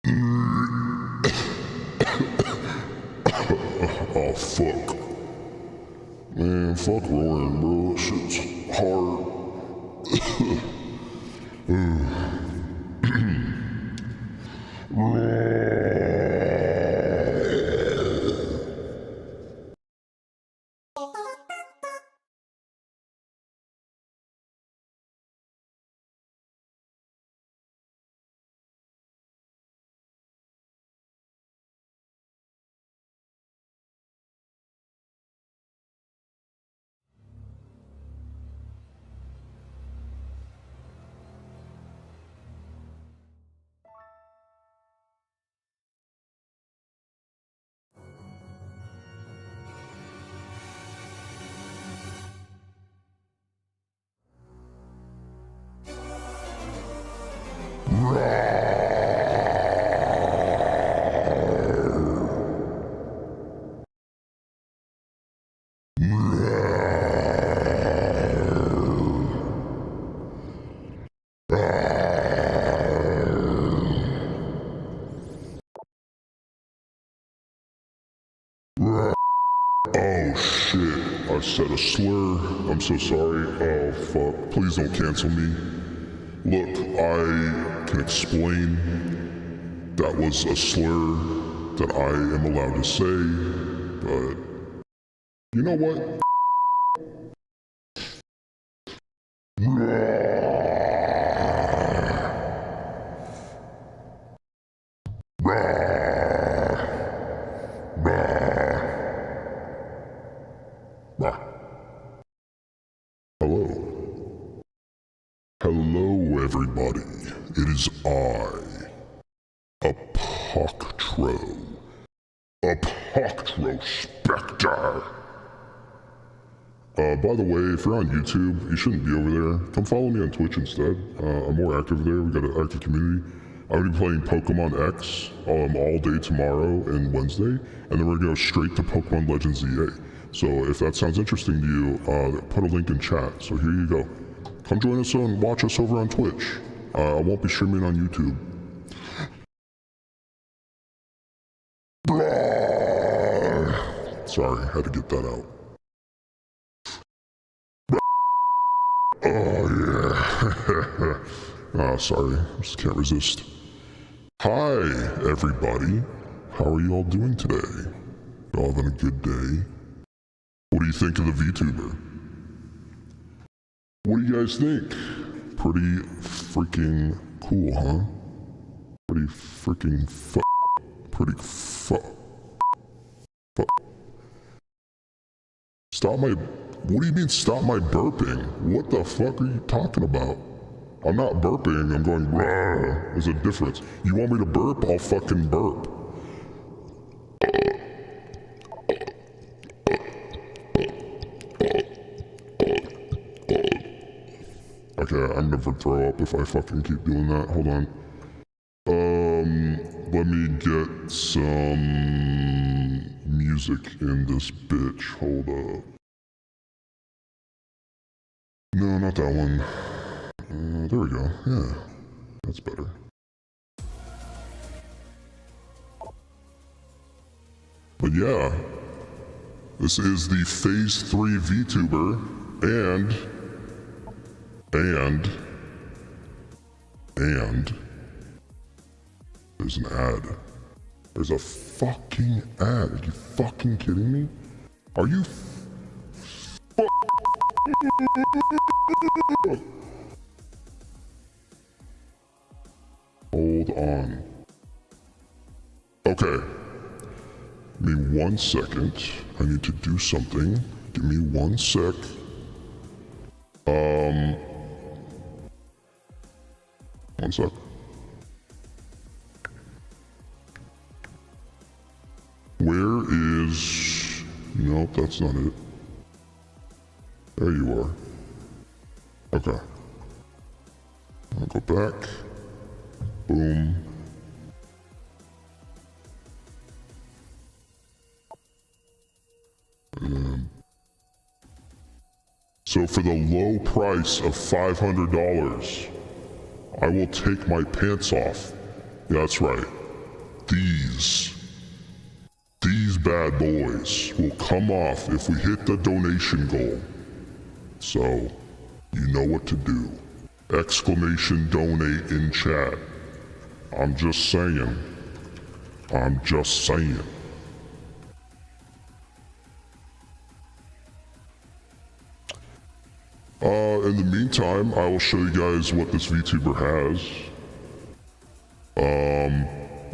Oh, fuck. Man, fuck roaring, bro. That shit's hard. Oh shit, I said a slur. I'm so sorry. Oh fuck, please don't cancel me. Look, I can explain that was a slur that I am allowed to say, but you know what? Hello. Hello, everybody. It is I, RetroSpecter. By the way, if you're on YouTube, you shouldn't be over there. Come follow me on Twitch instead. I'm more active there. We got an active community. I'm gonna be playing Pokemon X all day tomorrow and Wednesday, and then we're gonna go straight to Pokemon Legends EA. So if that sounds interesting to you, put a link in chat. So here you go. Come join us and watch us over on Twitch. I won't be streaming on YouTube. Sorry, had to get that out. Oh yeah. Oh, sorry, just can't resist. Hi, everybody. How are you all doing today? Y'all having a good day? What do you think of the VTuber? What do you guys think? Pretty freaking cool, huh? Pretty freaking Stop my... What do you mean stop my burping? What the fuck are you talking about? I'm not burping, I'm going rah. There's a difference. You want me to burp? I'll fucking burp. Okay, I'm gonna throw up if I fucking keep doing that. Hold on. Let me get some music in this bitch. Hold up. No, not that one. There we go. Yeah, that's better. But yeah, this is the Phase 3 VTuber, and there's an ad. There's a fucking ad. Are you fucking kidding me? Are you Hold on. Okay. Give me 1 second. I need to do something. Give me 1 sec. One sec. Where is... Nope, that's not it. There you are. Okay. I'll go back. Boom. So for the low price of $500, I will take my pants off. Yeah, that's right. these bad boys will come off if we hit the donation goal. So, you know what to do. Exclamation donate in chat. I'm just saying. I'm just saying. In the meantime, I will show you guys what this VTuber has.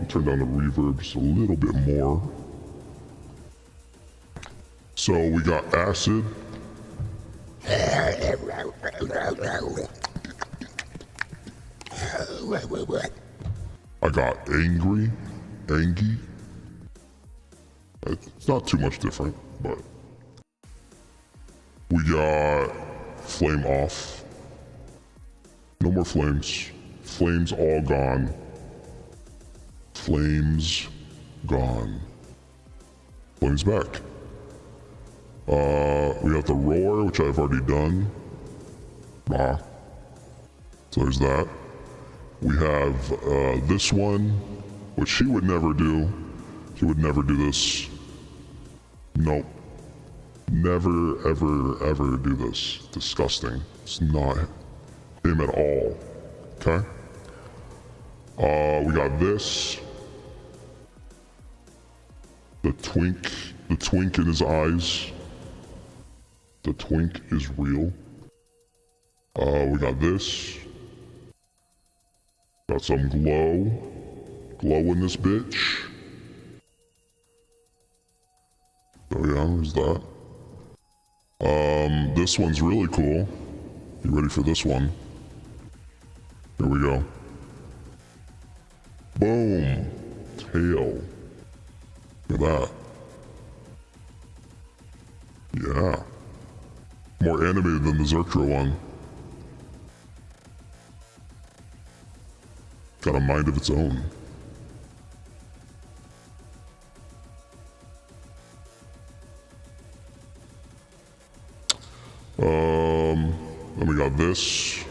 Turn down the reverb just a little bit more. So we got acid. I got angry. It's not too much different, but we got flame off. No more flames. Flames all gone. Flames gone. Flames back. We have the roar, which I've already done. So there's that. We have this one, which he would never do. He would never do this. Nope. Never, ever, ever do this. Disgusting. It's not him at all. Okay? We got this. The twink in his eyes. The twink is real. We got this. Got some glow. Glow in this bitch. Oh yeah, there's that. This one's really cool. You ready for this one? Here we go. Boom. Tail. Look at that. Yeah. More animated than the Zerkra one. Got a mind of its own. Then we got this.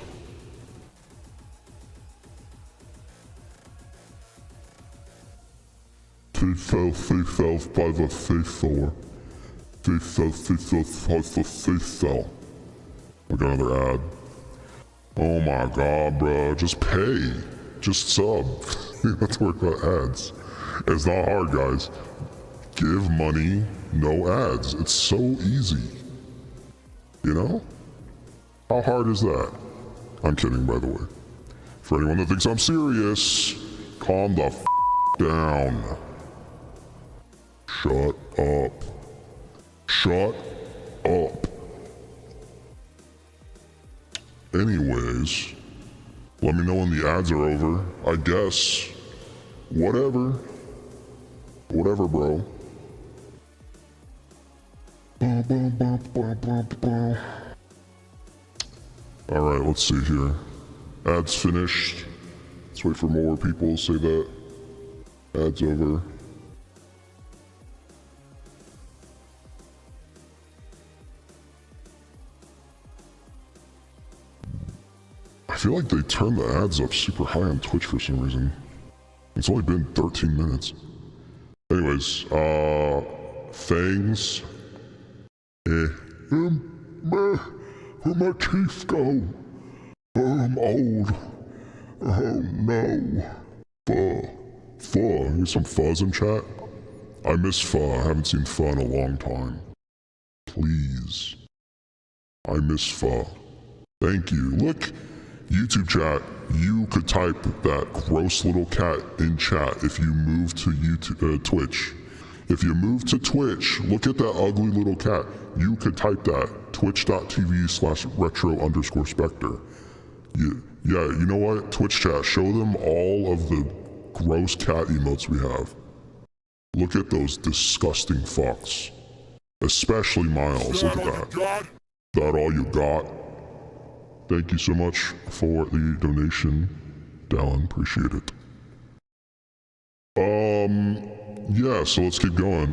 Faithful by the faithful. Faithful. We got another ad. Oh my god, bro. Just pay. Just sub. You don't have to worry about ads. It's not hard, guys. Give money, no ads. It's so easy. You know? How hard is that? I'm kidding, by the way. For anyone that thinks I'm serious, calm the f down. Shut up. Shut up. Anyways, let me know when the ads are over. I guess. Whatever. Whatever, bro. Alright, let's see here. Ads finished. Let's wait for more people to say that. Ads over. I feel like they turned the ads up super high on Twitch for some reason. It's only been 13 minutes. Anyways, fangs. Where'd my teeth go? I'm old. Oh no. Pho. Here's some fuzz in chat. I miss pho. I haven't seen pho in a long time. Please. I miss pho. Thank you. Look, YouTube chat, you could type that gross little cat in chat if you move to YouTube, Twitch. If you move to Twitch, look at that ugly little cat. You could type that, twitch.tv/retro_specter. Yeah, you know what? Twitch chat, show them all of the gross cat emotes we have. Look at those disgusting fucks. Especially Miles, look at that. That all you got? Thank you so much for the donation, Dallin, appreciate it. Yeah, so let's keep going.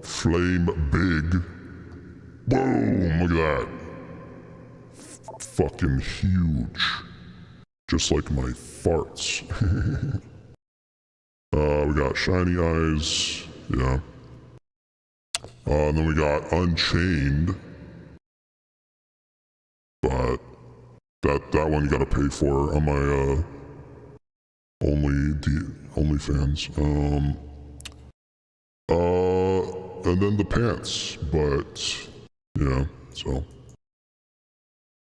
Flame big. Boom, look at that. Fucking huge. Just like my farts. we got Shiny Eyes. Yeah. Then we got Unchained. But that one you gotta pay for on my OnlyFans. And then the pants, but yeah, so.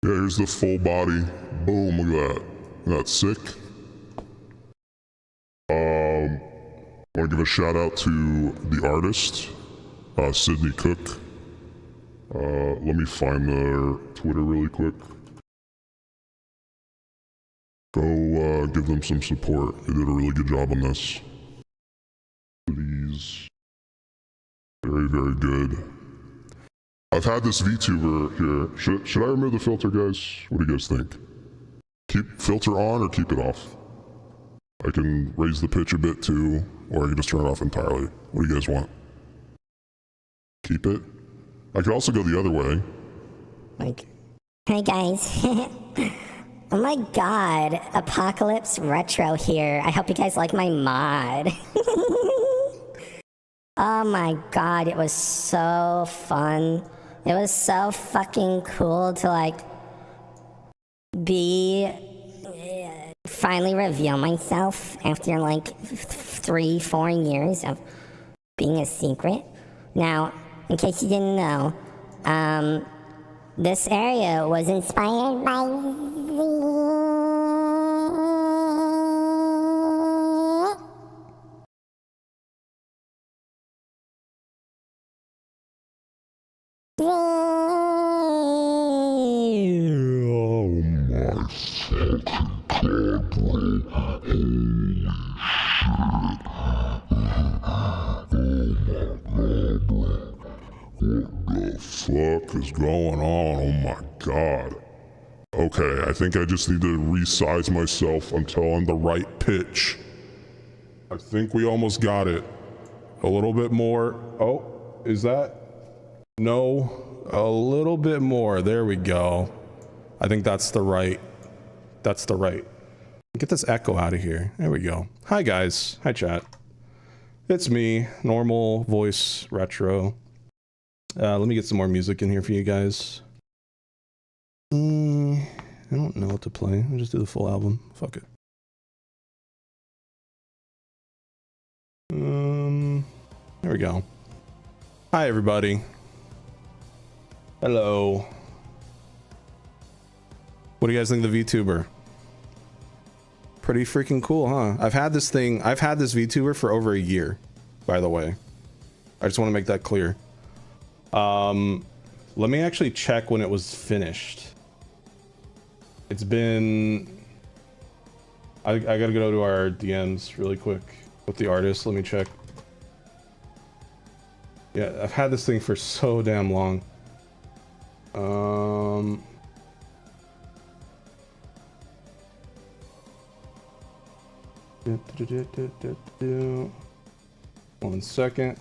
Yeah, here's the full body. Boom, look at that. Isn't that sick? I want to give a shout out to the artist, Sydney Cook. Let me find their Twitter really quick. Go give them some support. They did a really good job on this. Please. Very, very good. I've had this VTuber here. Should I remove the filter, guys? What do you guys think? Keep filter on or keep it off? I can raise the pitch a bit too, or I can just turn it off entirely. What do you guys want? Keep it? I could also go the other way. Like, hey guys. Oh my god, Apocalypse Retro here. I hope you guys like my mod. Oh my god, it was so fun. It was so fucking cool to like finally reveal myself after like 3-4 years of being a secret. Now, in case you didn't know, this area was inspired by What the fuck is going on? Oh my god. Okay, I think I just need to resize myself until I'm the right pitch. I think we almost got it. A little bit more. Oh, is that? No, a little bit more. There we go. I think that's the right. Get this echo out of here. There we go. Hi guys. Hi chat. It's me, normal voice retro. Let me get some more music in here for you guys. I don't know what to play. I'll just do the full album. Fuck it. There we go. Hi everybody. Hello. What do you guys think of the VTuber? Pretty freaking cool, huh? I've had this VTuber for over a year, by the way. I just want to make that clear. Let me actually check when it was finished. It's been... I gotta go to our DMs really quick with the artist. Let me check. Yeah, I've had this thing for so damn long. One second.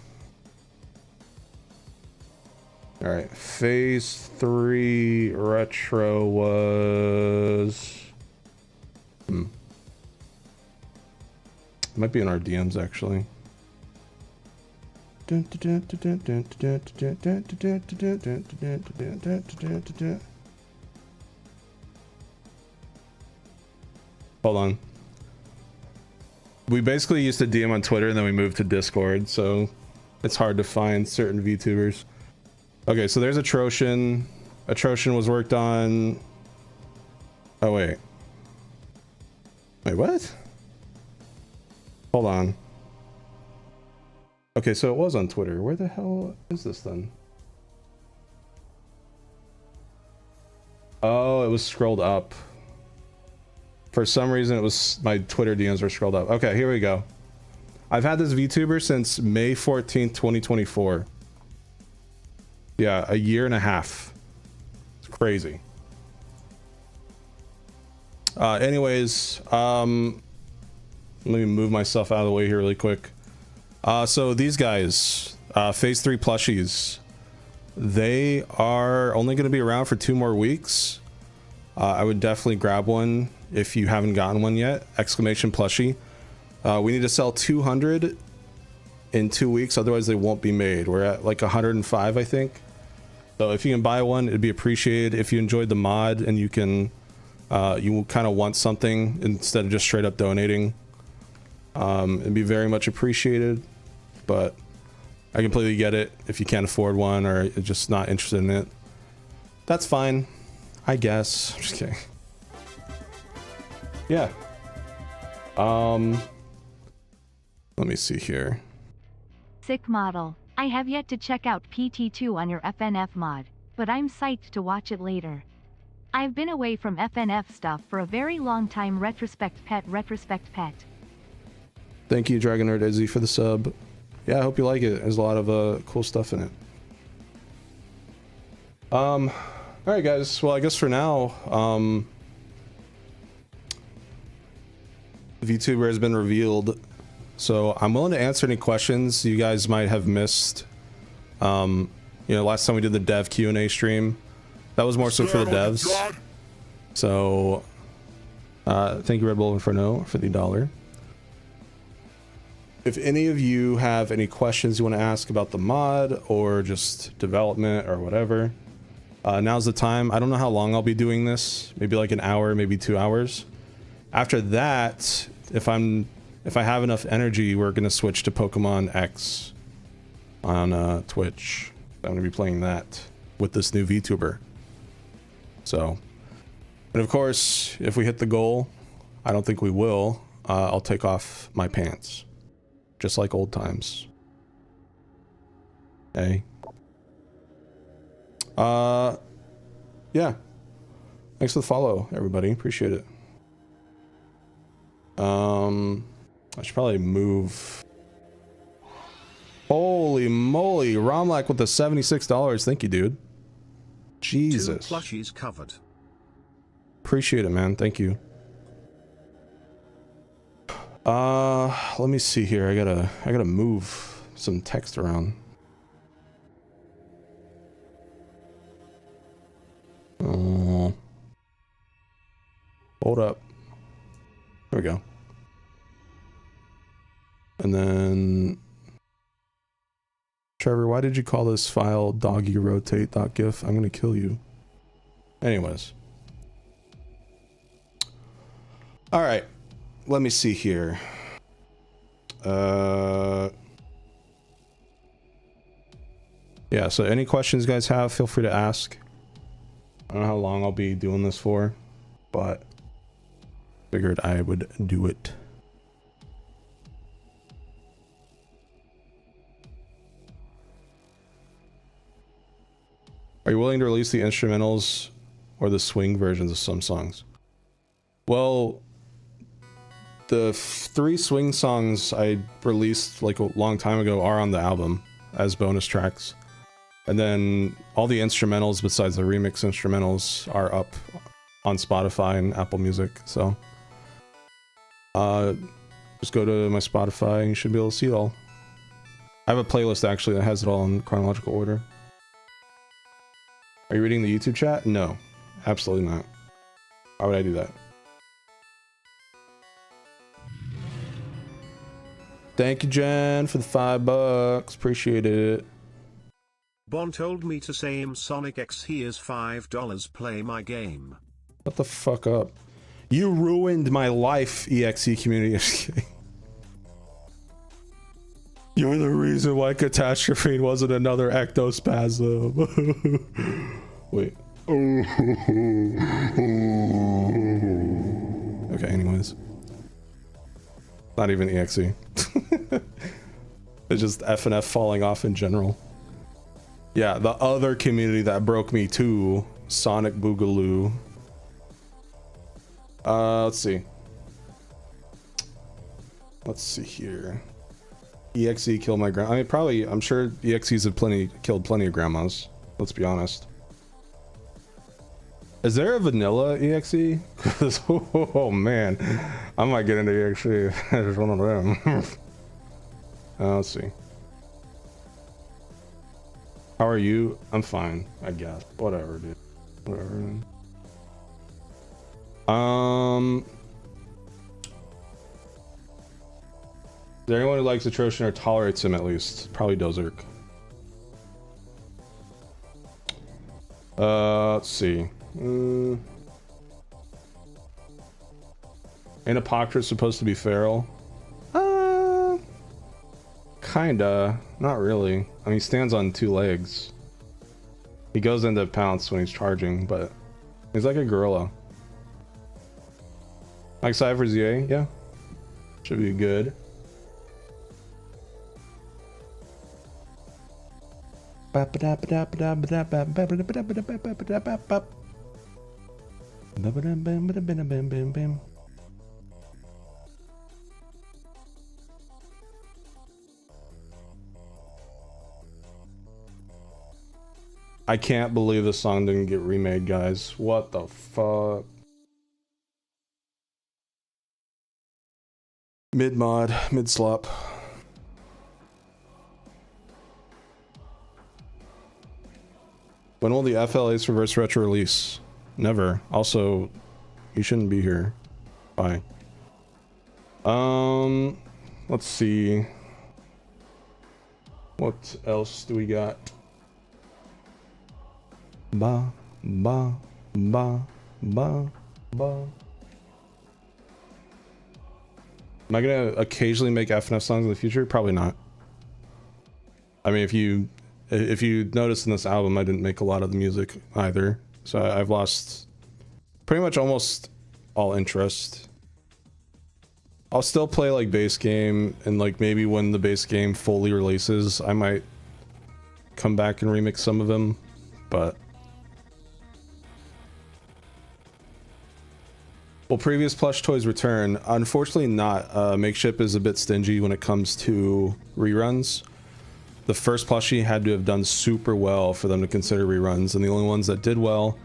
All right, phase 3 retro was... Might be in our DMs actually. Hold on. We basically used to DM on Twitter and then we moved to Discord, so it's hard to find certain VTubers. Okay, so there's Atrocian. Atrocian was worked on... Oh, wait. Wait, what? Hold on. Okay, so it was on Twitter. Where the hell is this then? Oh, it was scrolled up. For some reason, it was my Twitter DMs were scrolled up. Okay, here we go. I've had this VTuber since May 14th, 2024. Yeah, a year and a half. It's crazy. Anyways, let me move myself out of the way here really quick. So these guys, phase 3 plushies, they are only going to be around for 2 more weeks. I would definitely grab one if you haven't gotten one yet. Exclamation plushie. We need to sell 200 in 2 weeks, otherwise they won't be made. We're at like 105, I think. So if you can buy one, it'd be appreciated. If you enjoyed the mod and you can, you kind of want something instead of just straight up donating, it'd be very much appreciated. But I completely get it if you can't afford one or you're just not interested in it. That's fine, I guess. I'm just kidding. Yeah. Let me see here. Sick model. I have yet to check out PT2 on your FNF mod, but I'm psyched to watch it later. I've been away from FNF stuff for a very long time. Retrospect pet. Thank you, Dragon Nerd Izzy, for the sub. Yeah, I hope you like it. There's a lot of cool stuff in it. Alright guys, well I guess for now, the VTuber has been revealed. So I'm willing to answer any questions you guys might have missed. You know, last time we did the dev Q&A stream, that was more so for the devs. So, thank you Red Bull Inferno for the $1. If any of you have any questions you want to ask about the mod or just development or whatever, now's the time. I don't know how long I'll be doing this. Maybe like an hour, maybe 2 hours. After that, if I have enough energy, we're gonna switch to Pokemon X on Twitch. I'm gonna be playing that with this new VTuber. So, and of course, if we hit the goal, I don't think we will, I'll take off my pants. Just like old times. Hey. Yeah. Thanks for the follow, everybody. Appreciate it. I should probably move. Holy moly, Romlak with the $76. Thank you, dude. Jesus. 2 plushies covered. Appreciate it, man. Thank you. Let me see here. I gotta move some text around. Hold up. There we go. And then Trevor, why did you call this file doggy rotate.gif? I'm gonna kill you. Anyways. All right. Let me see here. Yeah, so any questions you guys have, feel free to ask. I don't know how long I'll be doing this for, but figured I would do it. Are you willing to release the instrumentals or the swing versions of some songs? Well, the 3 swing songs I released like a long time ago are on the album as bonus tracks. And then all the instrumentals besides the remix instrumentals are up on Spotify and Apple Music. So just go to my Spotify and you should be able to see it all. I have a playlist actually that has it all in chronological order. Are you reading the YouTube chat? No, absolutely not. Why would I do that? Thank you, Jen, for the $5. Appreciate it. Bon told me to say him Sonic X. Here's $5. Play my game. What the fuck up? You ruined my life, EXE community. Just kidding. You're the reason why Catastrophe wasn't another ectospasm. Wait. Okay, anyways. Not even EXE. It's just FNF falling off in general. Yeah, the other community that broke me too. Sonic Boogaloo. Let's see. Let's see here. EXE killed my grandma. I mean, probably, I'm sure EXEs have killed plenty of grandmas. Let's be honest. Is there a vanilla EXE? Oh man, I might get into EXE. There's one of them. Let's see. How are you? I'm fine, I guess. Whatever, dude. Whatever. there anyone who likes Atrocian or tolerates him at least? Probably Dozerk. Let's see. Ain't Apocrypha supposed to be feral? Kinda. Not really. I mean, he stands on 2 legs. He goes into pounce when he's charging, but he's like a gorilla. Like Cypher's EA? Yeah. Should be good. I can't believe this song didn't get remade, guys. What the fuck? Mid mod, mid slop. When will the FLA's reverse retro release? Never. Also, you shouldn't be here. Bye. Let's see. What else do we got? Ba, ba, ba, ba, ba. Am I gonna occasionally make FNF songs in the future? Probably not. I mean, if you notice in this album, I didn't make a lot of the music either, so I've lost pretty much almost all interest. I'll still play like base game, and like maybe when the base game fully releases, I might come back and remix some of them, but will previous plush toys return? Unfortunately not. Makeship is a bit stingy when it comes to reruns. The first plushie had to have done super well for them to consider reruns, and the only ones that did well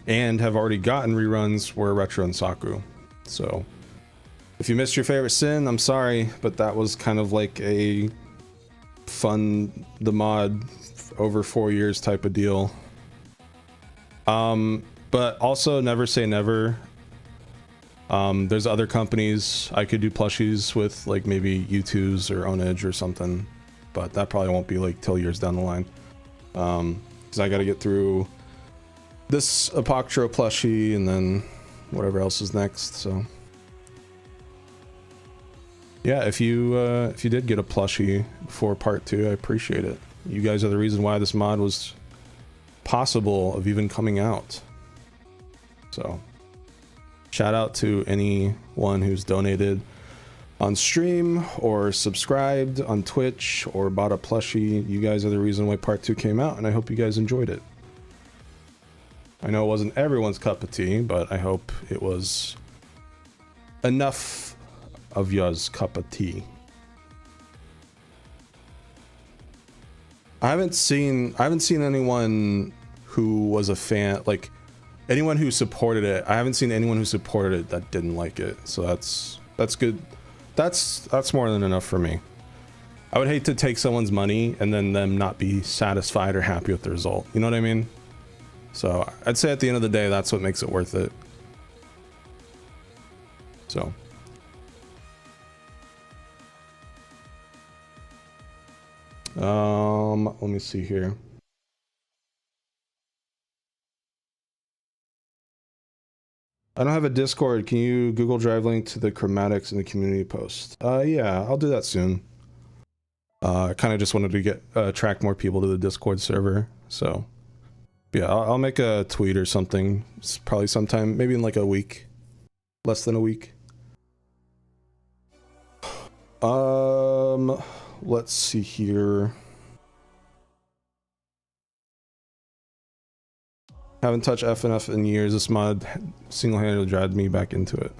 and have already gotten reruns were Retro and Saku. So if you missed your favorite Sin, I'm sorry, but that was kind of like a fun the mod over 4 years type of deal. But also never say never. There's other companies I could do plushies with, like maybe U2's or Onedge or something, but that probably won't be like till years down the line. Because I got to get through this Apoctro plushie and then whatever else is next. So yeah, if you did get a plushie before part 2, I appreciate it. You guys are the reason why this mod was possible of even coming out. So shout out to anyone who's donated on stream or subscribed on Twitch or bought a plushie. You guys are the reason why part 2 came out, and I hope you guys enjoyed it. I know it wasn't everyone's cup of tea, but I hope it was enough of yours cup of tea. I haven't seen anyone who was a fan, like anyone who supported it. I haven't seen anyone who supported it that didn't like it. So that's good. That's more than enough for me. I would hate to take someone's money and then them not be satisfied or happy with the result. You know what I mean? So I'd say at the end of the day, that's what makes it worth it. So let me see here. I don't have a Discord. Can you Google Drive link to the chromatics in the community post? Yeah, I'll do that soon. I kind of just wanted to get attract more people to the Discord server. So yeah, I'll make a tweet or something. It's probably sometime, maybe in like a week, less than a week. Let's see here. Haven't touched FNF in years. This mod single-handedly dragged me back into it.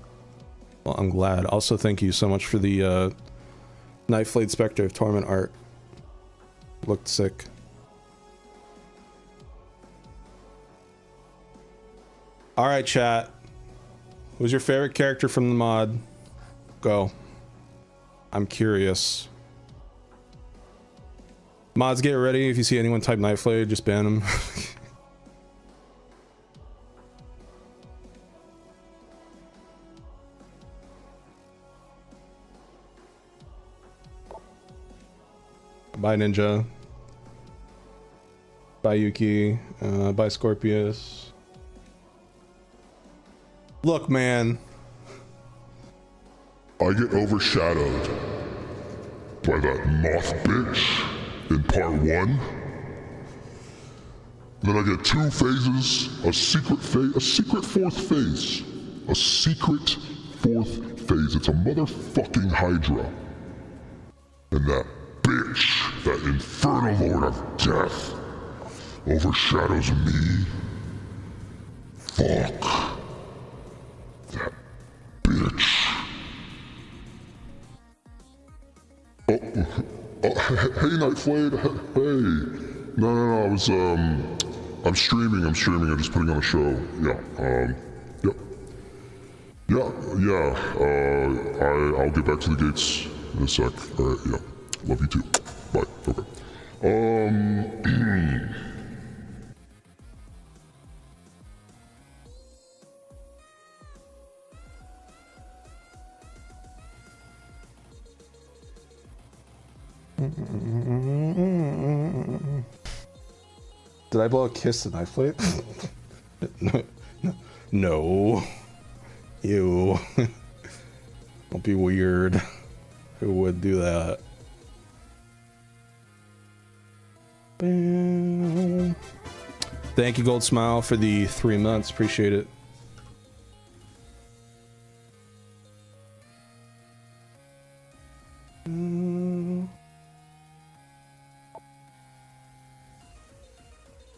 Well, I'm glad. Also, thank you so much for the Knife Blade Spectre of Torment art. Looked sick. Alright, chat. Who's your favorite character from the mod? Go. I'm curious. Mods, get ready. If you see anyone type Knife Blade, just ban them. Bye Ninja. Bye Yuki. Bye Scorpius. Look, man. I get overshadowed by that moth bitch in part 1. Then I get 2 phases, a secret fourth phase. A secret fourth phase. It's a motherfucking Hydra. And that bitch, that infernal lord of death, overshadows me. Fuck. That bitch. Hey, Nightflade. Hey. No, I was, I'm streaming. I'm just putting on a show. Yeah, yep. Yeah, I'll get back to the gates in a sec. Yeah. Love you too. Bye. Okay. Did I blow a kiss to Knife Plate? No. Ew. Don't be weird. Who would do that? Bam. Thank you, Gold Smile, for the 3 months. Appreciate it.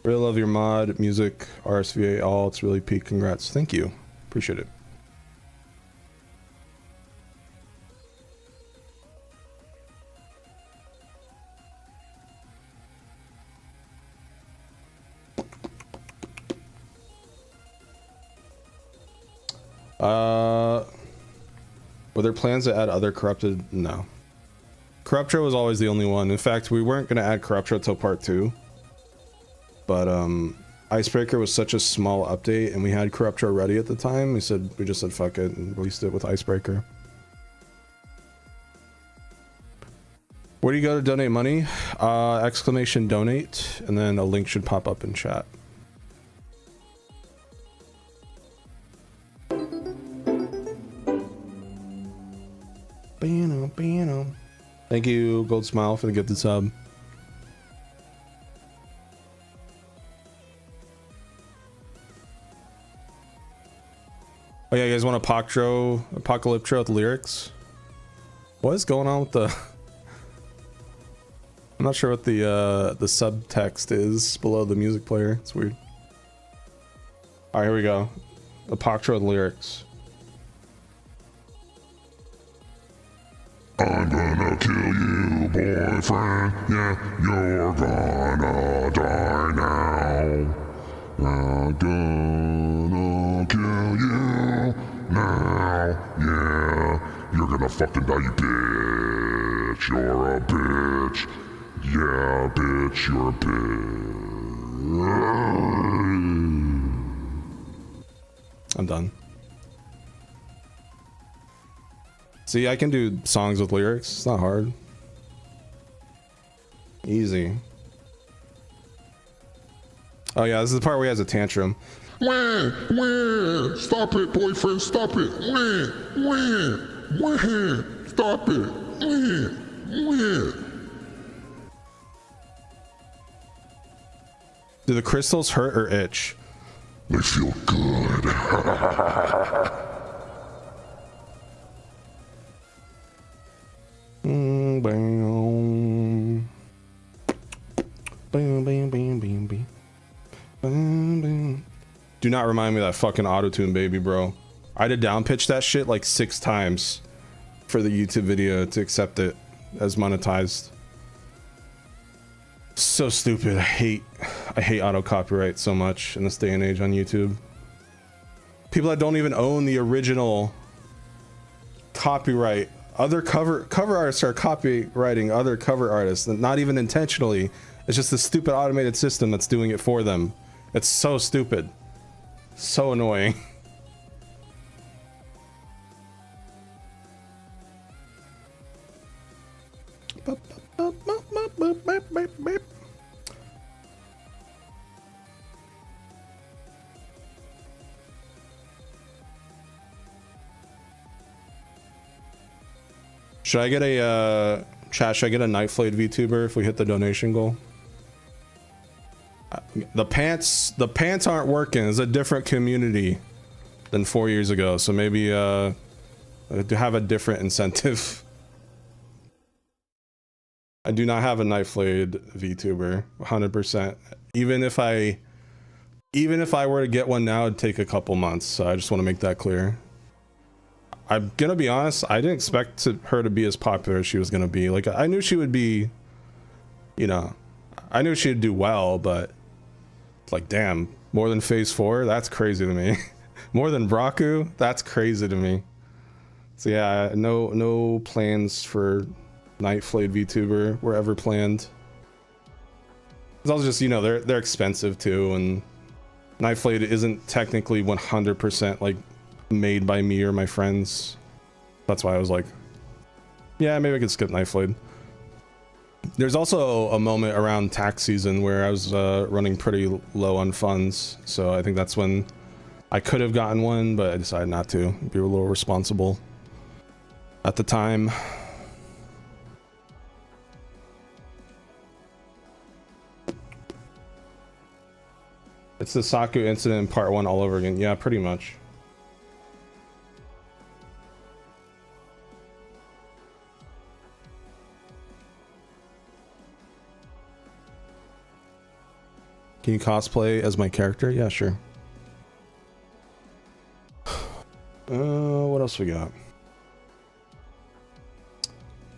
Really love your mod, music, RSVA, all. It's really peak. Congrats. Thank you. Appreciate it. Were there plans to add other corrupted? No. Corruptro was always the only one. In fact, we weren't going to add Corruptro till part 2. But Icebreaker was such a small update, and we had Corruptro ready at the time. We just said fuck it and released it with Icebreaker. Where do you go to donate money? Exclamation donate, and then a link should pop up in chat. Thank you, Gold Smile, for the gifted sub. Oh yeah, you guys want Apocalyptro with lyrics? What is going on with the... I'm not sure what the subtext is below the music player. It's weird. Alright, here we go. Apocalyptro with lyrics. I'm gonna kill you, boyfriend. Yeah, you're gonna die now. I'm gonna kill you now. Yeah, you're gonna fucking die, you bitch. You're a bitch. Yeah, bitch, you're a bitch. I'm done. See, I can do songs with lyrics. It's not hard. Easy. Oh yeah, this is the part where he has a tantrum. Wah, wah, stop it, boyfriend, stop it. Wah, wah, wah, stop it. Wah, wah. Do the crystals hurt or itch? They feel good. Bam. Bam, bam, bam, bam, bam. Bam, bam. Do not remind me of that fucking auto-tune, baby, bro. I had to downpitch that shit like 6 times for the YouTube video to accept it as monetized. So stupid. I hate auto copyright so much in this day and age on YouTube. People that don't even own the original copyright. Other cover artists are copywriting other cover artists, not even intentionally. It's just a stupid automated system that's doing it for them. It's so stupid. So annoying. Should I get a chat? Should I get a Night Flayed VTuber if we hit the donation goal? The pants aren't working. It's a different community than 4 years ago, so maybe to have a different incentive. I do not have a Night Flayed VTuber, 100%. Even if I were to get one now, it'd take a couple months. So I just want to make that clear. I'm gonna be honest, I didn't expect her to be as popular as she was gonna be. Like, I knew she would be, you know, I knew she'd do well, but like, damn, more than Phase 4? That's crazy to me. More than Braku? That's crazy to me. So yeah, no plans for Night Flayed VTuber were ever planned. It's also just, you know, they're expensive too, and Night Flayed isn't technically 100% like made by me or my friends. That's why I was like, yeah, maybe I could skip Night Flayed. There's also a moment around tax season where I was running pretty low on funds, so I think that's when I could have gotten one, but I decided not to. Be a little responsible at the time. It's the Saku incident in part 1 all over again. Yeah, pretty much. Can you cosplay as my character? Yeah, sure. What else we got?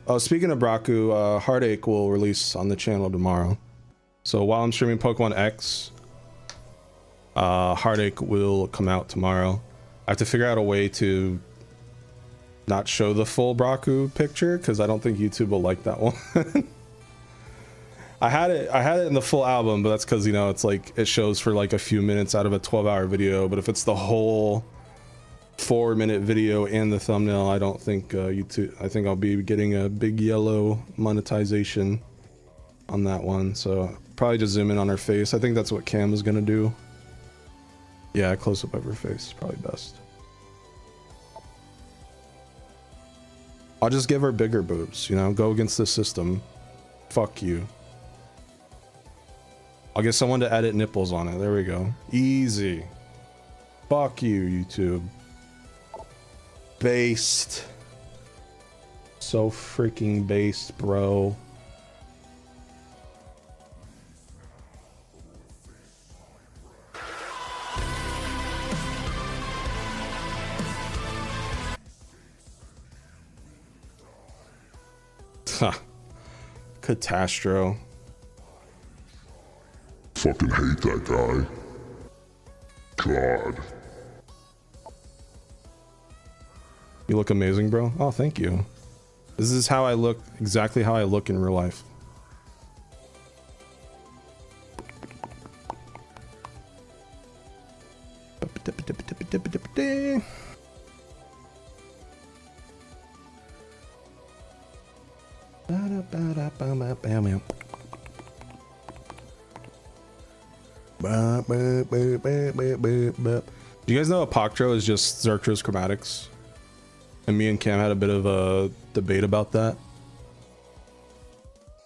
Oh, speaking of Braku, Heartache will release on the channel tomorrow. So while I'm streaming Pokemon X, Heartache will come out tomorrow. I have to figure out a way to not show the full Braku picture because I don't think YouTube will like that one. I had it in the full album, but that's because, you know, it's like it shows for like a few minutes out of a 12-hour video. But if it's the whole 4-minute video and the thumbnail, I don't think YouTube. I think I'll be getting a big yellow monetization on that one. So probably just zoom in on her face. I think that's what Cam is gonna do. Yeah, close up of her face, probably best. I'll just give her bigger boobs, you know, go against the system. Fuck you. I'll get someone to edit nipples on it. There we go. Easy. Fuck you, YouTube. Based. So freaking based, bro. Catastro. Fucking hate that guy. God. You look amazing, bro. Oh, thank you. This is how I look, exactly how I look in real life. Do you guys know Apoctro is just Xerxes chromatics? And me and Cam had a bit of a debate about that.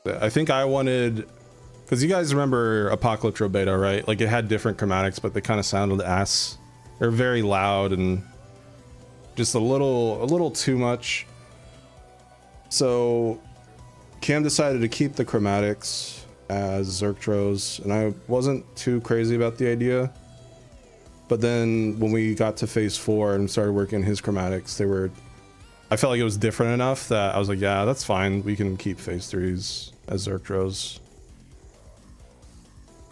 I think I wanted, because you guys remember Apocalyptro Beta, right? Like it had different chromatics, but they kind of sounded ass. They're very loud and just a little too much. So Cam decided to keep the chromatics as Xerxes, and I wasn't too crazy about the idea. But then when we got to phase 4 and started working his chromatics, they were, I felt like it was different enough that I was like, yeah, that's fine. We can keep phase 3s as Xerxes.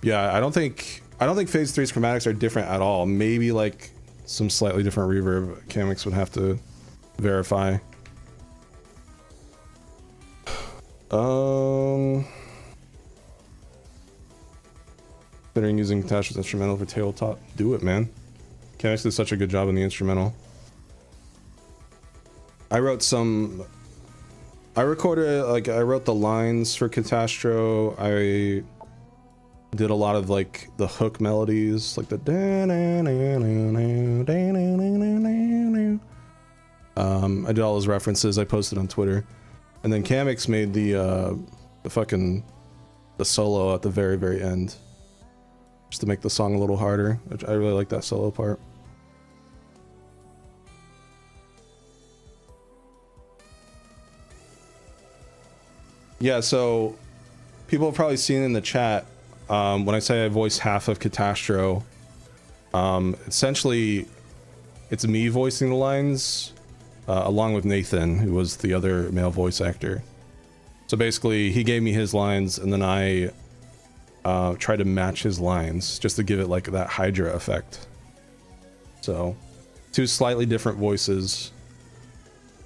Yeah, I don't think phase 3's chromatics are different at all. Maybe like some slightly different reverb. Kamex would have to verify. Considering using Tasha's instrumental for tabletop, do it, man. Kamex did such a good job in the instrumental. I wrote some I recorded, like, I wrote the lines for Catastro. I did a lot of, like, the hook melodies, like the I did all those references. I posted on Twitter. And then Kamex made the solo at the very, very end. Just to make the song a little harder. I really like that solo part. Yeah, so people have probably seen in the chat, when I say I voice half of Catastro, essentially it's me voicing the lines, along with Nathan, who was the other male voice actor. So basically, he gave me his lines, and then I tried to match his lines, just to give it like that Hydra effect. So, two slightly different voices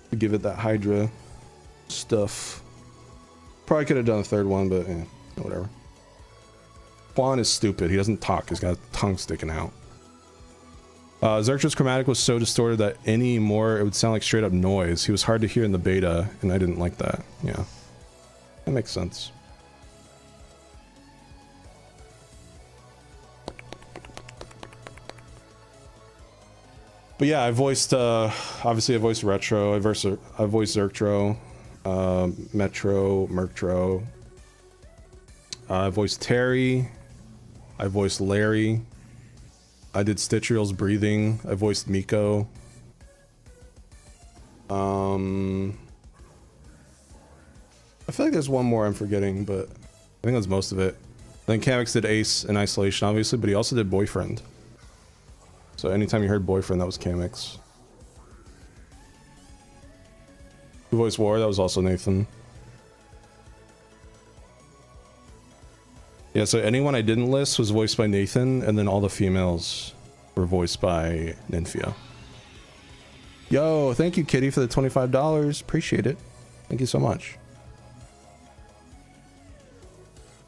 to give it that Hydra stuff. Probably could have done a third one, but whatever. Juan is stupid. He doesn't talk. He's got a tongue sticking out. Xerxes' chromatic was so distorted that any more it would sound like straight up noise. He was hard to hear in the beta, and I didn't like that. Yeah. That makes sense. But yeah, I voiced, obviously I voiced Retro, I voiced Zerktro, Metro, Merktro. I voiced Terry. I voiced Larry. I did Stitchreel's breathing. I voiced Miko. I feel like there's one more I'm forgetting, but I think that's most of it. Then Kamex did Ace in Isolation, obviously, but he also did Boyfriend. So anytime you heard Boyfriend, that was Kamex. Who voiced War? That was also Nathan. Yeah, so anyone I didn't list was voiced by Nathan, and then all the females were voiced by Nymphia. Yo, thank you, Kitty, for the $25. Appreciate it. Thank you so much.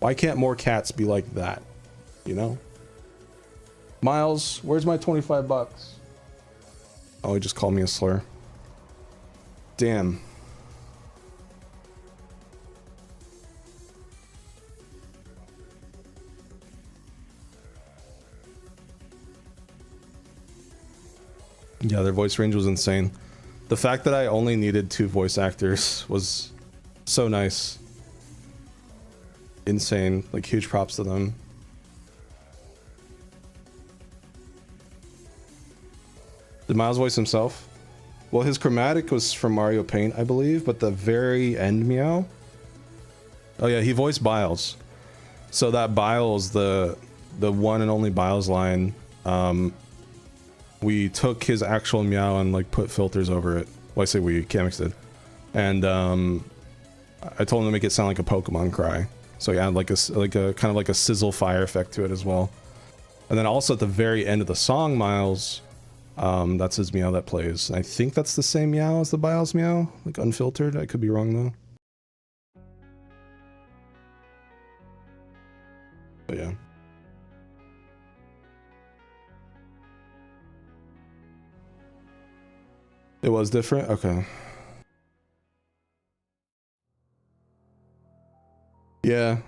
Why can't more cats be like that? You know? Miles, where's my 25 bucks? Oh, he just called me a slur. Damn. Yeah, their voice range was insane. The fact that I only needed 2 voice actors was so nice. Insane. Like, huge props to them. Did Miles voice himself? Well, his chromatic was from Mario Paint, I believe, but the very end meow? Oh yeah, he voiced Biles. So that Biles, the one and only Biles line, we took his actual meow and like put filters over it. Well, I say we, Kamex did. And I told him to make it sound like a Pokemon cry. So he added like a kind of like a sizzle fire effect to it as well. And then also at the very end of the song, Miles, that's his meow that plays. I think that's the same meow as the Biles meow, like unfiltered. I could be wrong though. But yeah. It was different? Okay. Yeah.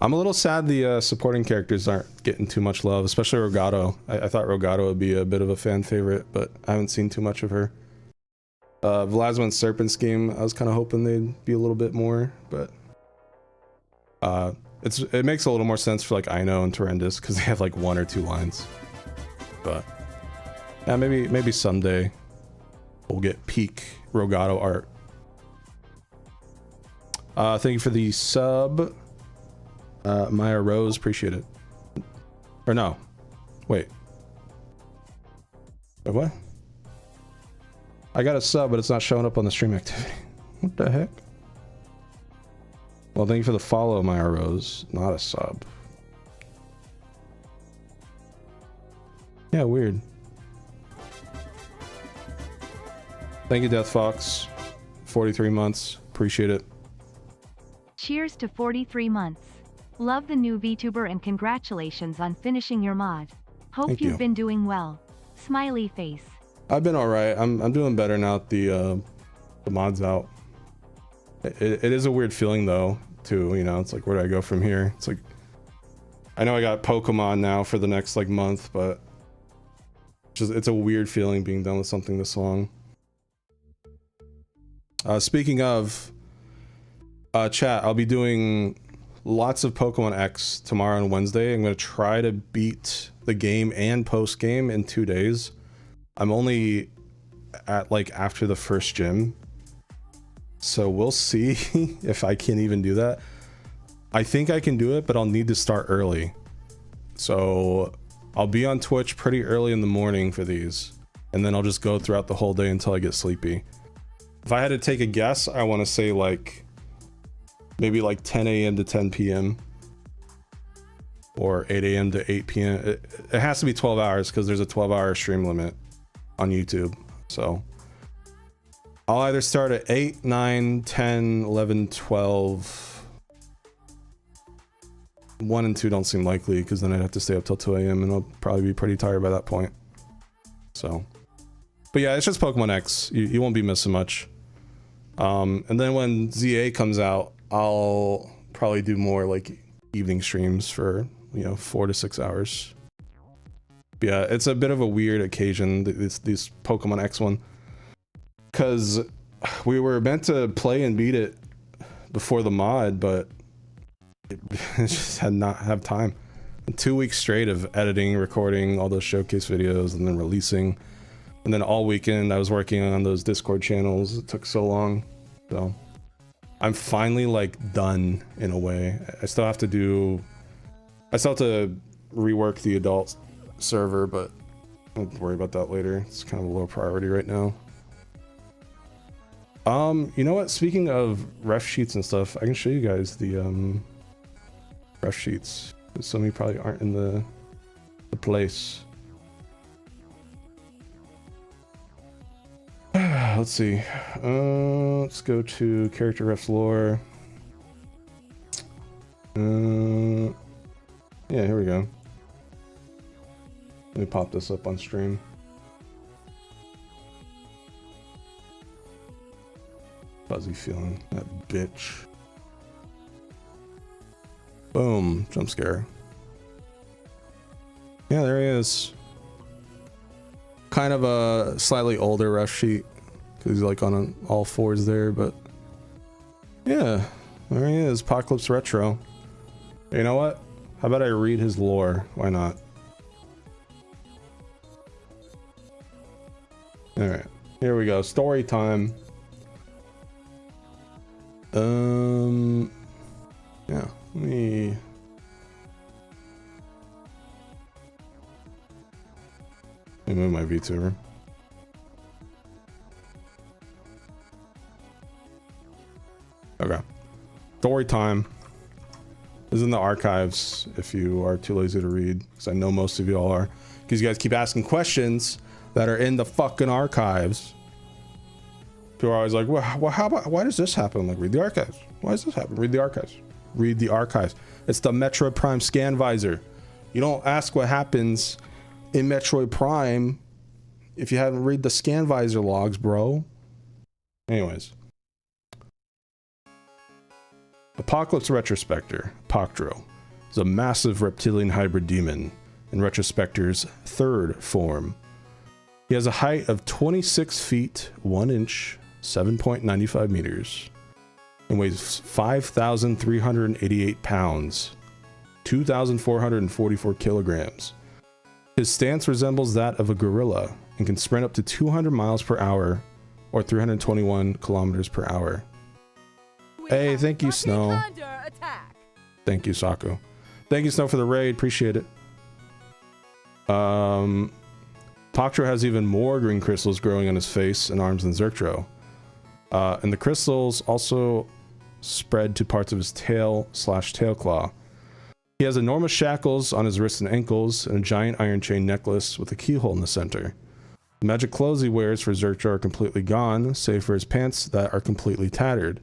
I'm a little sad the supporting characters aren't getting too much love, especially Rogato. I thought Rogato would be a bit of a fan favorite, but I haven't seen too much of her. Vlasma and Serpent Scheme, I was kind of hoping they'd be a little bit more, but it makes a little more sense for like Aino and Torrendous because they have like 1 or 2 lines. But yeah, maybe someday we'll get peak Rogato art. Thank you for the sub. Maya Rose, appreciate it. Or no. Wait, what? I got a sub, but it's not showing up on the stream activity. What the heck? Well, thank you for the follow, Maya Rose. Not a sub. Yeah, weird. Thank you, Death Fox. 43 months. Appreciate it. Cheers to 43 months. Love the new VTuber and congratulations on finishing your mod. Hope Thank you've you. been doing well. Smiley face. I've been alright. I'm doing better now that the mod's out. It is a weird feeling though, too. You know, it's like, where do I go from here? It's like, I know I got Pokemon now for the next like month, but it's a weird feeling being done with something this long. Speaking of chat, I'll be doing lots of Pokemon X tomorrow and Wednesday. I'm going to try to beat the game and post game in 2 days. I'm only at like after the first gym, so we'll see if I can even do that. I think I can do it, but I'll need to start early. So I'll be on Twitch pretty early in the morning for these, and then I'll just go throughout the whole day until I get sleepy. If I had to take a guess, I want to say like maybe like 10 a.m. to 10 p.m. or 8 a.m. to 8 p.m. It has to be 12 hours because there's a 12-hour stream limit on YouTube. So I'll either start at 8, 9, 10, 11, 12. 1 and 2 don't seem likely because then I'd have to stay up till 2 a.m. and I'll probably be pretty tired by that point. So, but yeah, it's just Pokemon X. You won't be missing much. And then when ZA comes out, I'll probably do more like evening streams for, you know, 4 to 6 hours. But yeah, it's a bit of a weird occasion, this Pokemon X one, because we were meant to play and beat it before the mod, but it just had not have time. 2 weeks straight of editing, recording all those showcase videos, and then releasing. And then all weekend I was working on those Discord channels. It took so long. So I'm finally like done in a way. I still have to rework the adult server, but I'll worry about that later. It's kind of a low priority right now. You know what? Speaking of ref sheets and stuff, I can show you guys the ref sheets. Some of you probably aren't in the place. Let's see. Let's go to character refs lore. Yeah, here we go. Let me pop this up on stream. Fuzzy feeling, that bitch. Boom, jump scare. Yeah, there he is. Kind of a slightly older ref sheet because he's like on all fours there, but yeah, there he is, Apocalypse Retro. You know what? How about I read his lore? Why not? All right, here we go. Story time. Yeah, let me move my VTuber. Okay. Story time is in the archives if you are too lazy to read, because I know most of you all are, because you guys keep asking questions that are in the fucking archives. People are always like, well, how about, why does this happen? I'm like, read the archives. Why does this happen? Read the archives. Read the archives. It's the Metroid Prime scan visor. You don't ask what happens in Metroid Prime if you haven't read the scan visor logs, bro. Anyways. Apocalypse RetroSpecter, Poctro, is a massive reptilian hybrid demon in RetroSpecter's third form. He has a height of 26 feet, 1 inch, 7.95 meters, and weighs 5,388 pounds, 2,444 kilograms. His stance resembles that of a gorilla and can sprint up to 200 miles per hour or 321 kilometers per hour. Hey, thank you, Snow. Thank you, Saku. Thank you, Snow, for the raid. Appreciate it. Poctro has even more green crystals growing on his face and arms than Zertro. And the crystals also spread to parts of his tail/tail claw. He has enormous shackles on his wrists and ankles and a giant iron chain necklace with a keyhole in the center. The magic clothes he wears for Zertro are completely gone, save for his pants that are completely tattered.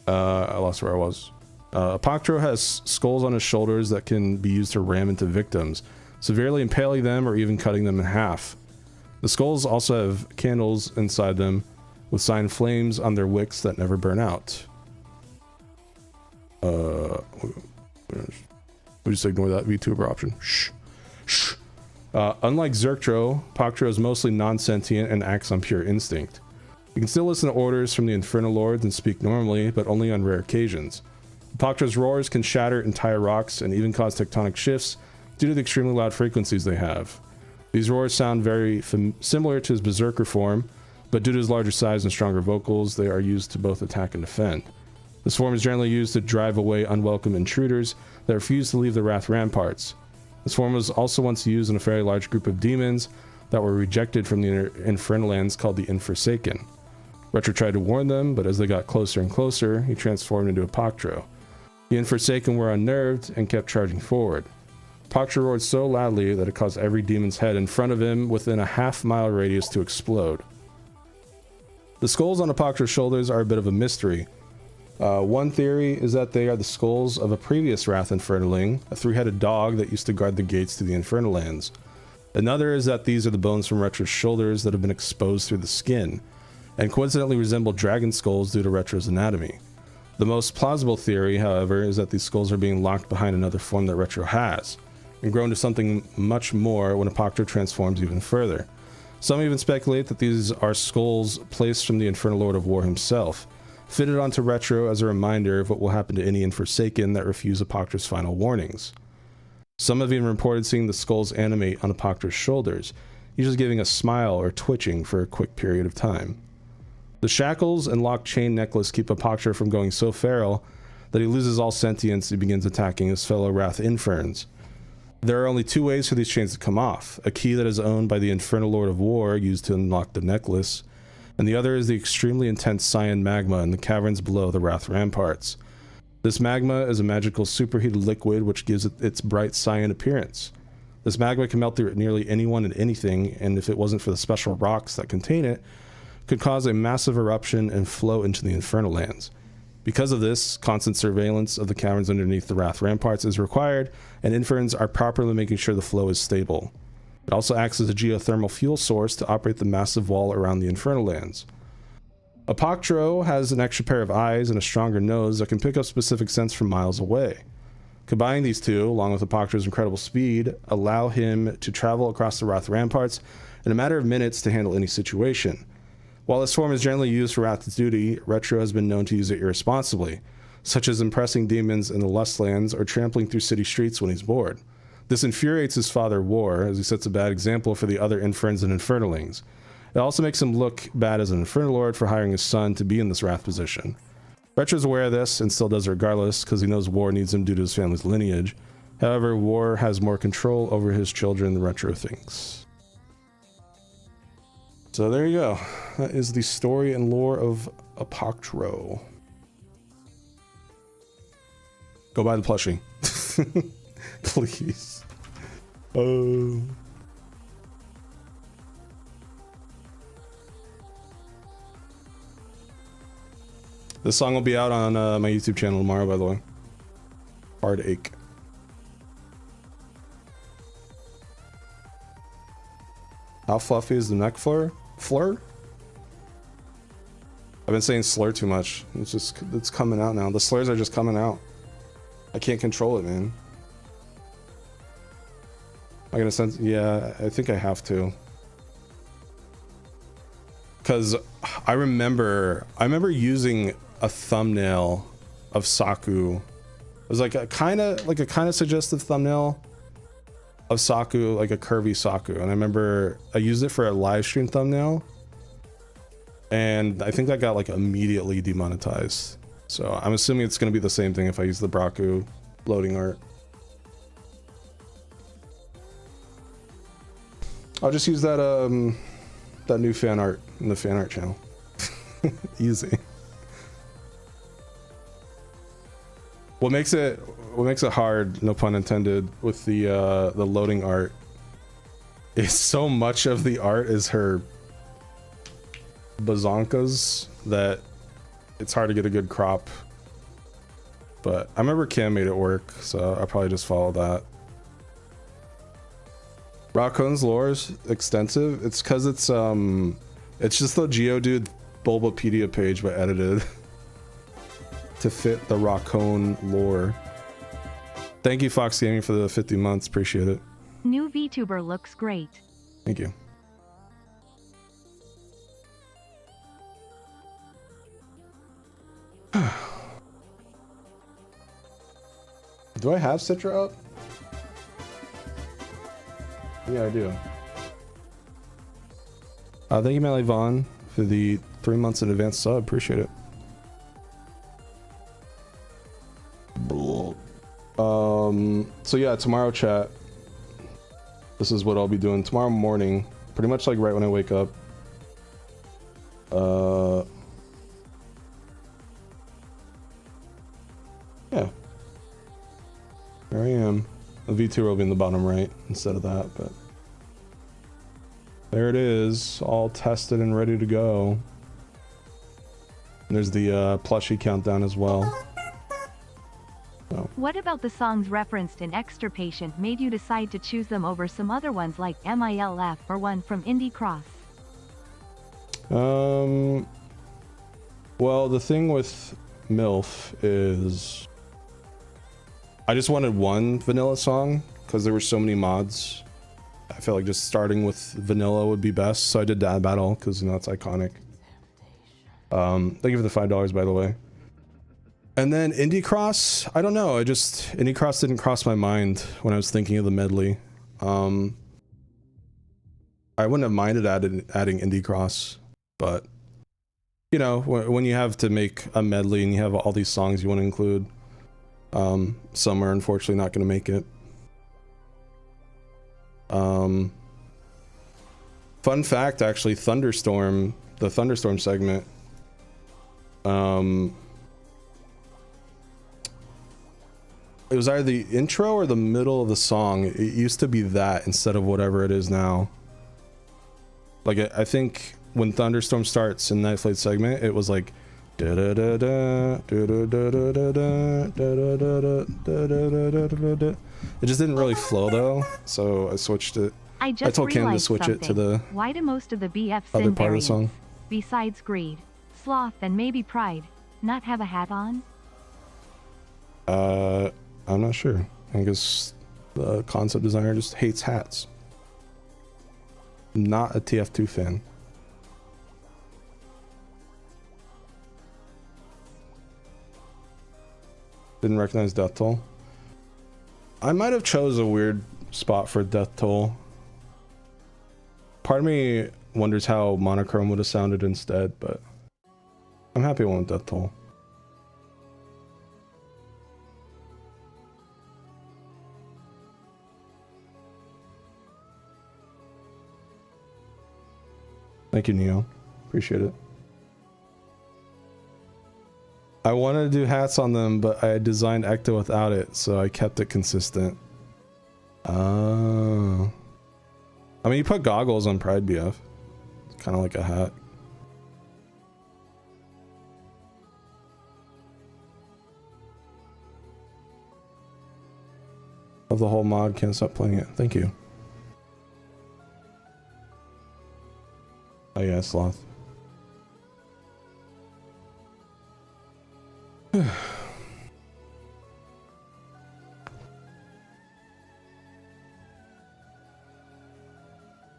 I lost where I was. Poctro has skulls on his shoulders that can be used to ram into victims, severely impaling them or even cutting them in half. The skulls also have candles inside them with sign flames on their wicks that never burn out. We just ignore that VTuber option. Shh. Shh. Unlike Zerktro, Poctro is mostly non-sentient and acts on pure instinct. You can still listen to orders from the Infernal Lords and speak normally, but only on rare occasions. Poctro's roars can shatter entire rocks and even cause tectonic shifts due to the extremely loud frequencies they have. These roars sound very similar to his berserker form, but due to his larger size and stronger vocals, they are used to both attack and defend. This form is generally used to drive away unwelcome intruders that refuse to leave the Wrath Ramparts. This form was also once used in a fairly large group of demons that were rejected from the Infernal Lands called the Inforsaken. Retro tried to warn them, but as they got closer and closer, he transformed into a Poctro. The Inforsaken were unnerved and kept charging forward. Poctro roared so loudly that it caused every demon's head in front of him within a half-mile radius to explode. The skulls on a Poctro's shoulders are a bit of a mystery. One theory is that they are the skulls of a previous Wrath Infernaling, a three-headed dog that used to guard the gates to the Infernal Lands. Another is that these are the bones from Retro's shoulders that have been exposed through the skin, and coincidentally resemble dragon skulls due to Retro's anatomy. The most plausible theory, however, is that these skulls are being locked behind another form that Retro has, and grown to something much more when a Poctro transforms even further. Some even speculate that these are skulls placed from the Infernal Lord of War himself, fitted onto Retro as a reminder of what will happen to any Inforsaken that refuse a Poctro's final warnings. Some have even reported seeing the skulls animate on a Poctro's shoulders, usually giving a smile or twitching for a quick period of time. The shackles and locked chain necklace keep a Poctro from going so feral that he loses all sentience and begins attacking his fellow Wrath Inferns. There are only two ways for these chains to come off: a key that is owned by the Infernal Lord of War used to unlock the necklace, and the other is the extremely intense cyan magma in the caverns below the Wrath Ramparts. This magma is a magical superheated liquid which gives it its bright cyan appearance. This magma can melt through nearly anyone and anything, and if it wasn't for the special rocks that contain it, could cause a massive eruption and flow into the Infernal Lands. Because of this, constant surveillance of the caverns underneath the Wrath Ramparts is required, and Inferns are properly making sure the flow is stable. It also acts as a geothermal fuel source to operate the massive wall around the Infernal Lands. A Poctro has an extra pair of eyes and a stronger nose that can pick up specific scents from miles away. Combining these two, along with the Poctro's incredible speed, allow him to travel across the Wrath Ramparts in a matter of minutes to handle any situation. While this form is generally used for Wrath's duty, Retro has been known to use it irresponsibly, such as impressing demons in the Lustlands or trampling through city streets when he's bored. This infuriates his father War, as he sets a bad example for the other Inferns and Infernalings. It also makes him look bad as an Infernal Lord for hiring his son to be in this Wrath position. Retro's aware of this and still does it regardless, because he knows War needs him due to his family's lineage. However, War has more control over his children than Retro thinks. So there you go. That is the story and lore of a Poctro. Go buy the plushie. Please. Oh. This song will be out on my YouTube channel tomorrow, by the way. Heartache. How fluffy is the neck fleur? Fleur? I've been saying slur too much. It's coming out now. The slurs are just coming out. I can't control it, man. I'm gonna send, yeah, I think I have to. Cause I remember using a thumbnail of Saku. It was like a kind of suggestive thumbnail of Saku, like a curvy Saku, and I remember I used it for a live stream thumbnail, and I think that got like immediately demonetized. So I'm assuming it's going to be the same thing if I use the Braku loading art. I'll just use that that new fan art in the fan art channel. Easy. What makes it hard, no pun intended, with the loading art is so much of the art is her bazonkas that it's hard to get a good crop. But I remember Cam made it work, so I'll probably just follow that. Raccoon's lore is extensive. It's because it's just the Geodude Bulbapedia page but edited to fit the Raccoon lore. Thank you, Fox Gaming, for the 50 months. Appreciate it. New VTuber looks great. Thank you. Do I have Citra up? Yeah, I do. Thank you, Melly Vaughn, for the 3 months in advance sub. Appreciate it. So yeah, tomorrow, chat. This is what I'll be doing tomorrow morning. Pretty much like right when I wake up. Yeah. There I am. The VTuber will be in the bottom right instead of that, but there it is, all tested and ready to go. And there's the plushie countdown as well. So. What about the songs referenced in Extirpation made you decide to choose them over some other ones like MILF or one from Indie Cross? Well, the thing with MILF is I just wanted one vanilla song because there were so many mods. I felt like just starting with vanilla would be best, so I did Dad Battle because, you know, it's iconic. Thank you for the $5, by the way. And then Indie Cross, I don't know, Indie Cross didn't cross my mind when I was thinking of the medley. I wouldn't have minded adding Indie Cross, but you know, when you have to make a medley and you have all these songs you want to include, some are unfortunately not going to make it. Fun fact, actually, Thunderstorm, the Thunderstorm segment, it was either the intro or the middle of the song. It used to be that instead of whatever it is now. Like, I think when Thunderstorm starts in Night Flight segment, it was like da da da da da da da da da da da da da. It just didn't really flow though, so I switched it. I told Cam to switch it to the why do most of the BF other sin part of the variants, song. besides greed, sloth, and maybe pride, not have a hat on? I'm not sure. I guess the concept designer just hates hats. Not a TF2 fan. Didn't recognize Death Toll. I might have chose a weird spot for Death Toll. Part of me wonders how Monochrome would have sounded instead, but I'm happy I went with Death Toll. Thank you, Neo. Appreciate it. I wanted to do hats on them, but I designed Ecto without it, so I kept it consistent. Oh. I mean, you put goggles on Pride BF. It's kind of like a hat. Love the whole mod, can't stop playing it. Thank you. Oh yeah, Sloth.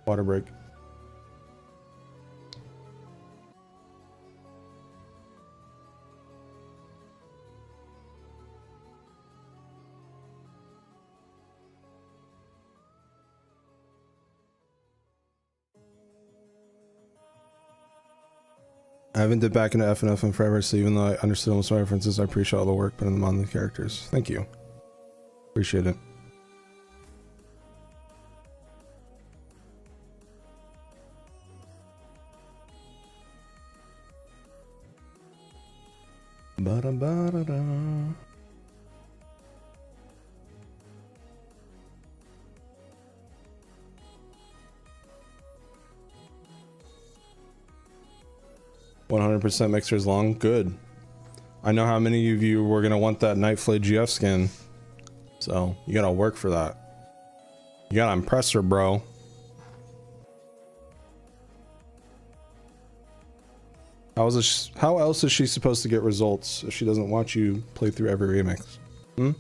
Water break. I haven't dipped back into FNF in forever, so even though I understood most of my references, I appreciate all the work put in them on the characters. Thank you. Appreciate it. Ba-da-ba-da-da. %, mixers long. Good. I know how many of you were gonna want that Nightflay GF skin, so you gotta work for that. You gotta impress her, bro. How else is she supposed to get results if she doesn't watch you play through every remix? Hmm?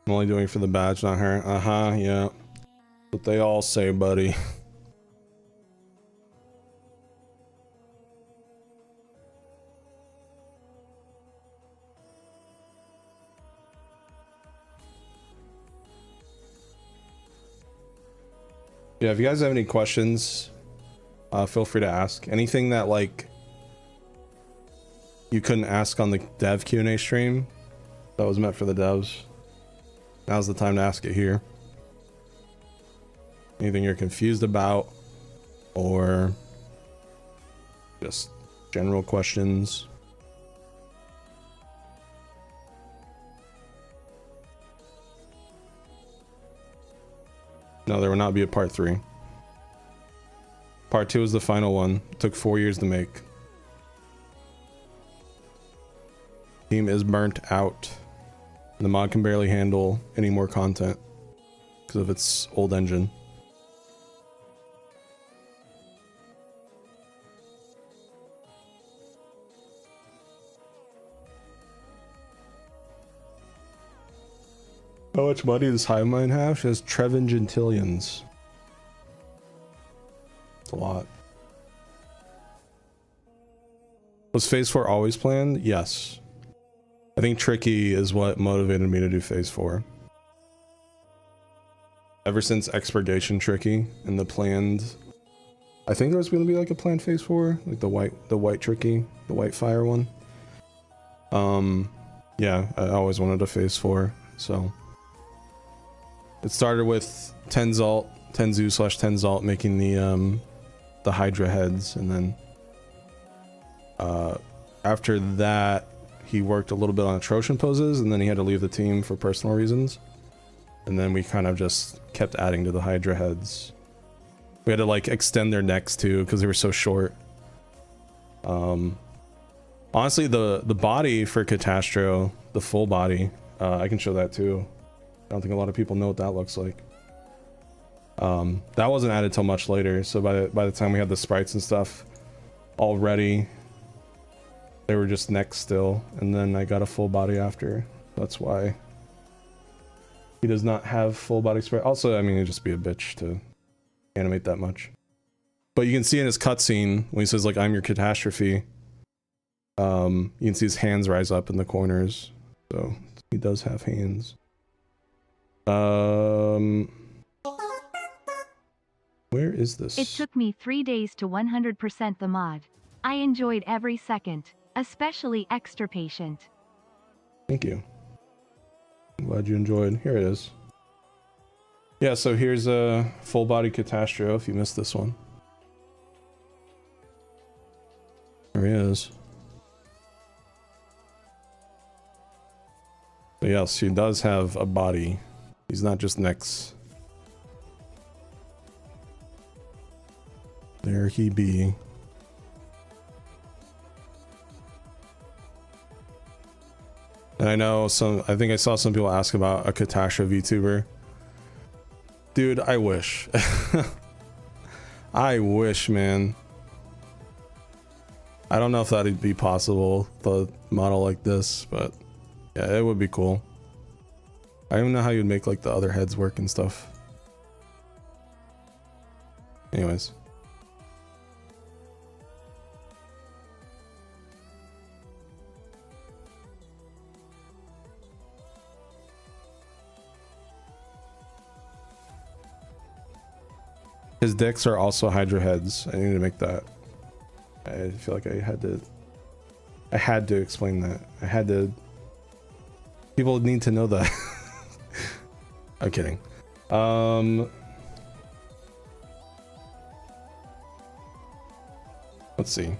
I'm only doing it for the badge, not her. Uh-huh, yeah. That's what they all say, buddy. Yeah, if you guys have any questions, feel free to ask. Anything that, like, you couldn't ask on the dev Q&A stream, that was meant for the devs. Now's the time to ask it here. Anything you're confused about, or just general questions. No, there will not be a part 3. Part 2 is the final one. It took 4 years to make. Team is burnt out. The mod can barely handle any more content because of its old engine. How much money does Highmind have? She has Trevin Gentillions. It's a lot. Was Phase 4 always planned? Yes. I think Tricky is what motivated me to do Phase 4. Ever since Expurgation Tricky and the planned... I think there was going to be like a planned Phase 4, like the white Tricky, the white fire one. Yeah, I always wanted a Phase 4, so... It started with Tenzu/Tenzalt making the Hydra heads, and then after that he worked a little bit on Atrocian poses, and then he had to leave the team for personal reasons. And then we kind of just kept adding to the Hydra heads. We had to like extend their necks too because they were so short. Honestly, the body for Catastro, the full body, I can show that too. I don't think a lot of people know what that looks like. That wasn't added till much later, so by the time we had the sprites and stuff already, they were just necks still, and then I got a full body after. That's why he does not have full body sprite. Also, I mean, it'd just be a bitch to animate that much. But you can see in his cutscene when he says like, "I'm your catastrophe," you can see his hands rise up in the corners, so he does have hands. Where is this? It took me 3 days to 100% the mod. I enjoyed every second, especially Extra Patient. Thank you. I'm glad you enjoyed. Here it is. Yeah, so here's a full body Catastro if you missed this one. There he is. But yes, he does have a body. He's not just necks. There he be. And I know I think I saw some people ask about a Katasha VTuber. Dude, I wish. I wish, man. I don't know if that'd be possible, the model like this, but yeah, it would be cool. I don't even know how you'd make like the other heads work and stuff. Anyways. His dicks are also Hydra heads. I need to make that. I feel like I had to explain that. People need to know that. I'm kidding. Let's see.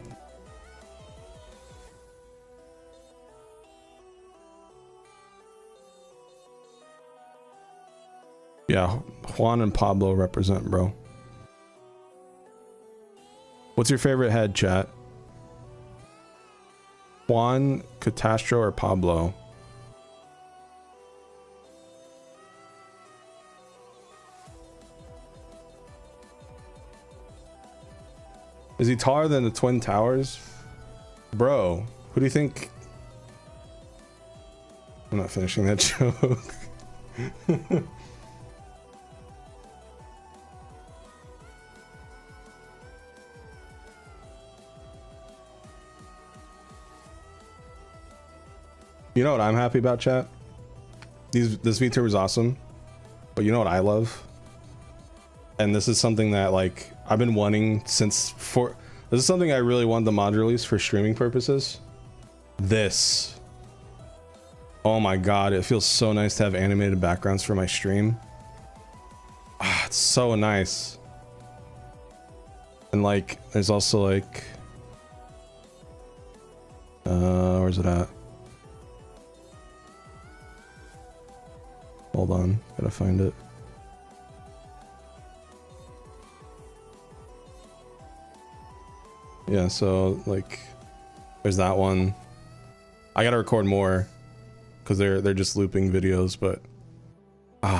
Yeah, Juan and Pablo represent, bro. What's your favorite head, chat? Juan, Catastro, or Pablo? Is he taller than the Twin Towers? Bro, who do you think? I'm not finishing that joke. You know what I'm happy about, chat? This VTuber is awesome, but you know what I love? And this is something that like I've been wanting since this is something I really want the mod release for streaming purposes. This. Oh my god, it feels so nice to have animated backgrounds for my stream. Ah, it's so nice. And like, there's also like, where's it at? Hold on, gotta find it. Yeah, so like, there's that one. I gotta record more because they're just looping videos, but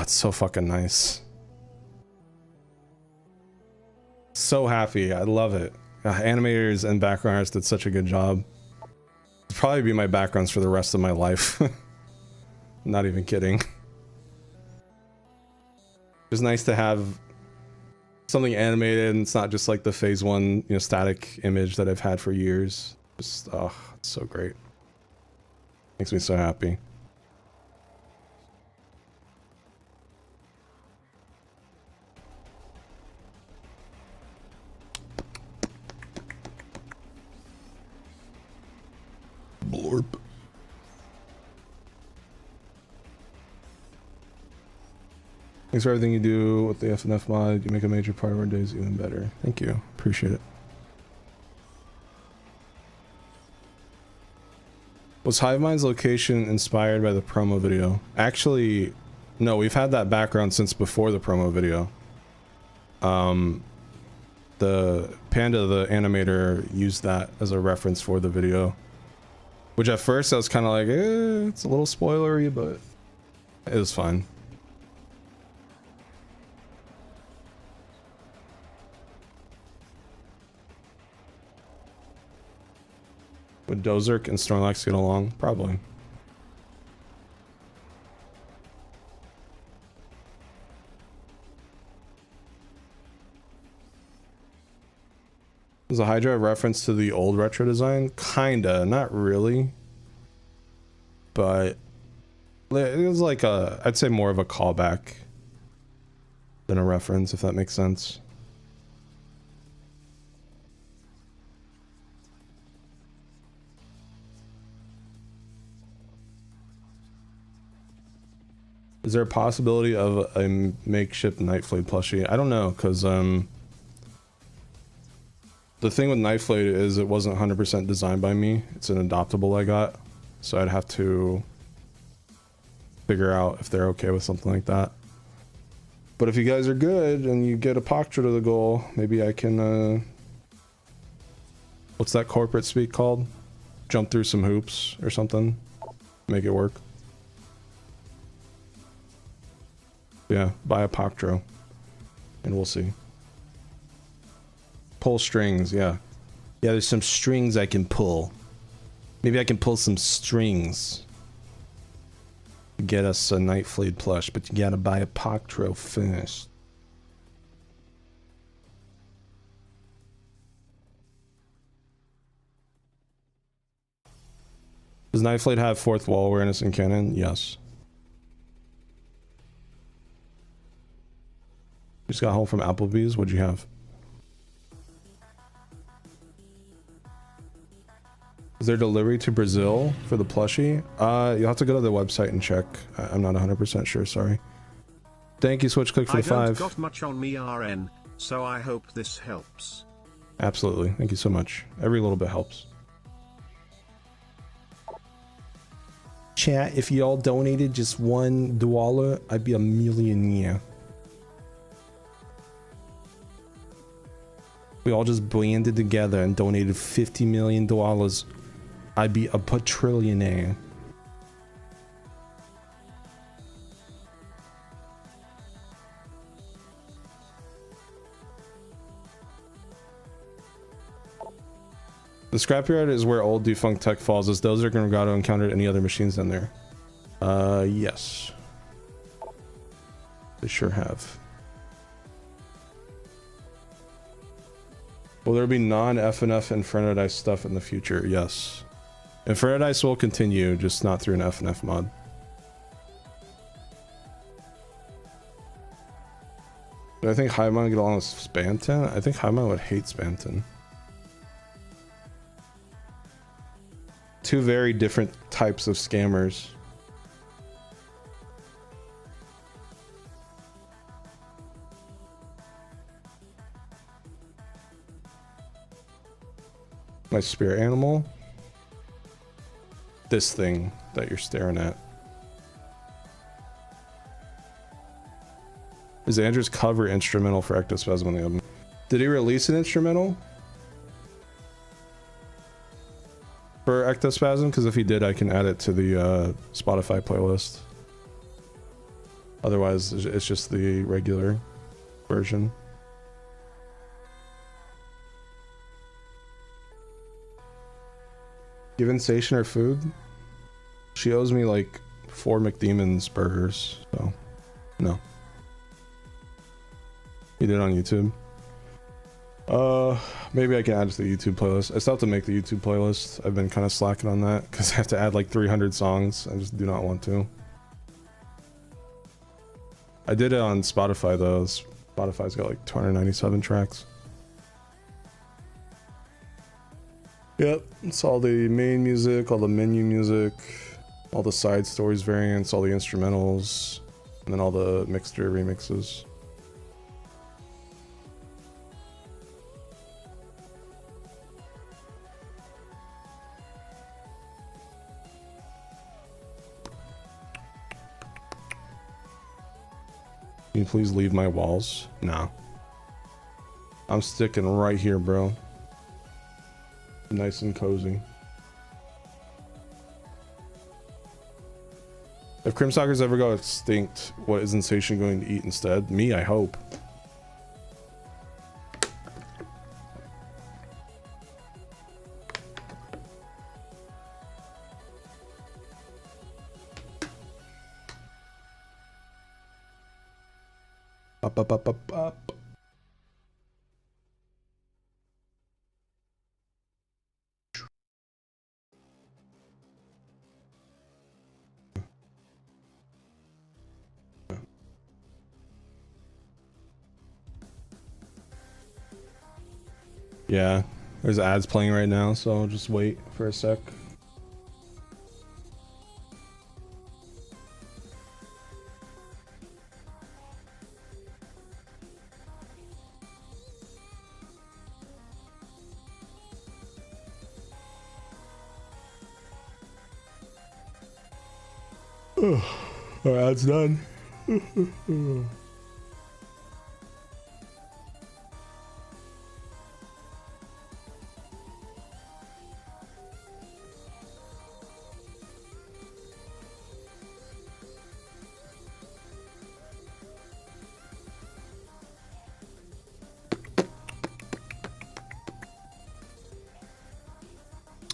it's so fucking nice. So happy, I love it. Animators and background artists did such a good job. It'll probably be my backgrounds for the rest of my life. Not even kidding. It's nice to have something animated and it's not just like the phase 1, static image that I've had for years. Just, it's so great. Makes me so happy. Blorp. Thanks for everything you do with the FNF mod. You make a major part of our days even better. Thank you. Appreciate it. Was Hivemind's location inspired by the promo video? Actually, no, we've had that background since before the promo video. The Panda, the animator, used that as a reference for the video. Which at first I was kind of like, it's a little spoilery, but it was fine. Would Dozerk and Snorlax get along? Probably. Is a Hydra a reference to the old retro design? Kinda, not really. But it was like I'd say more of a callback than a reference, if that makes sense. Is there a possibility of a makeshift Nightflade plushie? I don't know, because the thing with Nightflade is it wasn't 100% designed by me. It's an adoptable I got, so I'd have to figure out if they're okay with something like that. But if you guys are good and you get a portrait of the goal, maybe I can what's that corporate speak called? Jump through some hoops or something. Make it work. Yeah, buy a Poctro and we'll see. Pull strings, yeah. Yeah, there's some strings I can pull. Maybe I can pull some strings. Get us a Nightflade plush, but you gotta buy a Poctro first. Does Nightflade have fourth wall awareness in canon? Yes. Just got home from Applebee's. What'd you have? Is there delivery to Brazil for the plushie? You'll have to go to the website and check. I'm not 100% sure, sorry. Thank you, SwitchClick, for the 5. I don't got much on me RN, so I hope this helps. Absolutely. Thank you so much. Every little bit helps. Chat, if y'all donated just $1, I'd be a millionaire. We all just banded together and donated $50 million. I'd be a quadrillionaire. The scrapyard is where old defunct tech falls, as those are going to encounter any other machines in there. Yes. They sure have. Will there be non-FNF Inferno stuff in the future? Yes. Inferno will continue, just not through an FNF mod. Do I think Hyman would get along with Spanton? I think Hyman would hate Spanton. Two very different types of scammers. My spirit animal? This thing that you're staring at. Is Andrew's cover instrumental for Ectospasm on the album? Did he release an instrumental for Ectospasm? Because if he did, I can add it to the Spotify playlist. Otherwise, it's just the regular version. Given Station her food? She owes me like 4 McDemon's burgers, so no. You did it on YouTube? Maybe I can add it to the YouTube playlist. I still have to make the YouTube playlist. I've been kind of slacking on that because I have to add like 300 songs. I just do not want to. I did it on Spotify though. Spotify's got like 297 tracks. Yep, it's all the main music, all the menu music, all the side stories variants, all the instrumentals, and then all the mixture remixes. Can you please leave my walls? No. I'm sticking right here, bro. Nice and cozy. If Crimstalkers ever go extinct, what is Sensation going to eat instead? Me, I hope. Up. Yeah, there's ads playing right now, so I'll just wait for a sec. Our ad's done.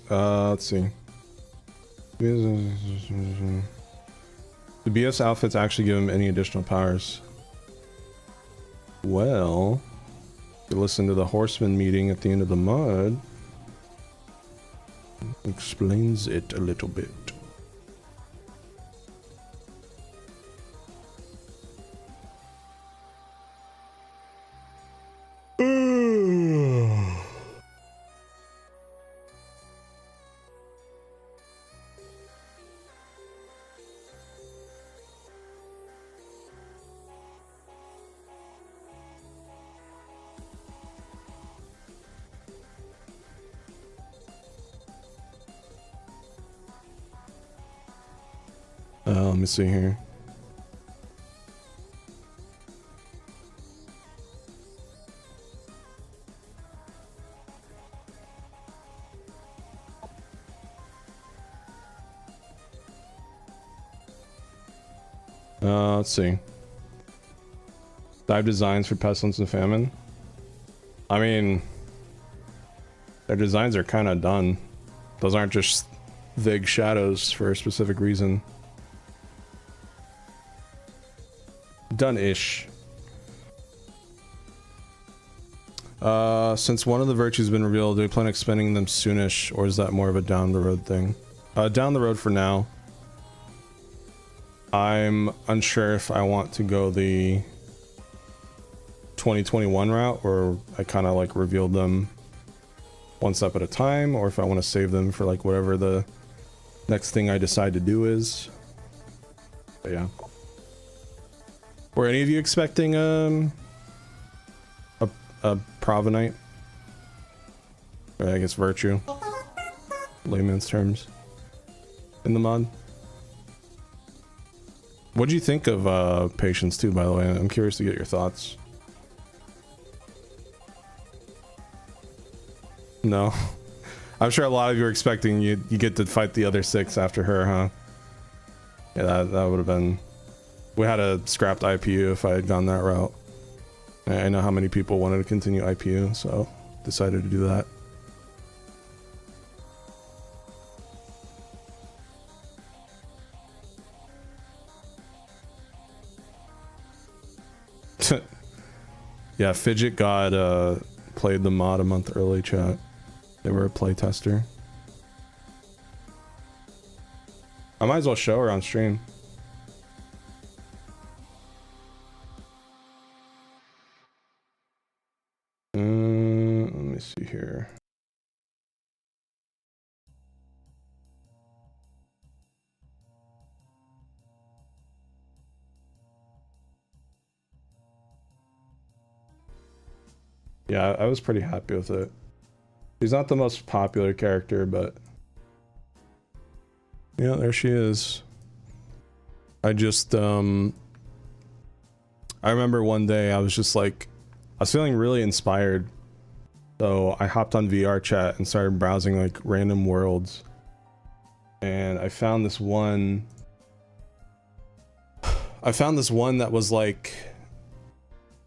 Let's see. The BS outfits actually give him any additional powers. Well, you listen to the Horseman meeting at the end of the mod. Explains it a little bit. Let me see here. Let's see. Dive designs for Pestilence and Famine. I mean, Their designs are kind of done. Those aren't just vague shadows for a specific reason. Done-ish. Since one of the virtues has been revealed, do we plan on expending them soonish, or is that more of a down the road thing? Down the road for now. I'm unsure if I want to go the 2021 route, or I kind of like revealed them one step at a time, or if I want to save them for like whatever the next thing I decide to do is. But yeah. Were any of you expecting a Provenite? Or I guess virtue. Layman's terms. In the mod. What'd you think of Patience 2, by the way? I'm curious to get your thoughts. No. I'm sure a lot of you are expecting you get to fight the other 6 after her, huh? Yeah, that would have been... We had a scrapped IPU if I had gone that route. I know how many people wanted to continue IPU, so decided to do that. Yeah, Fidget God played the mod a month early, chat. They were a playtester. I might as well show her on stream. Let me see here. Yeah, I was pretty happy with it. She's not the most popular character, but yeah, there she is. I just I remember one day I was just like, I was feeling really inspired, so I hopped on VR chat and started browsing like random worlds, and I found this one that was like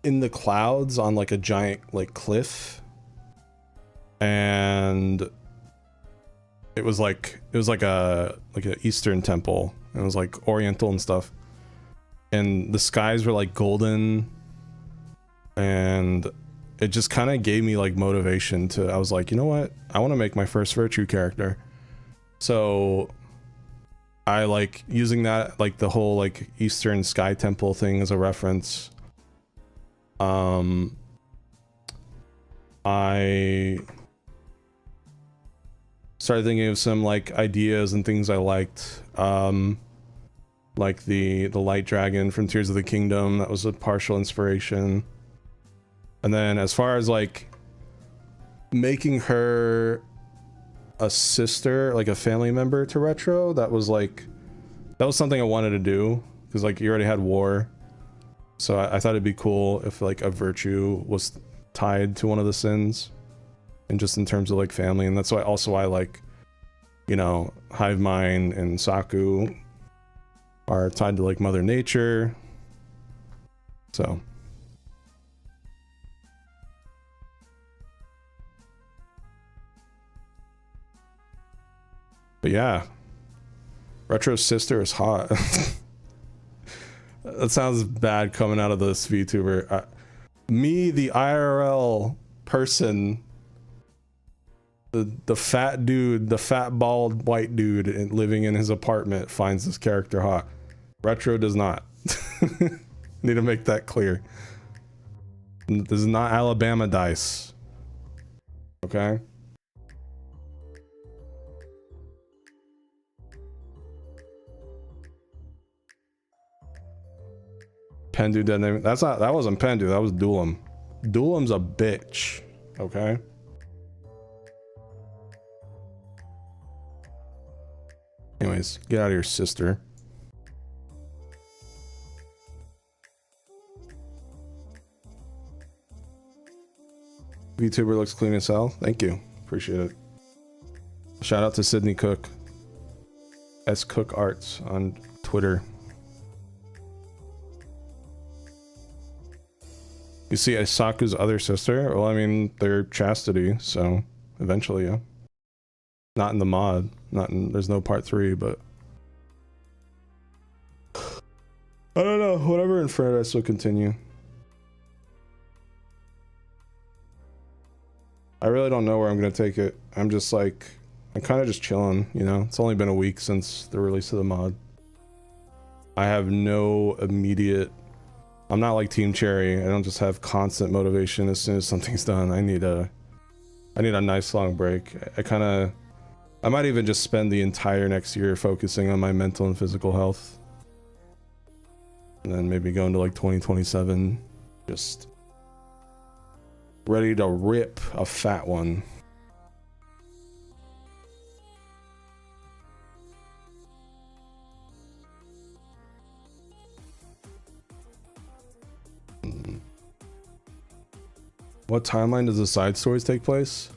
in the clouds on like a giant like cliff, and it was like an Eastern temple, and it was like Oriental and stuff, and the skies were like golden, and it just kind of gave me like motivation to, I was like, you know what, I want to make my first virtue character. So I like using that, like the whole like Eastern sky temple thing as a reference. I started thinking of some like ideas and things I liked, like the light dragon from Tears of the Kingdom. That was a partial inspiration. And then as far as like making her a sister, like a family member to Retro, that was something I wanted to do, because like you already had war. So I thought it'd be cool if like a virtue was tied to one of the sins, and just in terms of like family. And that's why also I like, you know, Hive Mind and Saku are tied to like Mother Nature. So but yeah, Retro's sister is hot. That sounds bad coming out of this VTuber. Me, the IRL person, the fat dude, the fat bald white dude living in his apartment finds this character hot. Retro does not. Need to make that clear. This is not Alabama Dice. Okay? Pendu dead name. That wasn't Pendu, that was Duelam. Duelam's a bitch. Okay? Anyways, get out of here, sister. VTuber looks clean as hell. Thank you. Appreciate it. Shout out to Sydney Cook. S Cook Arts on Twitter. You see Saku's other sister? Well, I mean, they're chastity, so eventually, yeah. Not in the mod. There's no part 3, but I don't know. Whatever Inferno will continue. I really don't know where I'm gonna take it. I'm kind of just chilling, you know? It's only been a week since the release of the mod. I have no immediate... I'm not like Team Cherry. I don't just have constant motivation as soon as something's done. I need a nice long break. I might even just spend the entire next year focusing on my mental and physical health. And then maybe go into like 2027, just ready to rip a fat one. What timeline does the side stories take place?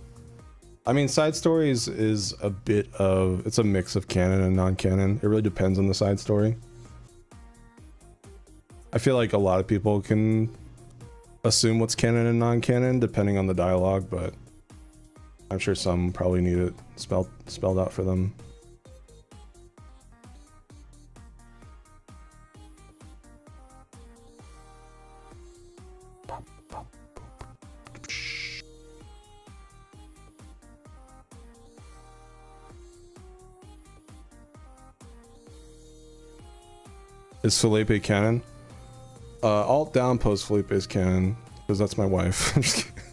I mean, side stories is it's a mix of canon and non-canon. It really depends on the side story. I feel like a lot of people can assume what's canon and non-canon depending on the dialogue, but I'm sure some probably need it spelled out for them. Is Felipe canon? Alt down post Felipe's canon, because that's my wife. I'm just kidding.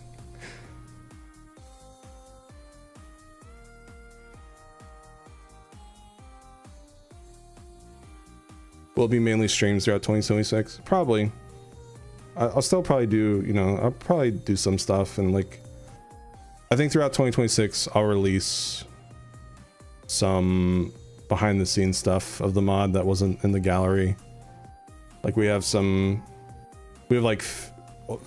Will it be mainly streams throughout 2076? Probably. I'll still probably do, you know, I'll probably do some stuff, and like, I think throughout 2026 I'll release some behind the scenes stuff of the mod that wasn't in the gallery. Like we have like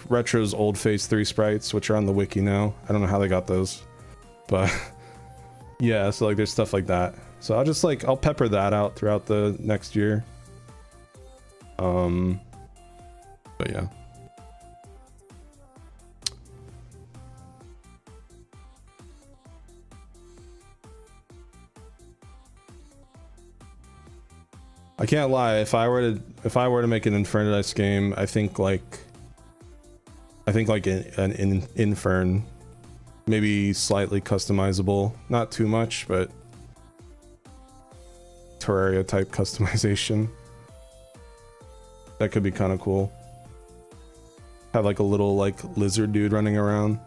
Retro's old phase 3 sprites, which are on the wiki now. I don't know how they got those, but yeah, so like there's stuff like that. So I'll pepper that out throughout the next year. But yeah. I can't lie, if I were to make an Infernadice game, I think like an Infern, maybe slightly customizable, not too much, but Terraria type customization. That could be kind of cool. Have like a little like lizard dude running around.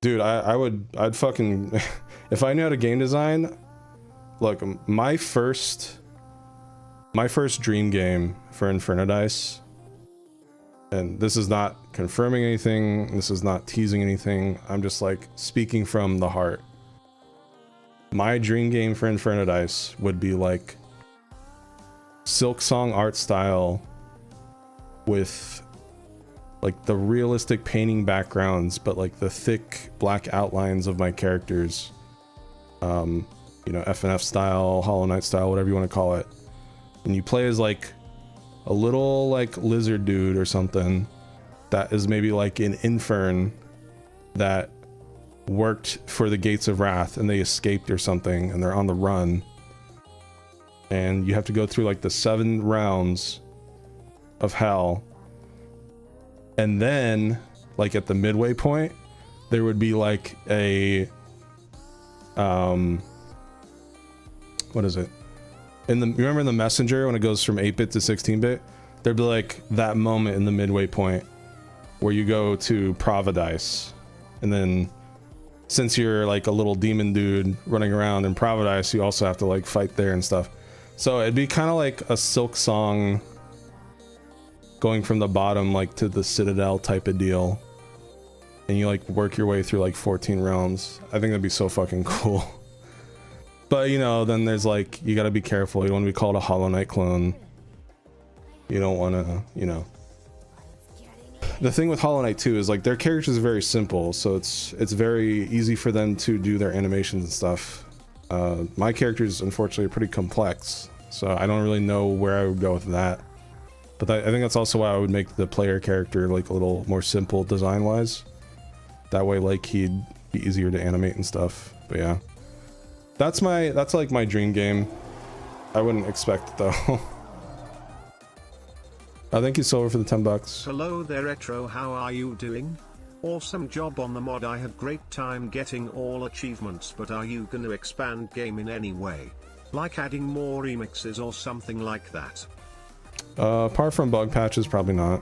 Dude, I'd fucking, if I knew how to game design, look, my first dream game for Infernadice, and this is not confirming anything, this is not teasing anything, I'm just like speaking from the heart. My dream game for Infernadice would be like Silksong art style with like the realistic painting backgrounds, but like the thick black outlines of my characters. You know, FNF style, Hollow Knight style, whatever you want to call it. And you play as like a little like lizard dude or something that is maybe like an Infern that worked for the Gates of Wrath and they escaped or something and they're on the run. And you have to go through like the 7 rounds of hell. And then, like at the midway point, there would be like a, what is it? You remember in the Messenger when it goes from 8-bit to 16-bit? There'd be like that moment in the midway point where you go to Paradise. And then, since you're like a little demon dude running around in Paradise, you also have to like fight there and stuff. So it'd be kind of like a Silksong going from the bottom like to the Citadel type of deal, and you like work your way through like 14 realms. I think that'd be so fucking cool. But you know, then there's like, you gotta be careful. You don't want to be called a Hollow Knight clone. You don't want to, you know. The thing with Hollow Knight 2 is like their characters are very simple, so it's very easy for them to do their animations and stuff. My characters unfortunately are pretty complex, so I don't really know where I would go with that. But I think that's also why I would make the player character like a little more simple design wise. That way, like, he'd be easier to animate and stuff. But yeah, that's like my dream game. I wouldn't expect it though. Thank you, Silver, for the $10. Hello there, Retro. How are you doing? Awesome job on the mod. I had great time getting all achievements, but are you gonna expand game in any way? Like adding more remixes or something like that? Apart from bug patches, probably not.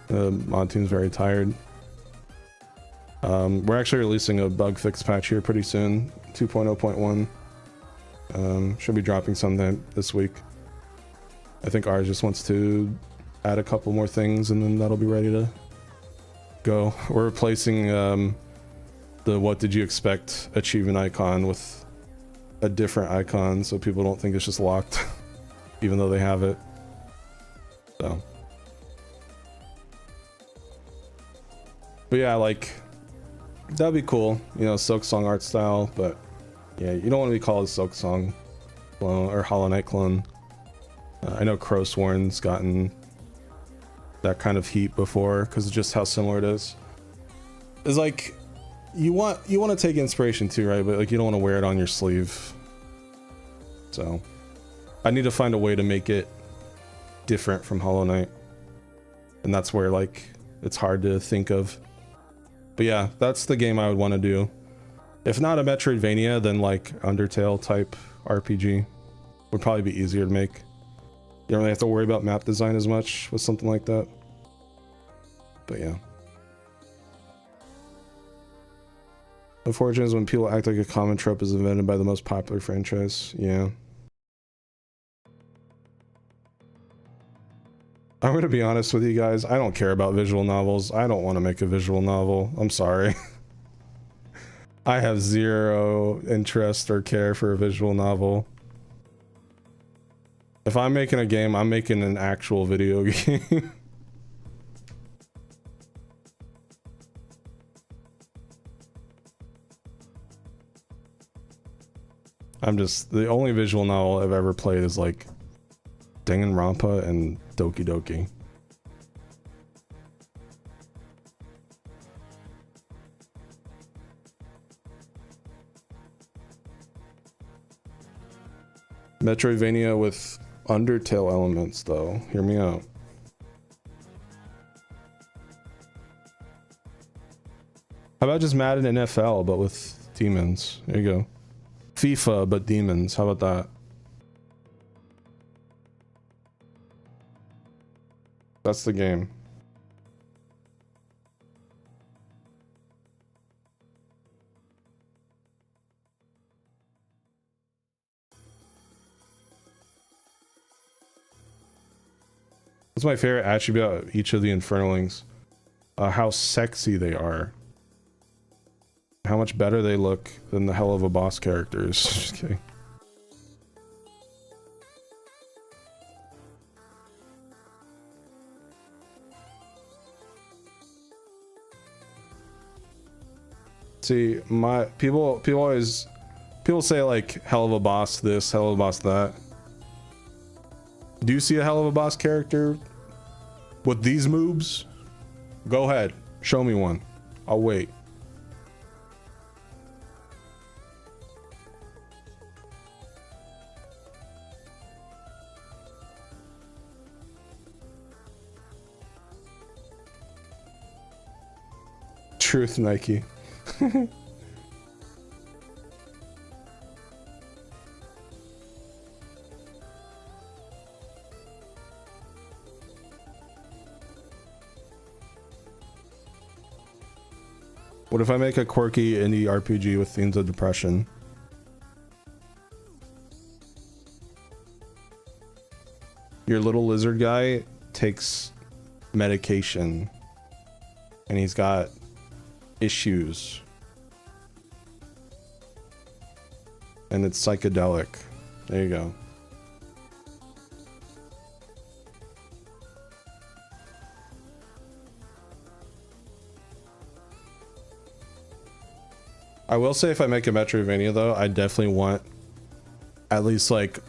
The mod team's very tired. We're actually releasing a bug fix patch here pretty soon, 2.0.1. Should be dropping sometime this week. I think ours just wants to add a couple more things and then that'll be ready to go. We're replacing the what did you expect achievement icon with a different icon so people don't think it's just locked even though they have it. So, but yeah, like, that'd be cool, you know, Silk Song art style, but yeah, you don't want to be called a Silk Song clone or Hollow Knight clone. I know Crowsworn's gotten that kind of heat before because of just how similar it is. It's like you want to take inspiration too, right? But like you don't want to wear it on your sleeve. So I need to find a way to make it different from Hollow Knight, and that's where like it's hard to think of. But yeah, that's the game I would want to do. If not a Metroidvania, then like Undertale type RPG would probably be easier to make. You don't really have to worry about map design as much with something like that. But yeah. Unfortunate is when people act like a common trope is invented by the most popular franchise. Yeah. I'm gonna be honest with you guys, I don't care about visual novels. I don't want to make a visual novel. I'm sorry. I have zero interest or care for a visual novel. If I'm making a game, I'm making an actual video game. The only visual novel I've ever played is like Danganronpa and Doki Doki. Metroidvania with Undertale elements, though. Hear me out. How about just Madden NFL, but with demons? There you go. FIFA, but demons. How about that? That's the game. What's my favorite attribute of each of the Infernalings? How sexy they are. How much better they look than the hell of a boss characters. Just kidding. See, people say like hell of a boss this, hell of a boss that. Do you see a hell of a boss character with these moves? Go ahead, show me one. I'll wait. Truth, Nike. What if I make a quirky indie RPG with themes of depression? Your little lizard guy takes medication and he's got issues and it's psychedelic. There you go. I will say if I make a Metroidvania though, I definitely want at least like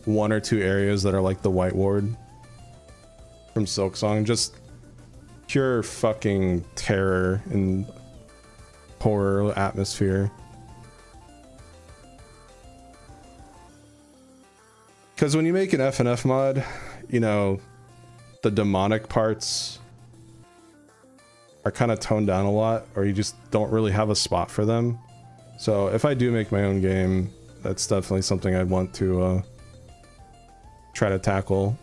one or two areas that are like the White Ward from Silksong. Just pure fucking terror and horror atmosphere. Because when you make an FNF mod, you know, the demonic parts are kind of toned down a lot, or you just don't really have a spot for them. So if I do make my own game, that's definitely something I'd want to try to tackle.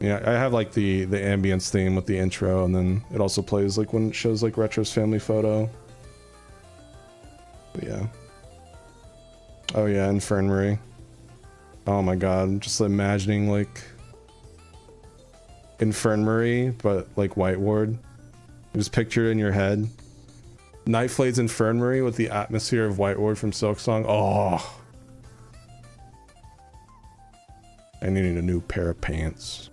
Yeah, I have like the ambience theme with the intro, and then it also plays like when it shows like Retro's family photo. But yeah. Oh yeah, Infirmary. Oh my god, I'm just imagining like Infirmary, but like White Ward. Just picture it in your head. Nightflade's Infirmary with the atmosphere of White Ward from Silksong. Oh, I need a new pair of pants.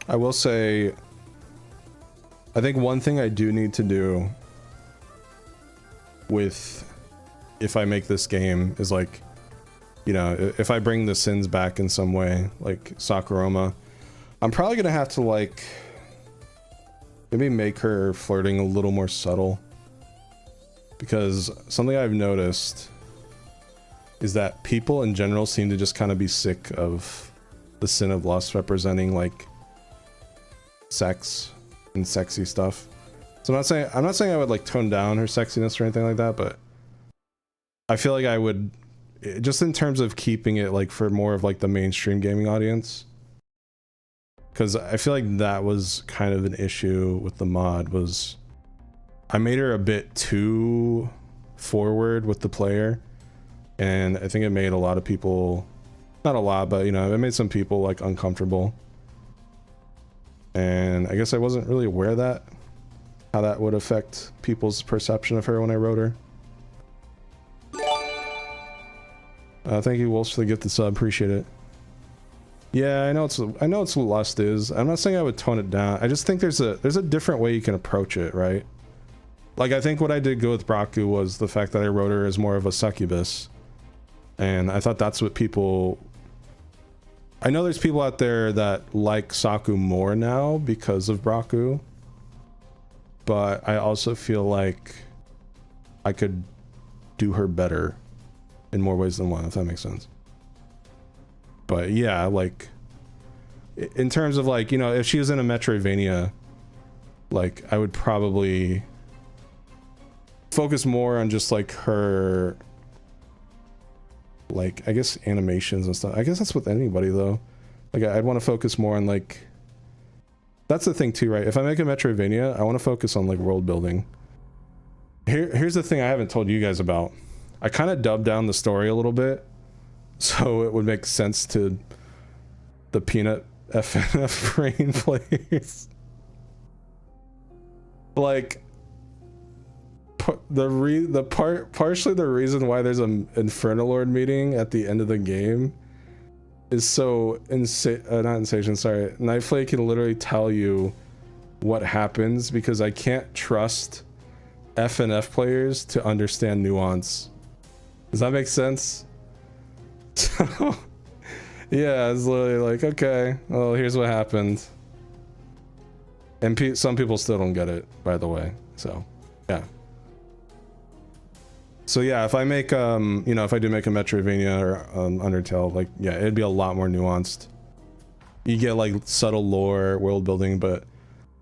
I will say, I think one thing I do need to do with, if I make this game, is like, you know, if I bring the Sins back in some way, like Sakuroma, I'm probably gonna have to like, maybe make her flirting a little more subtle. Because something I've noticed is that people in general seem to just kind of be sick of the sin of lust representing like sex and sexy stuff. So I'm not saying I would like tone down her sexiness or anything like that, but I feel like I would, just in terms of keeping it like for more of like the mainstream gaming audience, because I feel like that was kind of an issue with the mod, was I made her a bit too forward with the player, and I think it made a lot of people, not a lot, but you know, it made some people like uncomfortable. And I guess I wasn't really aware of that, how that would affect people's perception of her when I wrote her. Thank you, Wolves, for the gifted sub. Appreciate it. Yeah, I know it's what lust is. I'm not saying I would tone it down. I just think there's a different way you can approach it, right? Like, I think what I did go with Braku was the fact that I wrote her as more of a succubus, and I thought that's what people. I know there's people out there that like Saku more now because of Braku, but I also feel like I could do her better in more ways than one, if that makes sense. But yeah, like, in terms of like, you know, if she was in a Metroidvania, like, I would probably focus more on just like her, like, I guess animations and stuff. I guess that's with anybody though. Like, I'd want to focus more on like, that's the thing too, right? If I make a Metroidvania, I want to focus on like world building. Here's the thing I haven't told you guys about. I kind of dubbed down the story a little bit so it would make sense to the Peanut FNF brain players. Like, partially the reason why there's an Infernal Lord meeting at the end of the game is so not Insatiation, sorry. Nightflake can literally tell you what happens because I can't trust FNF players to understand nuance. Does that make sense? So, yeah, it's literally like, okay, well, here's what happened. And some people still don't get it, by the way. So, yeah. So yeah, if I make, you know, if I do make a Metroidvania or Undertale, like, yeah, it'd be a lot more nuanced. You get like subtle lore, world building, but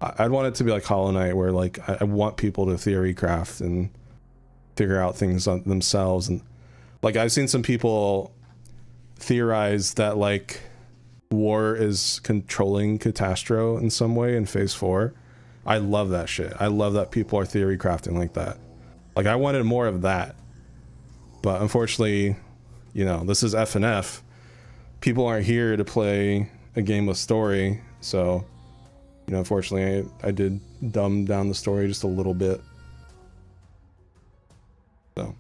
I'd want it to be like Hollow Knight, where like I want people to theory craft and figure out things on themselves. And like, I've seen some people theorize that like War is controlling Catastro in some way in Phase 4. I love that shit. I love that people are theory crafting like that. Like, I wanted more of that, but unfortunately, you know, this is FNF. People aren't here to play a game with story, so You know, unfortunately, I did dumb down the story just a little bit. So.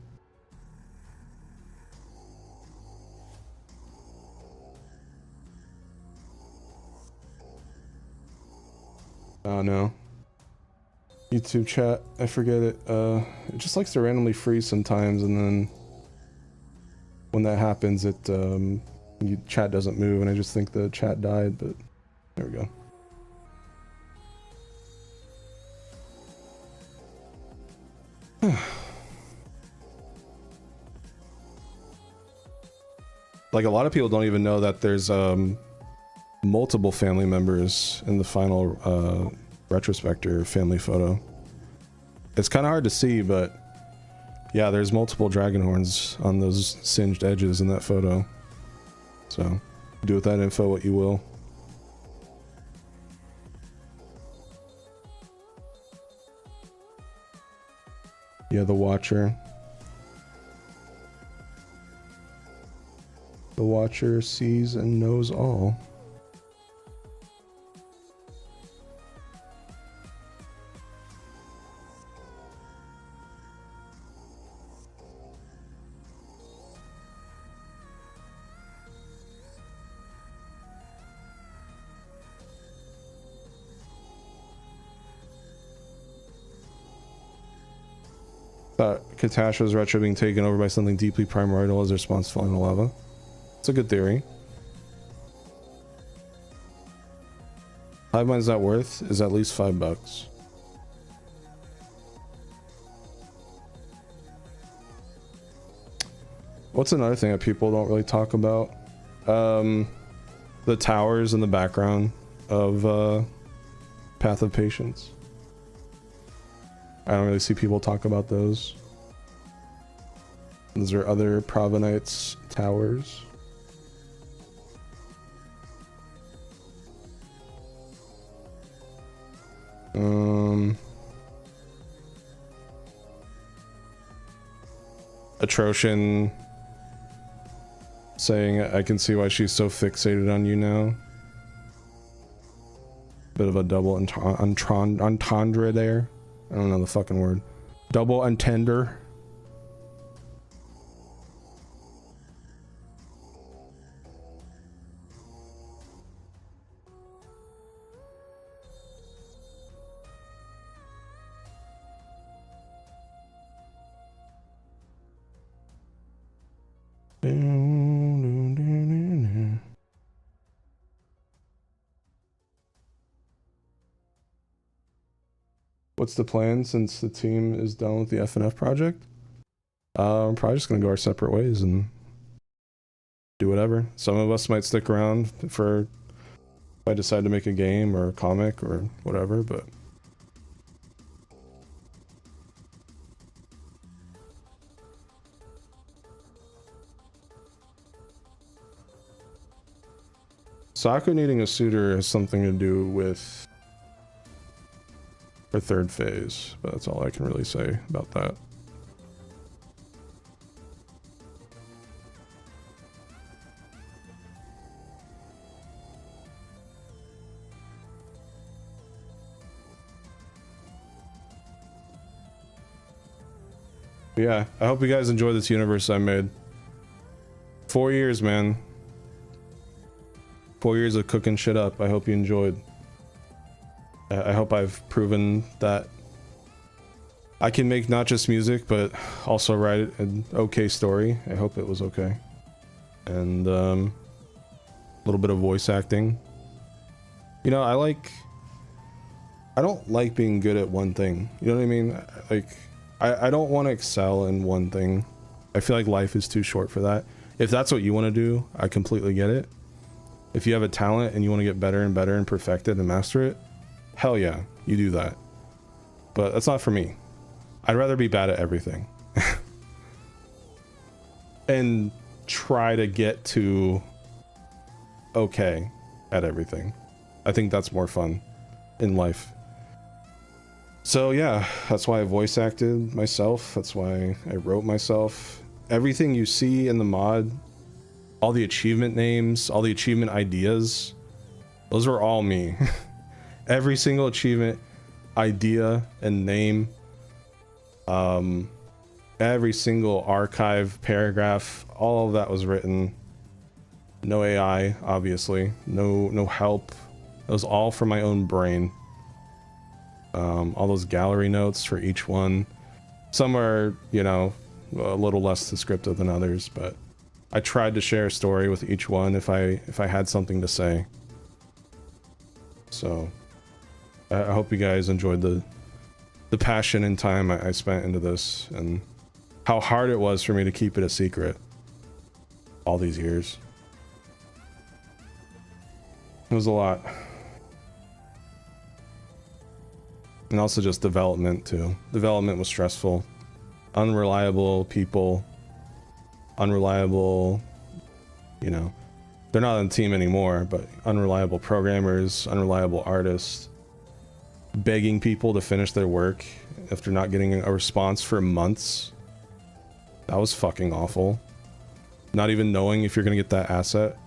Oh no. YouTube chat, I forget it. It just likes to randomly freeze sometimes, and then when that happens, chat doesn't move, and I just think the chat died, but there we go. Like, a lot of people don't even know that there's multiple family members in the final RetroSpecter family photo. It's kind of hard to see, but yeah, there's multiple dragon horns on those singed edges in that photo. So do with that info what you will. Yeah, the Watcher. The Watcher sees and knows all. Thought Katasha's retro being taken over by something deeply primordial as a response to falling to lava. It's a good theory. Hive Mind's net worth is at least $5. What's another thing that people don't really talk about? The towers in the background of Path of Patience. I don't really see people talk about those. Those are other Provenites towers. Atrocian saying, I can see why she's so fixated on you now. Bit of a double entendre there. I don't know the fucking word. Double entendre. What's the plan since the team is done with the FNF project? I'm probably just gonna go our separate ways and do whatever. Some of us might stick around for if I decide to make a game or a comic or whatever, but Saku needing a suitor has something to do with her third phase, but that's all I can really say about that. But yeah, I hope you guys enjoy this universe I made. 4 years, man. 4 years of cooking shit up. I hope you enjoyed. I hope I've proven that I can make not just music, but also write an okay story. I hope it was okay. And a little bit of voice acting. You know, I don't like being good at one thing. You know what I mean? Like, I don't want to excel in one thing. I feel like life is too short for that. If that's what you want to do, I completely get it. If you have a talent and you want to get better and better and perfect it and master it, hell yeah, you do that. But that's not for me. I'd rather be bad at everything. And try to get to okay at everything. I think that's more fun in life. So yeah, that's why I voice acted myself. That's why I wrote myself. Everything you see in the mod, all the achievement names, all the achievement ideas, those were all me. every single achievement, idea, and name. Every single archive paragraph, all of that was written. No AI, obviously. No help. It was all from my own brain. All those gallery notes for each one. Some are, you know, a little less descriptive than others, but I tried to share a story with each one if I had something to say. So I hope you guys enjoyed the passion and time I spent into this, and how hard it was for me to keep it a secret all these years. It was a lot. And also just development too. Development was stressful. Unreliable people. Unreliable, you know, they're not on the team anymore, but unreliable programmers, unreliable artists, begging people to finish their work after not getting a response for months. That was fucking awful. Not even knowing if you're gonna get that asset.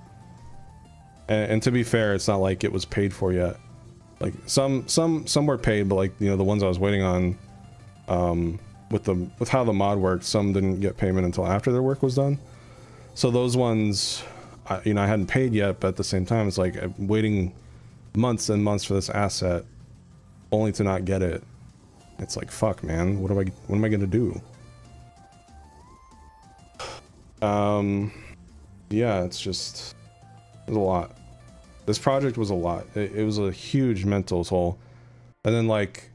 And to be fair, it's not like it was paid for yet. Like some were paid, but like, you know, the ones I was waiting on, with how the mod worked, some didn't get payment until after their work was done. So those ones, you know, I hadn't paid yet, but at the same time, it's like I'm waiting months and months for this asset, only to not get it. It's like, fuck, man, what am I gonna do? Yeah, it's just, it was a lot. This project was a lot. It was a huge mental toll. And then like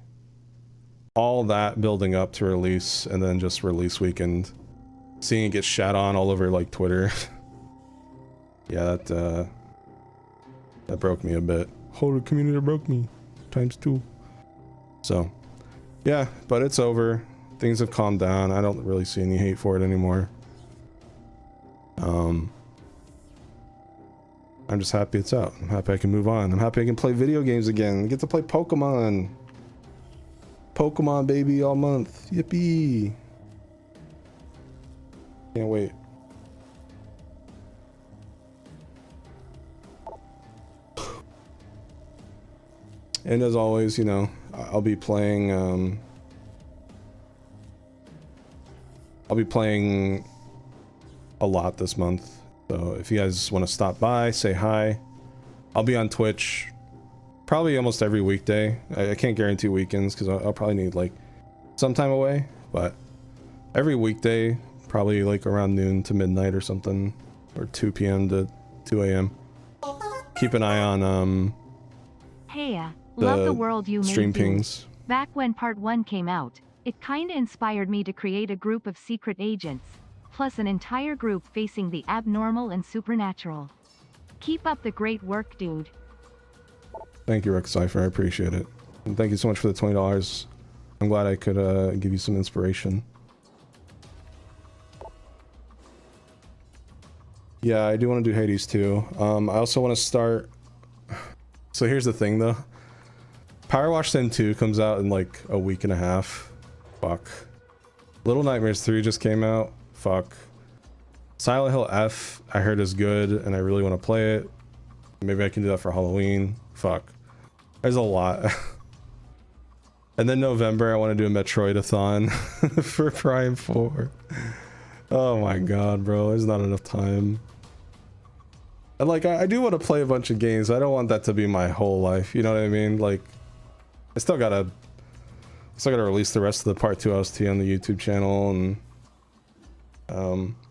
all that building up to release, and then just release weekend, seeing it get shat on all over like Twitter. Yeah, that broke me a bit. Whole community broke me ×2. So yeah, but it's over. Things have calmed down. I don't really see any hate for it anymore. I'm just happy it's out. I'm happy I can move on. I'm happy I can play video games again. I get to play Pokemon. Pokemon, baby, all month. Yippee. Can't wait. And as always, you know, I'll be playing a lot this month. So if you guys want to stop by, say hi. I'll be on Twitch probably almost every weekday. I can't guarantee weekends because I'll probably need like some time away, but every weekday, probably like around noon to midnight or something, or 2 p.m. to 2 a.m. Keep an eye on Hey, love the world you stream made, dude. pings. Back when part 1 came out, it kinda inspired me to create a group of secret agents, plus an entire group facing the abnormal and supernatural. Keep up the great work, dude. Thank you, Rick Cypher. I appreciate it. And thank you so much for the $20. I'm glad I could give you some inspiration. Yeah, I do want to do Hades too. I also want to start... So here's the thing though. Power Wash Sim 2 comes out in like a week and a half. Fuck. Little Nightmares 3 just came out. Fuck. Silent Hill F I heard is good and I really want to play it. Maybe I can do that for Halloween. Fuck. There's a lot. And then November I want to do a Metroid-a-thon for Prime 4. Oh my god, bro. There's not enough time. And like I do want to play a bunch of games. I don't want that to be my whole life. You know what I mean? Like I still gotta release the rest of the part 2 OST on the YouTube channel, and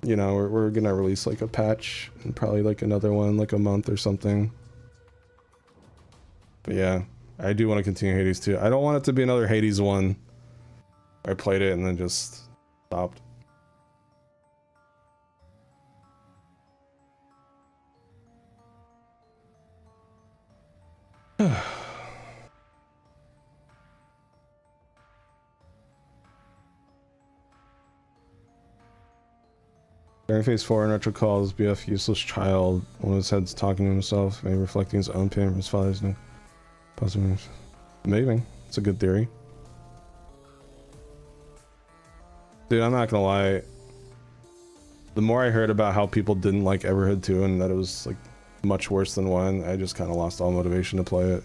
you know, we're gonna release like a patch and probably like another one like a month or something. But yeah, I do want to continue Hades too. I don't want it to be another Hades 1 where I played it and then just stopped. During phase 4 in Retro calls BF useless child, one of his heads talking to himself, maybe reflecting his own pain from his father's new possible. Maybe. It's a good theory. Dude, I'm not gonna lie. The more I heard about how people didn't like Everhood 2 and that it was like much worse than 1, I just kind of lost all motivation to play it.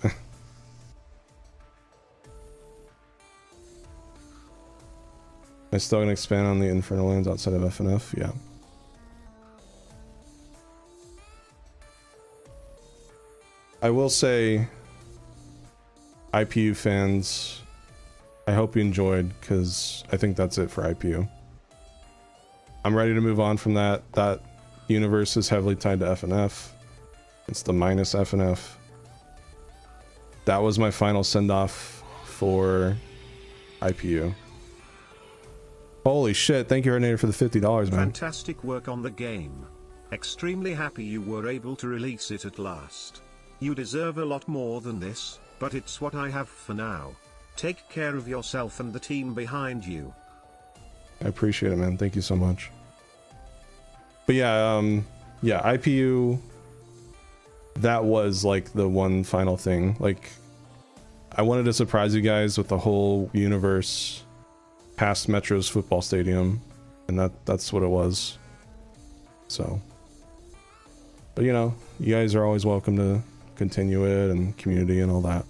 I still gonna expand on the Infernal Lands outside of FNF? Yeah. I will say, IPU fans, I hope you enjoyed, because I think that's it for IPU. I'm ready to move on from that. That universe is heavily tied to FNF. It's the minus FNF. That was my final send-off for IPU. Holy shit, thank you, Renator, for the $50, man. Fantastic work on the game. Extremely happy you were able to release it at last. You deserve a lot more than this, but it's what I have for now. Take care of yourself and the team behind you. I appreciate it, man. Thank you so much. But yeah, yeah, IPU, that was like the one final thing. Like, I wanted to surprise you guys with the whole universe past Metro's football stadium, and that's what it was. So, but you know, you guys are always welcome to continue it, and community and all that.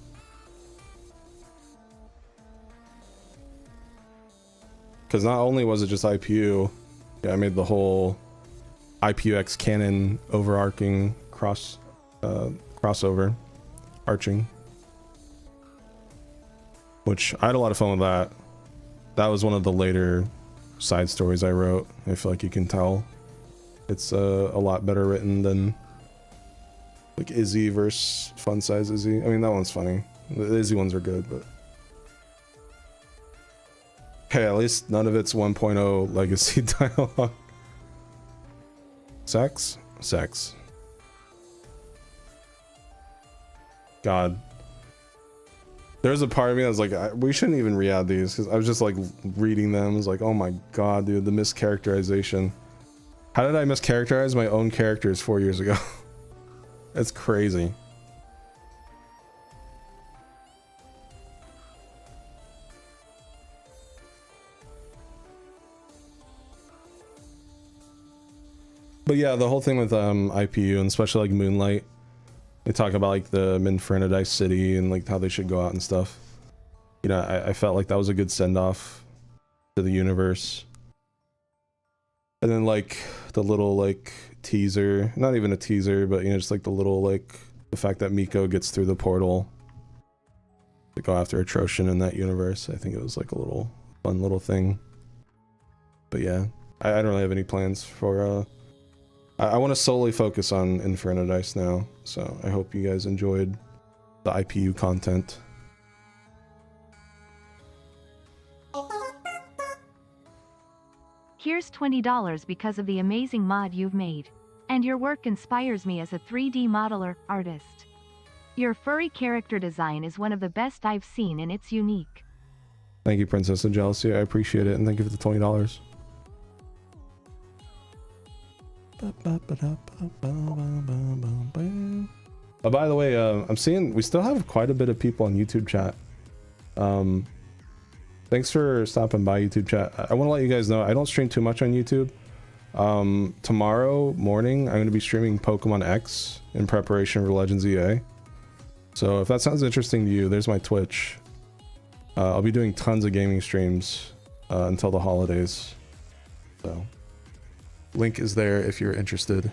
Because not only was it just IPU, yeah, I made the whole IPUX canon overarching crossover arching, which I had a lot of fun with that. That was one of the later side stories I wrote. I feel like you can tell it's a lot better written than like Izzy versus Fun Size Izzy. I mean, that one's funny. The Izzy ones are good, but hey, at least none of it's 1.0 legacy dialogue. Sex? Sex. God. There's a part of me that was like, we shouldn't even re-add these, because I was just like reading them. I was like, oh my god, dude, the mischaracterization. How did I mischaracterize my own characters 4 years ago? It's crazy. But yeah, the whole thing with IPU, and especially like Moonlight, they talk about like the Minfernadise city and like how they should go out and stuff. You know, I felt like that was a good send-off to the universe. And then like the little like teaser, not even a teaser, but you know, just like the little like the fact that Miko gets through the portal to go after Atrocian in that universe. I think it was like a little fun little thing. But yeah, I don't really have any plans for I want to solely focus on Infernadise now, so I hope you guys enjoyed the IPU content. Here's $20 because of the amazing mod you've made. And your work inspires me as a 3D modeler, artist. Your furry character design is one of the best I've seen, and it's unique. Thank you, Princess of Jealousy. I appreciate it, and thank you for the $20. By the way, I'm seeing we still have quite a bit of people on YouTube chat. Thanks for stopping by, YouTube chat. I want to let you guys know I don't stream too much on YouTube. Tomorrow morning I'm going to be streaming Pokemon X in preparation for Legends EA. So if that sounds interesting to you, there's my Twitch. I'll be doing tons of gaming streams until the holidays. So link is there if you're interested.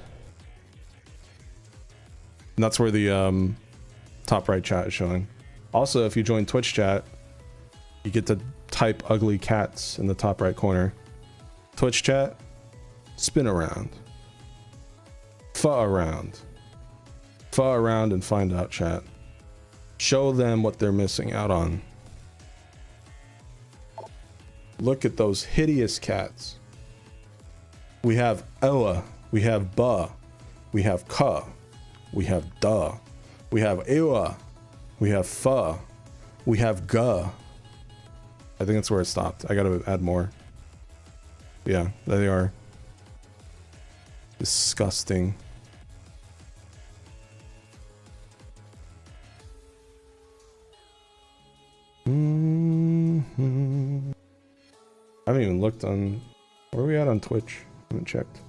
And that's where the top right chat is showing. Also, if you join Twitch chat, you get to type ugly cats in the top right corner. Twitch chat, spin around. Fuh around. Fuh around and find out, chat. Show them what they're missing out on. Look at those hideous cats. We have Ella, we have Ba, we have Ka, we have Da, we have Ewa, we have Fa, we have Ga. I think that's where it stopped. I gotta add more. Yeah, there they are. Disgusting. I haven't even looked on... Where are we at on Twitch? I haven't checked.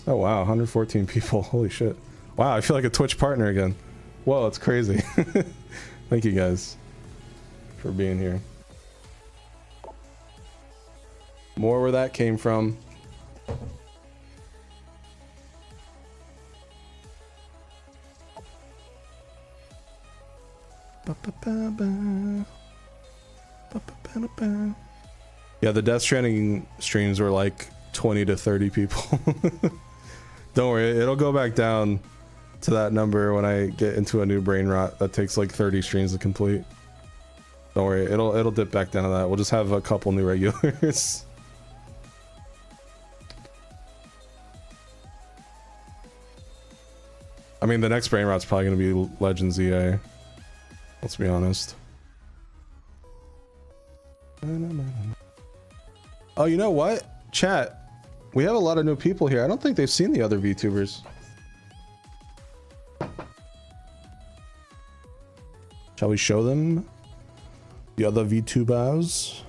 Oh wow, 114 people. Holy shit. Wow, I feel like a Twitch partner again. Whoa, it's crazy. Thank you guys for being here. More where that came from. Yeah, the Death Stranding streams were like 20 to 30 people. Don't worry, it'll go back down to that number when I get into a new brain rot that takes like 30 streams to complete. Don't worry, it'll dip back down to that. We'll just have a couple new regulars. I mean, the next brain rot's probably gonna be Legends EA. Let's be honest. Oh, you know what? Chat. We have a lot of new people here. I don't think they've seen the other VTubers. Shall we show them the other VTubers?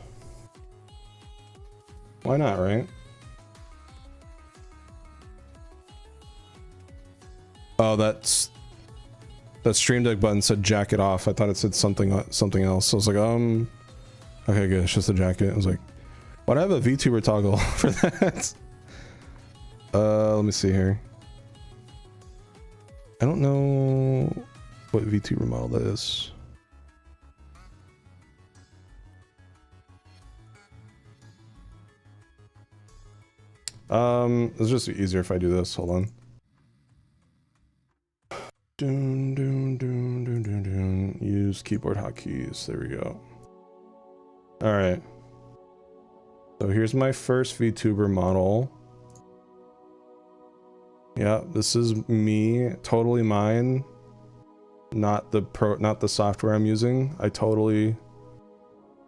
Why not, right? Oh, that Stream Deck button said jacket off. I thought it said something else. So I was like, okay, good. It's just a jacket. I was like, why do I have a VTuber toggle for that? Let me see here. I don't know what VTuber model that is. It's just easier if I do this. Hold on. Use keyboard hotkeys. There we go. All right. So here's my first VTuber model. Yeah, this is me, totally mine. Not the software I'm using.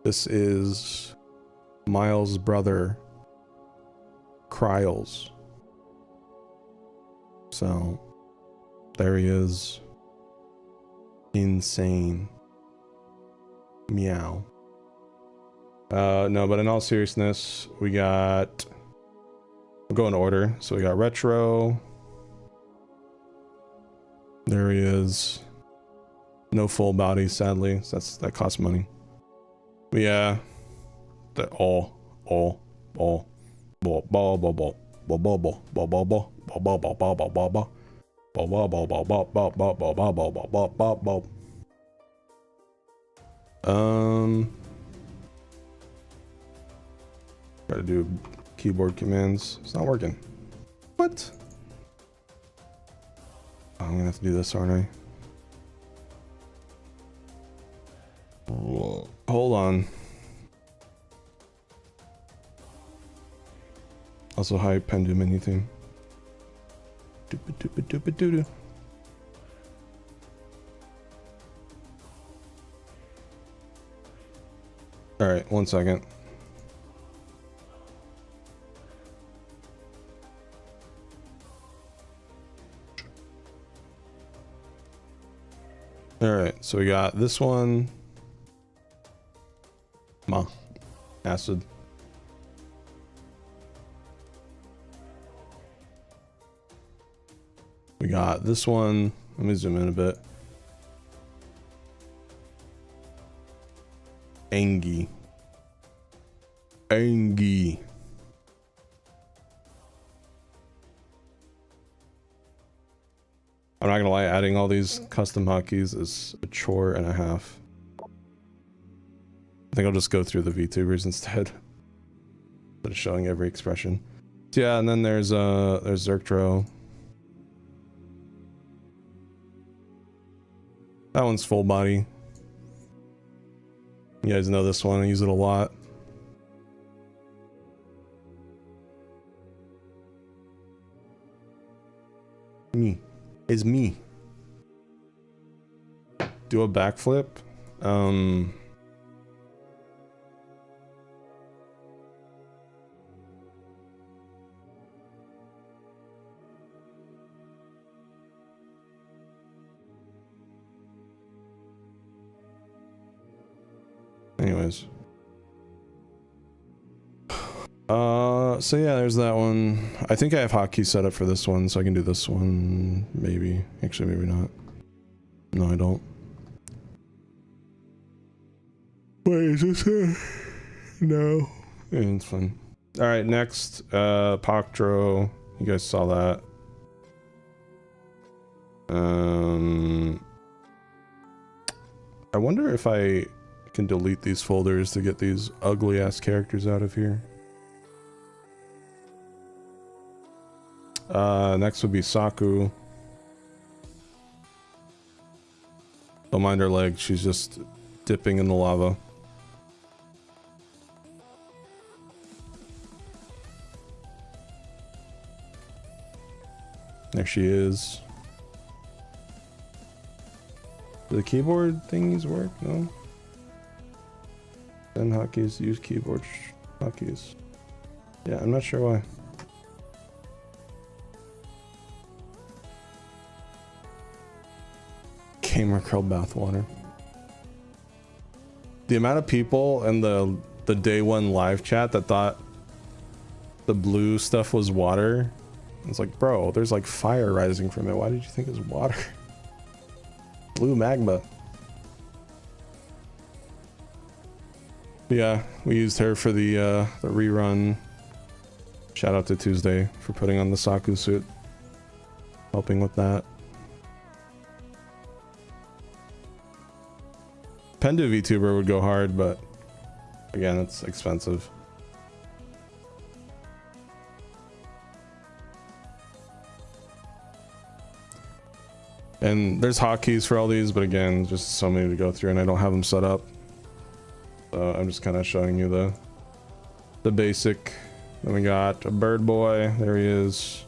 This is Miles' brother, Kryles. So there he is. Insane. Meow. No, but in all seriousness, we'll go in order. So we got Retro. There he is. No full body, sadly. So that costs money. But yeah. Try to do keyboard commands. It's not working. What? Oh, I'm gonna have to do this, aren't I? Hold on. Also, hi, Pendum, anything. Doop-a-doop-a-doop-a-doo-doo. All right, 1 second. All right, so we got this one. Acid. We got this one. Let me zoom in a bit. Angie. I'm not gonna lie, adding all these custom hotkeys is a chore and a half. I think I'll just go through the VTubers instead. Instead of showing every expression. So yeah, and then there's Zerktro. That one's full body. You guys know this one, I use it a lot. It's me. Do a backflip. Anyways. So yeah, there's that one. I think I have hotkeys set up for this one, so I can do this one. Maybe. Actually, maybe not. No, I don't. Wait, is this it? No. Yeah, it's fine. All right, next, Poctro. You guys saw that. I wonder if I can delete these folders to get these ugly ass characters out of here. Next would be Saku. Don't mind her leg, she's just dipping in the lava. There she is. Do the keyboard thingies work? No? Send hotkeys, use keyboard hotkeys. Yeah, I'm not sure why. Gamer curl bathwater. The amount of people in the day one live chat that thought the blue stuff was water. It's like, bro, there's like fire rising from it. Why did you think it was water? Blue magma. Yeah, we used her for the rerun. Shout out to Tuesday for putting on the Saku suit. Helping with that. Penda VTuber would go hard, but again, it's expensive. And there's hotkeys for all these, but again, just so many to go through and I don't have them set up. So I'm just kind of showing you the basic. Then we got a bird boy. There he is.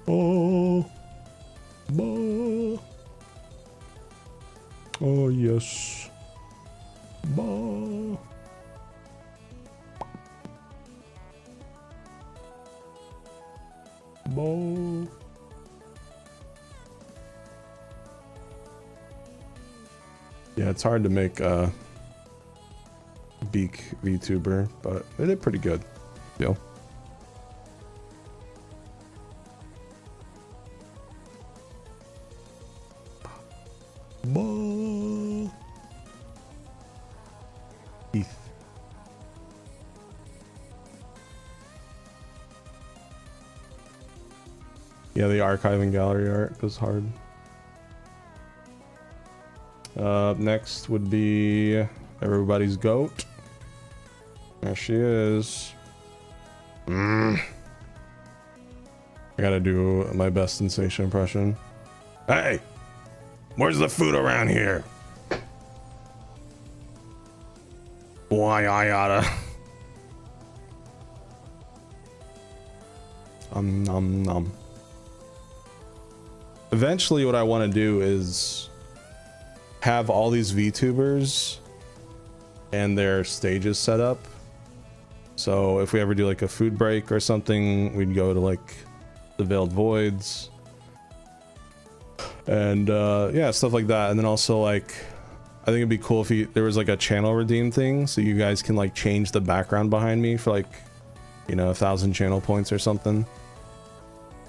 Oh. Bah. Oh yes. Bah. Bah. Yeah, it's hard to make a beak VTuber, but they did pretty good. Feel. Teeth. Yeah, the archive and gallery art was hard. Next would be everybody's goat. There she is. I gotta do my best sensation impression. Hey, where's the food around here? Why I oughta. Nom nom. Eventually, what I want to do is have all these VTubers and their stages set up. So if we ever do like a food break or something, we'd go to like the Veiled Voids and yeah, stuff like that. And then also like, I think it'd be cool if there was like a channel redeem thing, so you guys can like change the background behind me for like, you know, 1,000 channel points or something.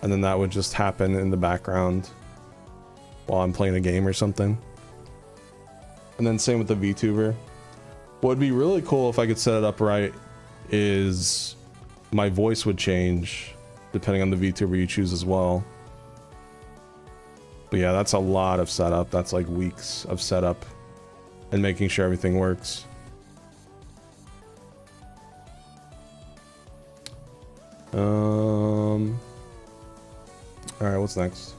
And then that would just happen in the background while I'm playing a game or something. And then same with the VTuber. What would be really cool if I could set it up right is my voice would change depending on the VTuber you choose as well. But yeah, that's a lot of setup. That's like weeks of setup and making sure everything works. All right, what's next?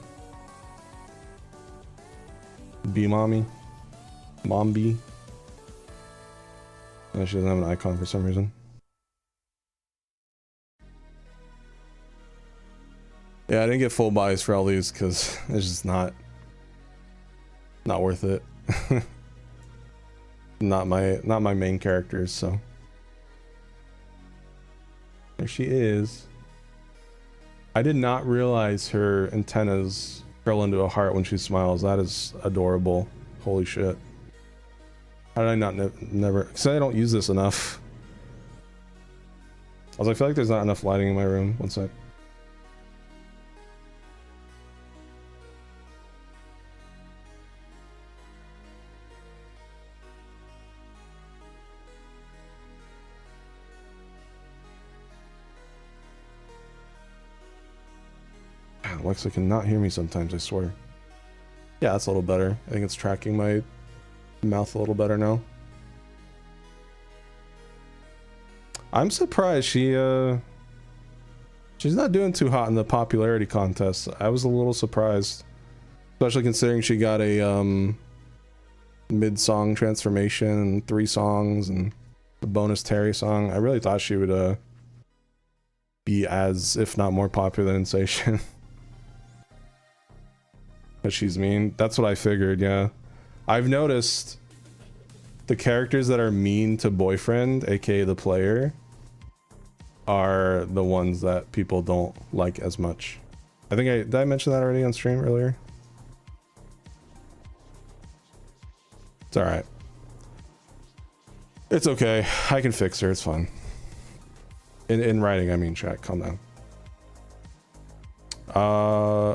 Bee mommy. Mom bee. No, she doesn't have an icon for some reason. Yeah, I didn't get full buys for all these because it's just not worth it. not my main characters, so. There she is. I did not realize her antennas curl into a heart when she smiles. That is adorable. Holy shit. How did I not never? Because I don't use this enough. I feel like there's not enough lighting in my room. One sec. Alexa cannot hear me sometimes, I swear. Yeah, that's a little better. I think it's tracking my mouth a little better now. I'm surprised she's not doing too hot in the popularity contest. I was a little surprised, especially considering she got a mid-song transformation and 3 songs and the bonus Terry song. I really thought she would be as, if not more popular than Sensation. But she's mean. That's what I figured, yeah. I've noticed the characters that are mean to boyfriend, aka the player, are the ones that people don't like as much. I think did I mention that already on stream earlier? It's alright. It's okay. I can fix her, it's fine. In writing, I mean, chat, calm down.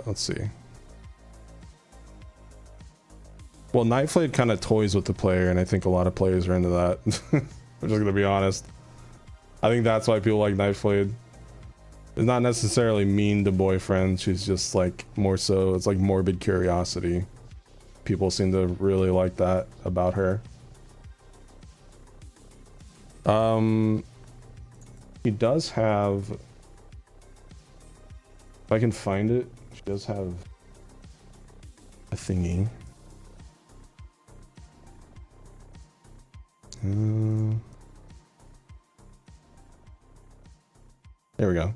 Let's see. Well, Nightflade kind of toys with the player, and I think a lot of players are into that. I'm just gonna be honest. I think that's why people like Nightflade. It's not necessarily mean to boyfriend, she's just like more so, it's like morbid curiosity. People seem to really like that about her. He does have, if I can find it, she does have a thingy. There we go.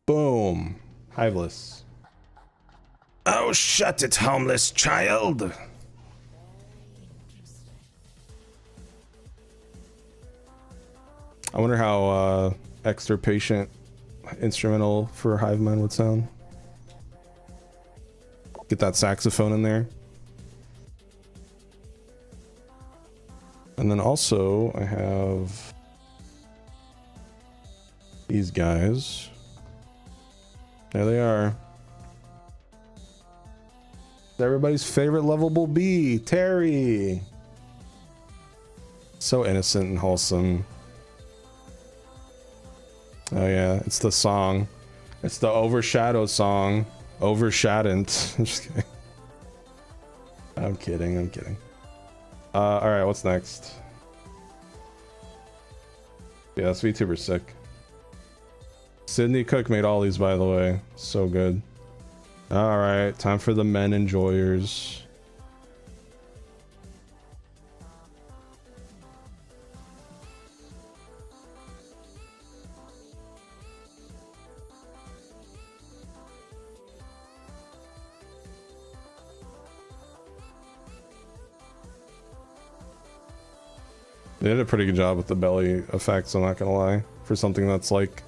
Boom. Hiveless. Oh, shut it, homeless child. I wonder how extra patient instrumental for Hivemind would sound. Get that saxophone in there. And then also I have these guys. There they are. Everybody's favorite lovable bee, Terry. So innocent and wholesome. Oh yeah, it's the song. It's the Overshadow song. Overshadowed. I'm just kidding. I'm kidding, I'm kidding. Alright, what's next? Yeah, this VTuber's sick. Sydney Cook made all these, by the way. So good. Alright, time for the men enjoyers. They did a pretty good job with the belly effects, I'm not gonna lie. For something that's like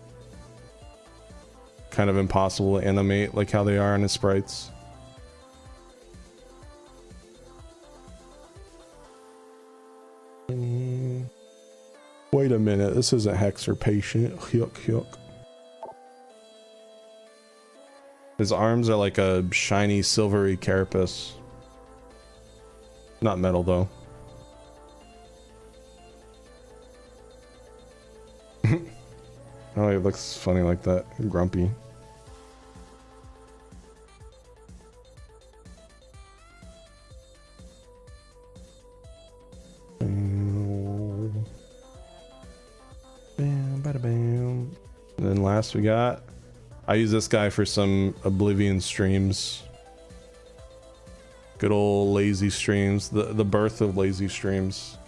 kind of impossible to animate like how they are in his sprites. Wait a minute, this isn't Hexer Patient. Yuck, yuck. His arms are like a shiny silvery carapace. Not metal though. Oh, it looks funny like that. Grumpy. Bam, bada bam. And then last we got, I use this guy for some Oblivion streams. Good old lazy streams. The birth of lazy streams.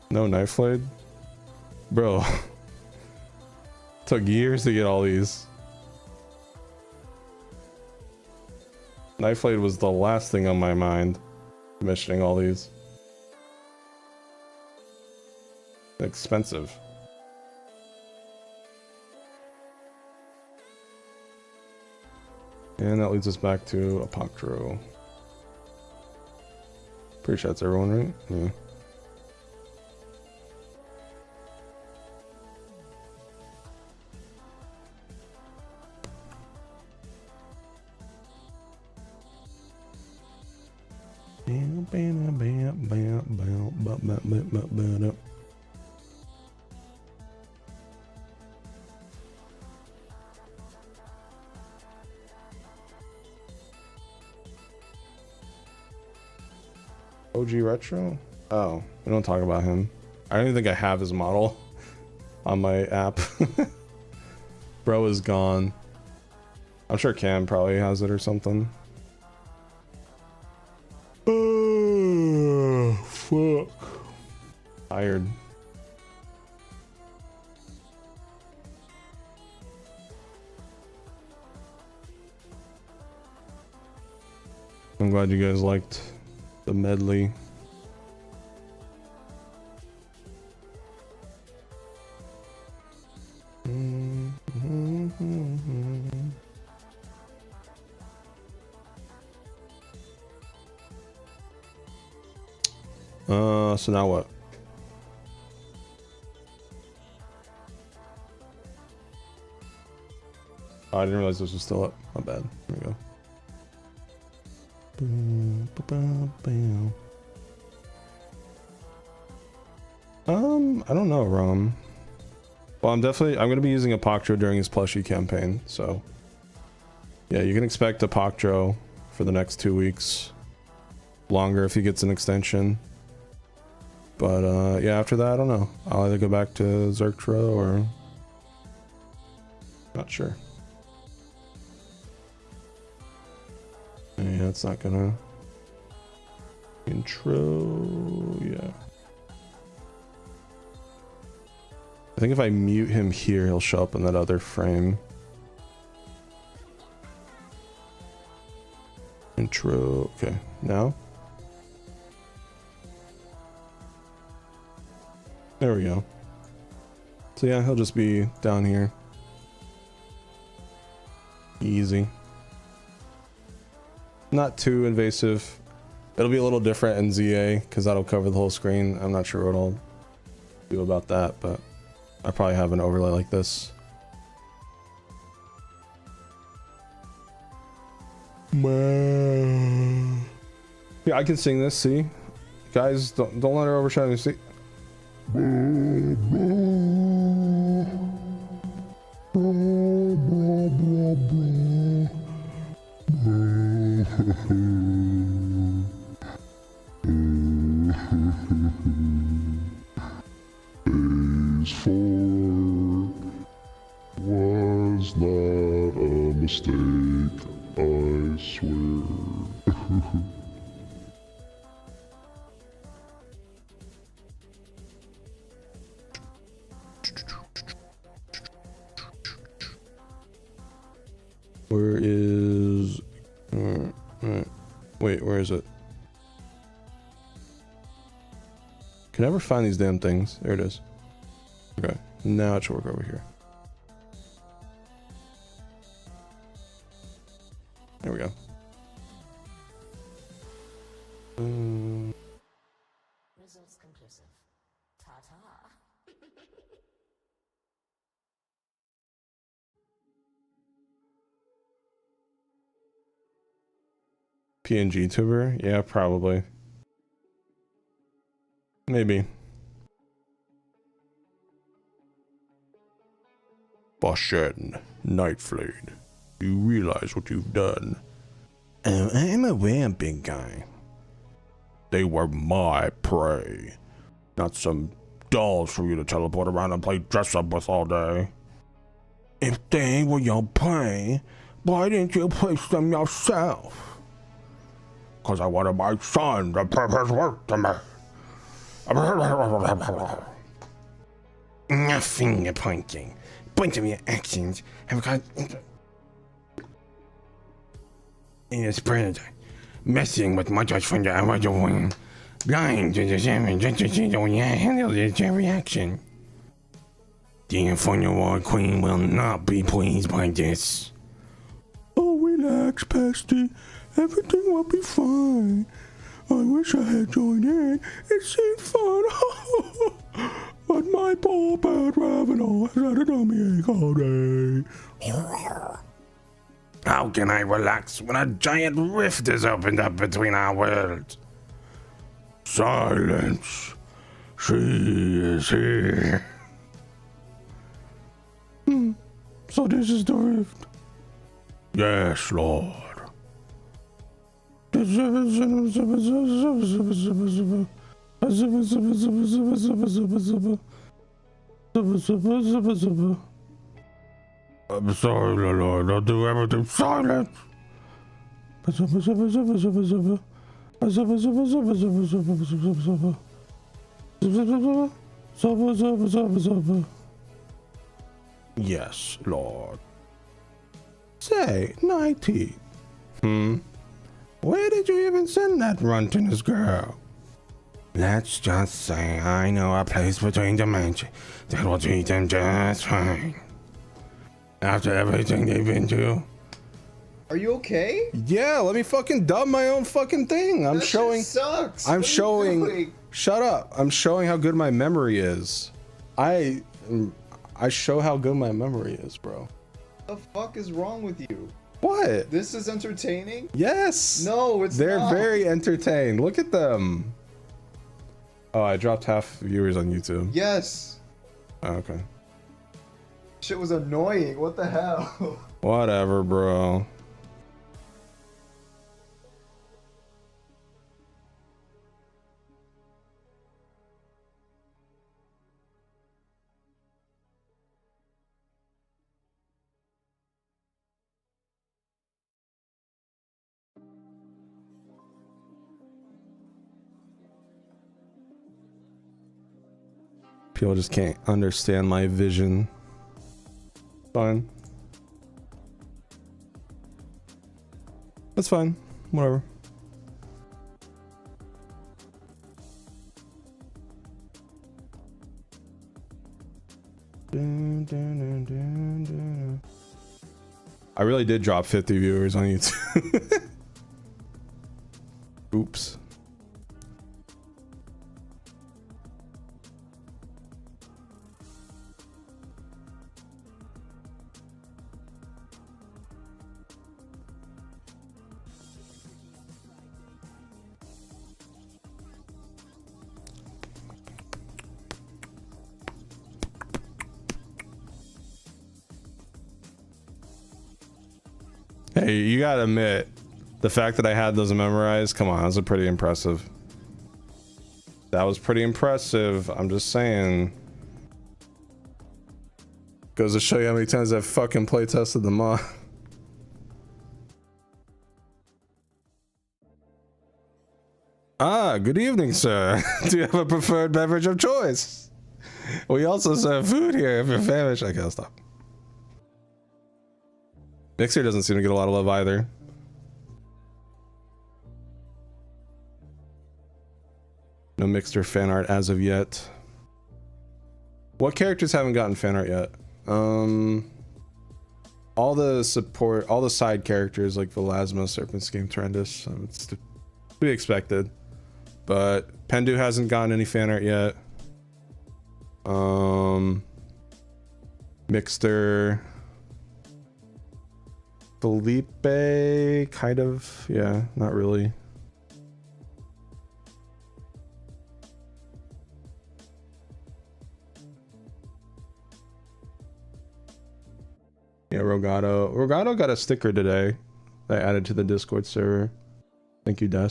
No knife blade? Bro. Took years to get all these. Knife blade was the last thing on my mind. Commissioning all these. Expensive. And that leads us back to Apoctro. Pretty sure that's everyone, right? Yeah. OG Retro? Oh, we don't talk about him. I don't even think I have his model on my app. Bro is gone. I'm sure Cam probably has it or something. Oh, fuck. Tired. I'm glad you guys liked the medley. So now what? Oh, I didn't realize this was still up. My bad. Here we go. I don't know, Rom. Well, I'm gonna be using Apoctro during his plushie campaign, so yeah, you can expect Apoctro for the next 2 weeks. Longer if he gets an extension. But yeah, after that, I don't know. I'll either go back to Zertra or not sure. Yeah, it's not gonna intro. Yeah, I think if I mute him here, he'll show up in that other frame. Intro. Okay, now. There we go. So yeah, he'll just be down here. Easy. Not too invasive. It'll be a little different in ZA because that'll cover the whole screen. I'm not sure what I'll do about that, but I probably have an overlay like this. Yeah, I can sing this. See, guys, don't let her overshadow me. See. Phase 4 was not a mistake, I swear. Where is... wait, where is it? Can I ever find these damn things? There it is. Okay, now it should work over here. There we go. Results conclusive. Ta-ta. PNG tuber? Yeah, probably. Maybe. Boshen, Nightflade, you realize what you've done? I'm aware, big guy. They were my prey, not some dolls for you to teleport around and play dress up with all day. If they were your prey, why didn't you place them yourself? Because I wanted my son to prove his work to me. Finger pointing. Bunch of your actions have got in a spread, messing with my judgment. I was doing blind to the salmon just to see the way I handled this reaction. The Infernal Queen will not be pleased by this. Oh, relax, Pasty. Everything will be fine. I wish I had joined in. It seemed fun. But my poor pet Ravenel has had a tummy ache all day. How can I relax when a giant rift is opened up between our worlds? Silence. She is here. So this is the rift? Yes, Lord. I'm sorry, Lord. I'll do everything silent. Yes, Lord. Say, Nighty. Where did you even send that runtiness girl? Let's just say I know a place between dimensions that will treat them just fine. After everything they've been through. Are you okay? Yeah, let me fucking dub my own fucking thing. I'm that showing. Shit sucks. I'm What are you showing. doing? Shut up. I'm showing how good my memory is. I show how good my memory is, bro. What the fuck is wrong with you? What? This is entertaining? Yes. No, it's They're not. very entertained. Look at them. Oh, I dropped half viewers on YouTube. Yes. Oh, okay. Shit was annoying. What the hell? Whatever, bro. People just can't understand my vision. Fine. That's fine. Whatever. I really did drop 50 viewers on YouTube. Oops. Hey, you gotta admit, the fact that I had those memorized, come on, that was pretty impressive. That was pretty impressive, I'm just saying. Goes to show you how many times I've fucking play tested the mod. Ah, good evening, sir. Do you have a preferred beverage of choice? We also serve food here if you're famished. I gotta stop. Mixer doesn't seem to get a lot of love either. No Mixer fan art as of yet. What characters haven't gotten fan art yet? All the support, all the side characters like Velasma, Serpent Scheme, Trendus. It's to be expected. But Pendu hasn't gotten any fan art yet. Mixter. Felipe, kind of, yeah, not really. Yeah, Rogato. Rogato got a sticker today that I added to the Discord server. Thank you, Des.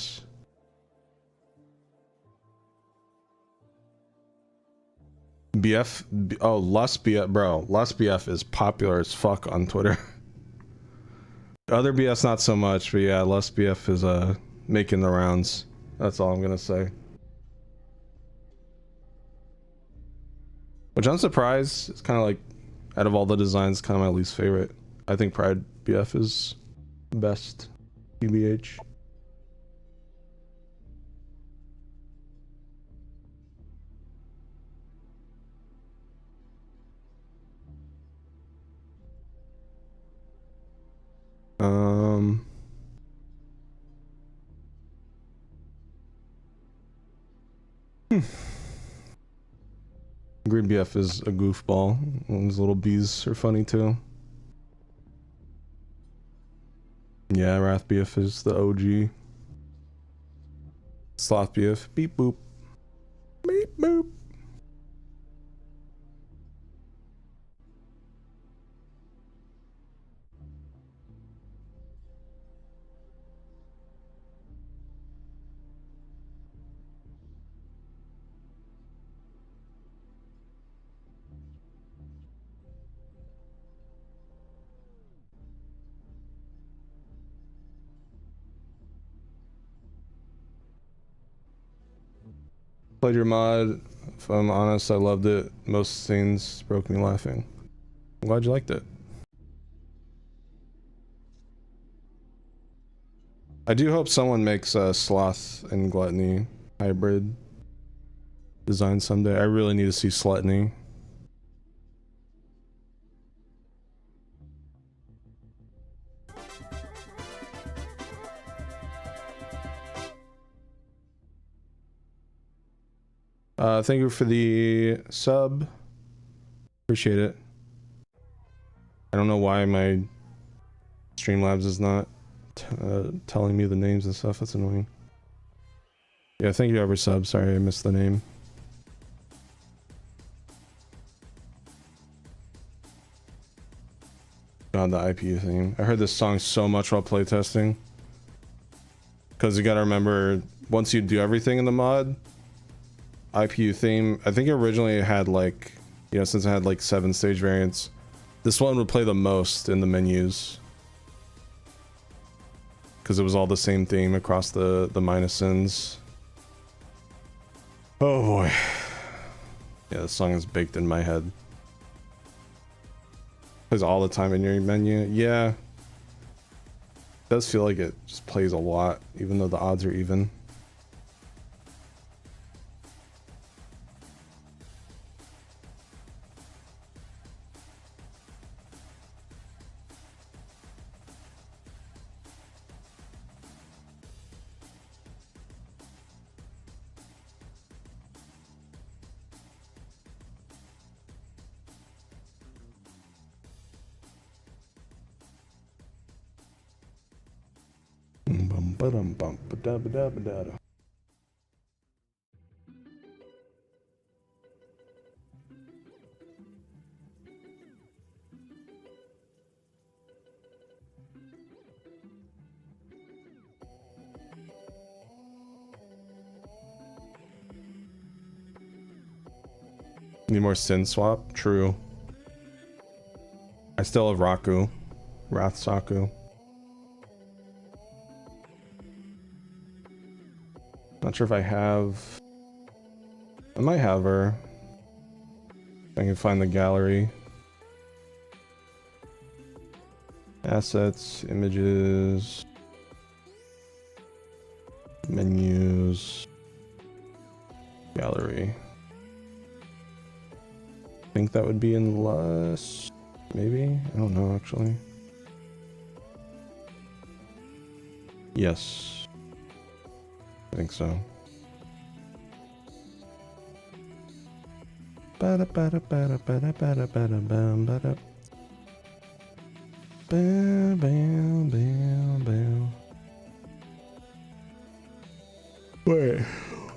Oh, Lust BF, bro. Lust BF is popular as fuck on Twitter. Other BS not so much, but yeah, Lust BF is making the rounds. That's all I'm gonna say. Which I'm surprised. It's kind of like, out of all the designs, kind of my least favorite. I think Pride BF is the best. PBH. Green BF is a goofball. His little bees are funny too. Yeah, Wrath BF is the OG. Sloth BF. Beep boop. Beep boop. Played your mod. If I'm honest, I loved it. Most scenes broke me laughing. I'm glad you liked it. I do hope someone makes a Sloth and Gluttony hybrid design someday. I really need to see Slutiny. Thank you for the sub. Appreciate it. I don't know why my Streamlabs is not telling me the names and stuff. That's annoying. Yeah, thank you for every sub. Sorry I missed the name. God, the IPU theme. I heard this song so much while playtesting. Because you gotta remember, once you do everything in the mod, IPU theme, I think originally it had like, you know, since it had like 7 stage variants, this one would play the most in the menus. Because it was all the same theme across the minusins. Oh boy. Yeah, this song is baked in my head. Plays all the time in your menu. Yeah. It does feel like it just plays a lot, even though the odds are even. Need more Sin Swap? True. I still have Raku. Wrath Saku. Not sure if I have... I might have her. If I can find the gallery. Assets, images, menus, gallery. I think that would be in less, maybe? I don't know actually. Yes. I think so. Bada bada bada bada bada bada bam bada. Bam bam bam bam. Wait.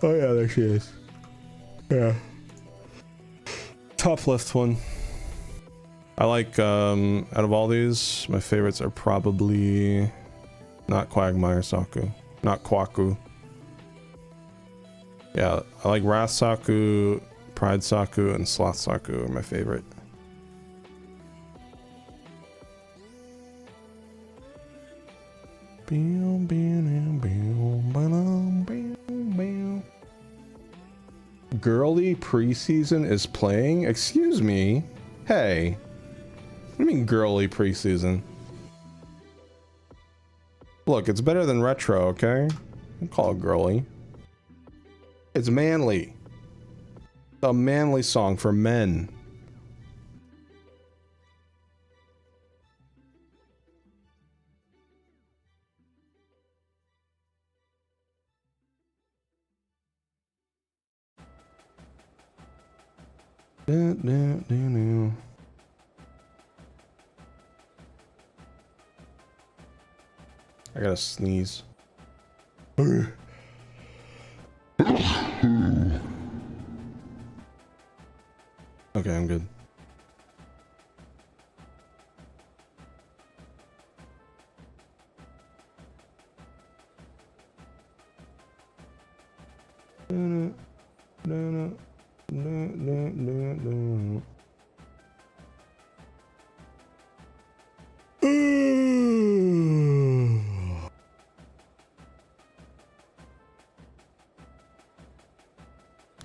Oh yeah, there she is. Yeah. Top left one. I like out of all these, my favorites are probably not Quagmire Saku. Not Kwaku. Yeah, I like Wrath Saku, Pride Saku, and Sloth Saku are my favorite. Girly preseason is playing? Excuse me? Hey. What do you mean girly preseason? Look, it's better than retro, okay? Don't call it girly. It's manly. A manly song for men. I gotta sneeze. Okay, I'm good.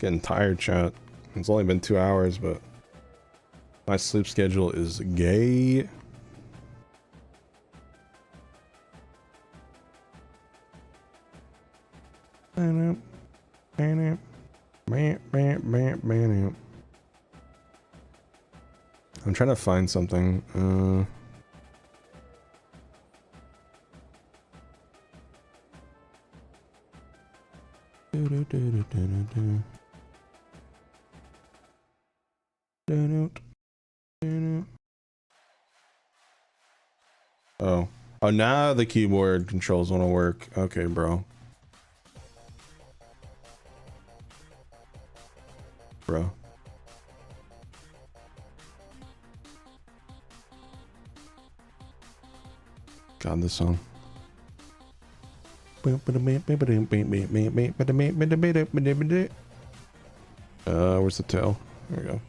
Getting tired, chat. It's only been 2 hours, but my sleep schedule is gay. I'm trying to find something. Oh, now the keyboard controls want to work. Okay, bro. God, this song. Where's the tail? There we go.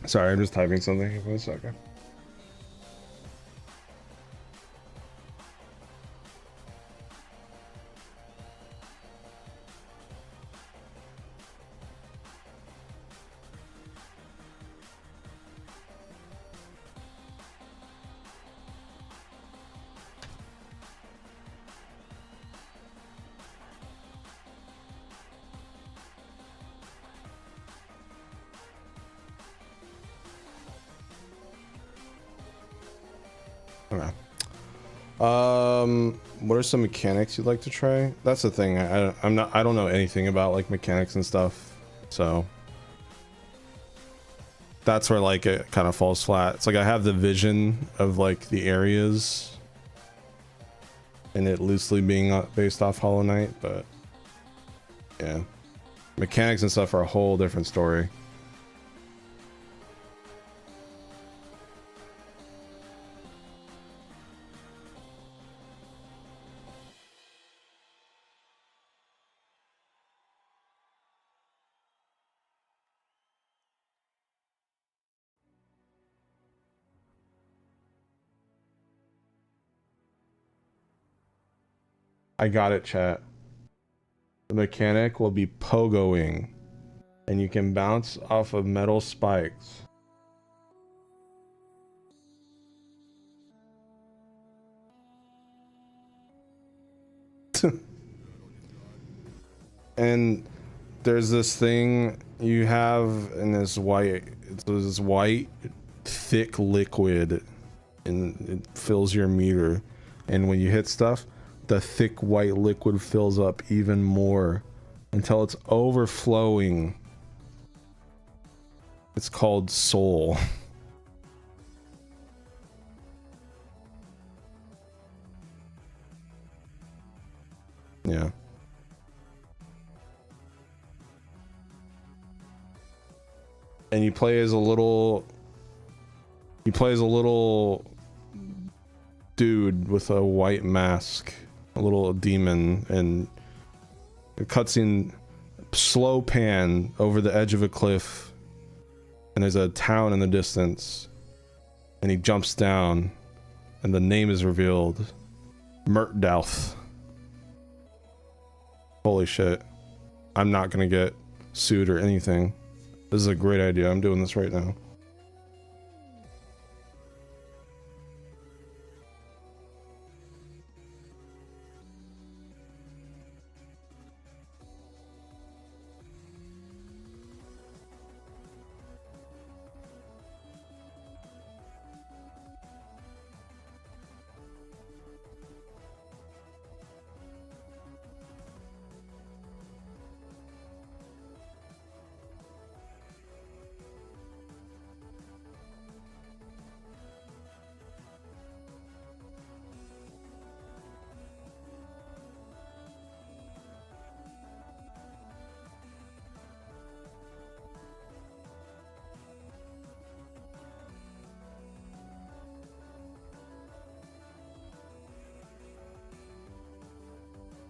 Sorry, I'm just typing something for a second. What are some mechanics you'd like to try? That's the thing. I don't know anything about like mechanics and stuff, so that's where like it kind of falls flat. It's like I have the vision of like the areas and it loosely being based off Hollow Knight, but yeah, mechanics and stuff are a whole different story. I got it, chat. The mechanic will be pogoing, and you can bounce off of metal spikes. And there's this thing you have in this white, it's this white, thick liquid, and it fills your meter. And when you hit stuff, the thick white liquid fills up even more until it's overflowing. It's called soul. Yeah. And you play as a little dude with a white mask, a little demon, and a cutscene slow pan over the edge of a cliff, and there's a town in the distance, and he jumps down, and the name is revealed, Murtdouth. Holy shit. I'm not gonna get sued or anything. This is a great idea. I'm doing this right now.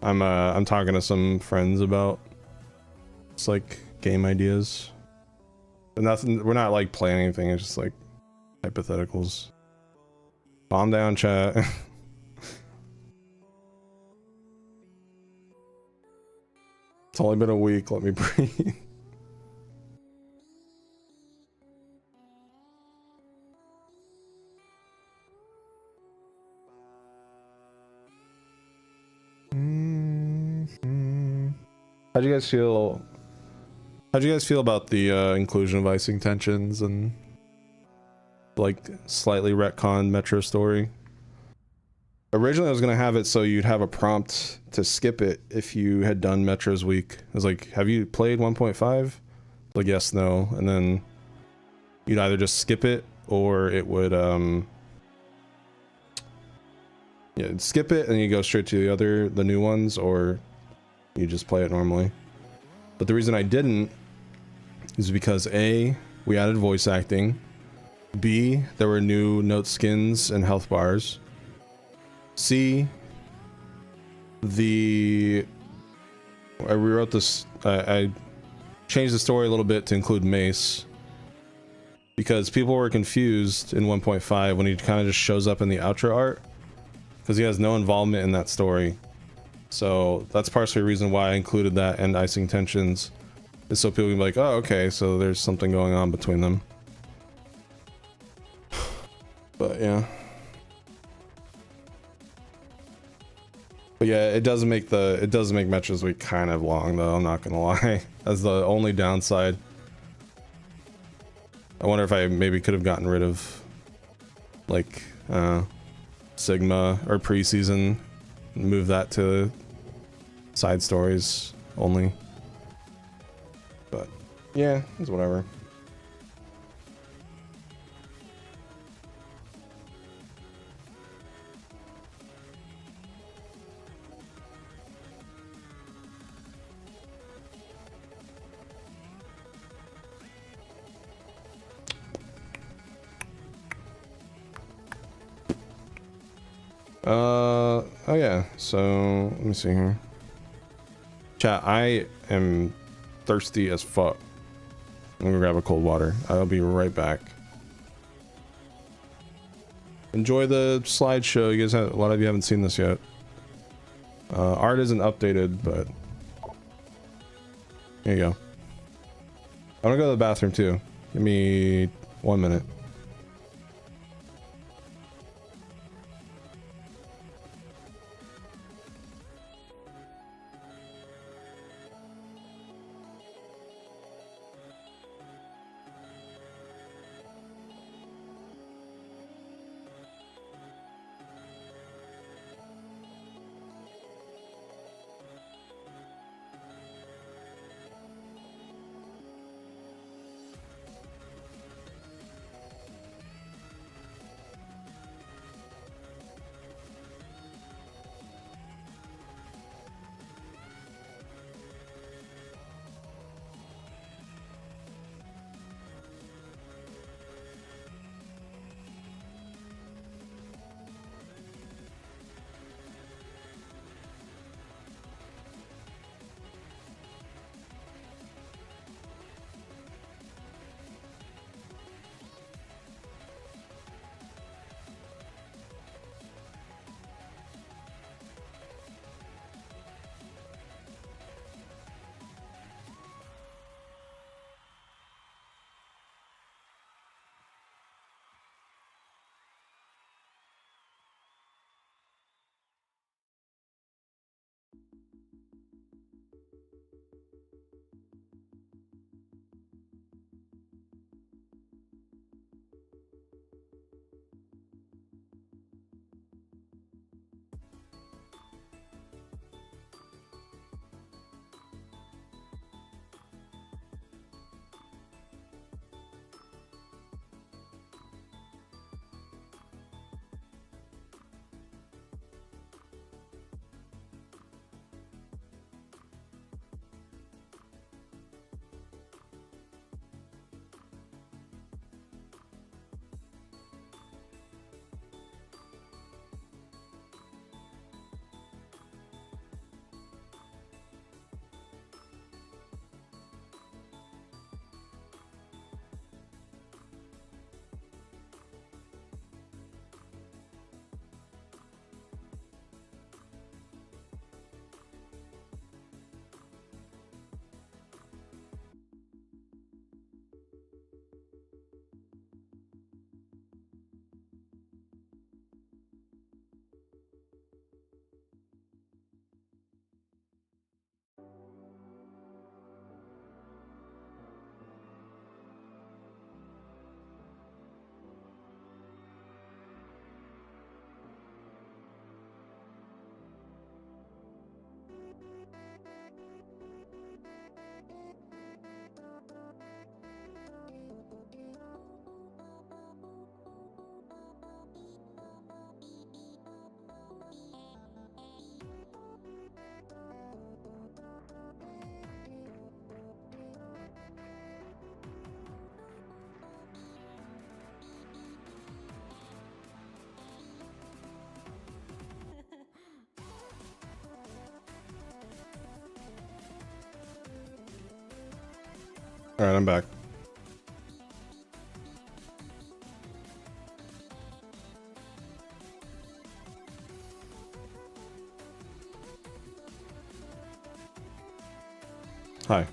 I'm talking to some friends about it's like game ideas. But nothing, we're not like playing anything, it's just like hypotheticals. Calm down, chat. It's only been a week, let me breathe. How'd you guys feel? How'd you guys feel about the inclusion of icing tensions and like slightly retconned Metro story? Originally, I was gonna have it so you'd have a prompt to skip it if you had done Metro's week. I was like, "Have you played 1.5?" Like, yes, no, and then you'd either just skip it or it would yeah, it'd skip it and you go straight to the new ones, or you just play it normally. But the reason I didn't is because A, we added voice acting, B, there were new note skins and health bars, C, I rewrote this, I changed the story a little bit to include Mace, because people were confused in 1.5 when he kind of just shows up in the outro art, because he has no involvement in that story. So that's partially the reason why I included that and icing tensions, is so people can be like, oh, okay, so there's something going on between them. But yeah. But yeah, it does make Metro's week kind of long though, I'm not gonna lie. That's the only downside. I wonder if I maybe could have gotten rid of like Sigma or preseason, move that to side stories only. But yeah, it's whatever. Oh yeah, so let me see here. Chat, I am thirsty as fuck. I'm gonna grab a cold water. I'll be right back. Enjoy the slideshow. You guys have, a lot of you haven't seen this yet. Art isn't updated, but here you go. I'm gonna go to the bathroom too. Give me 1 minute. All right, I'm back. Hi.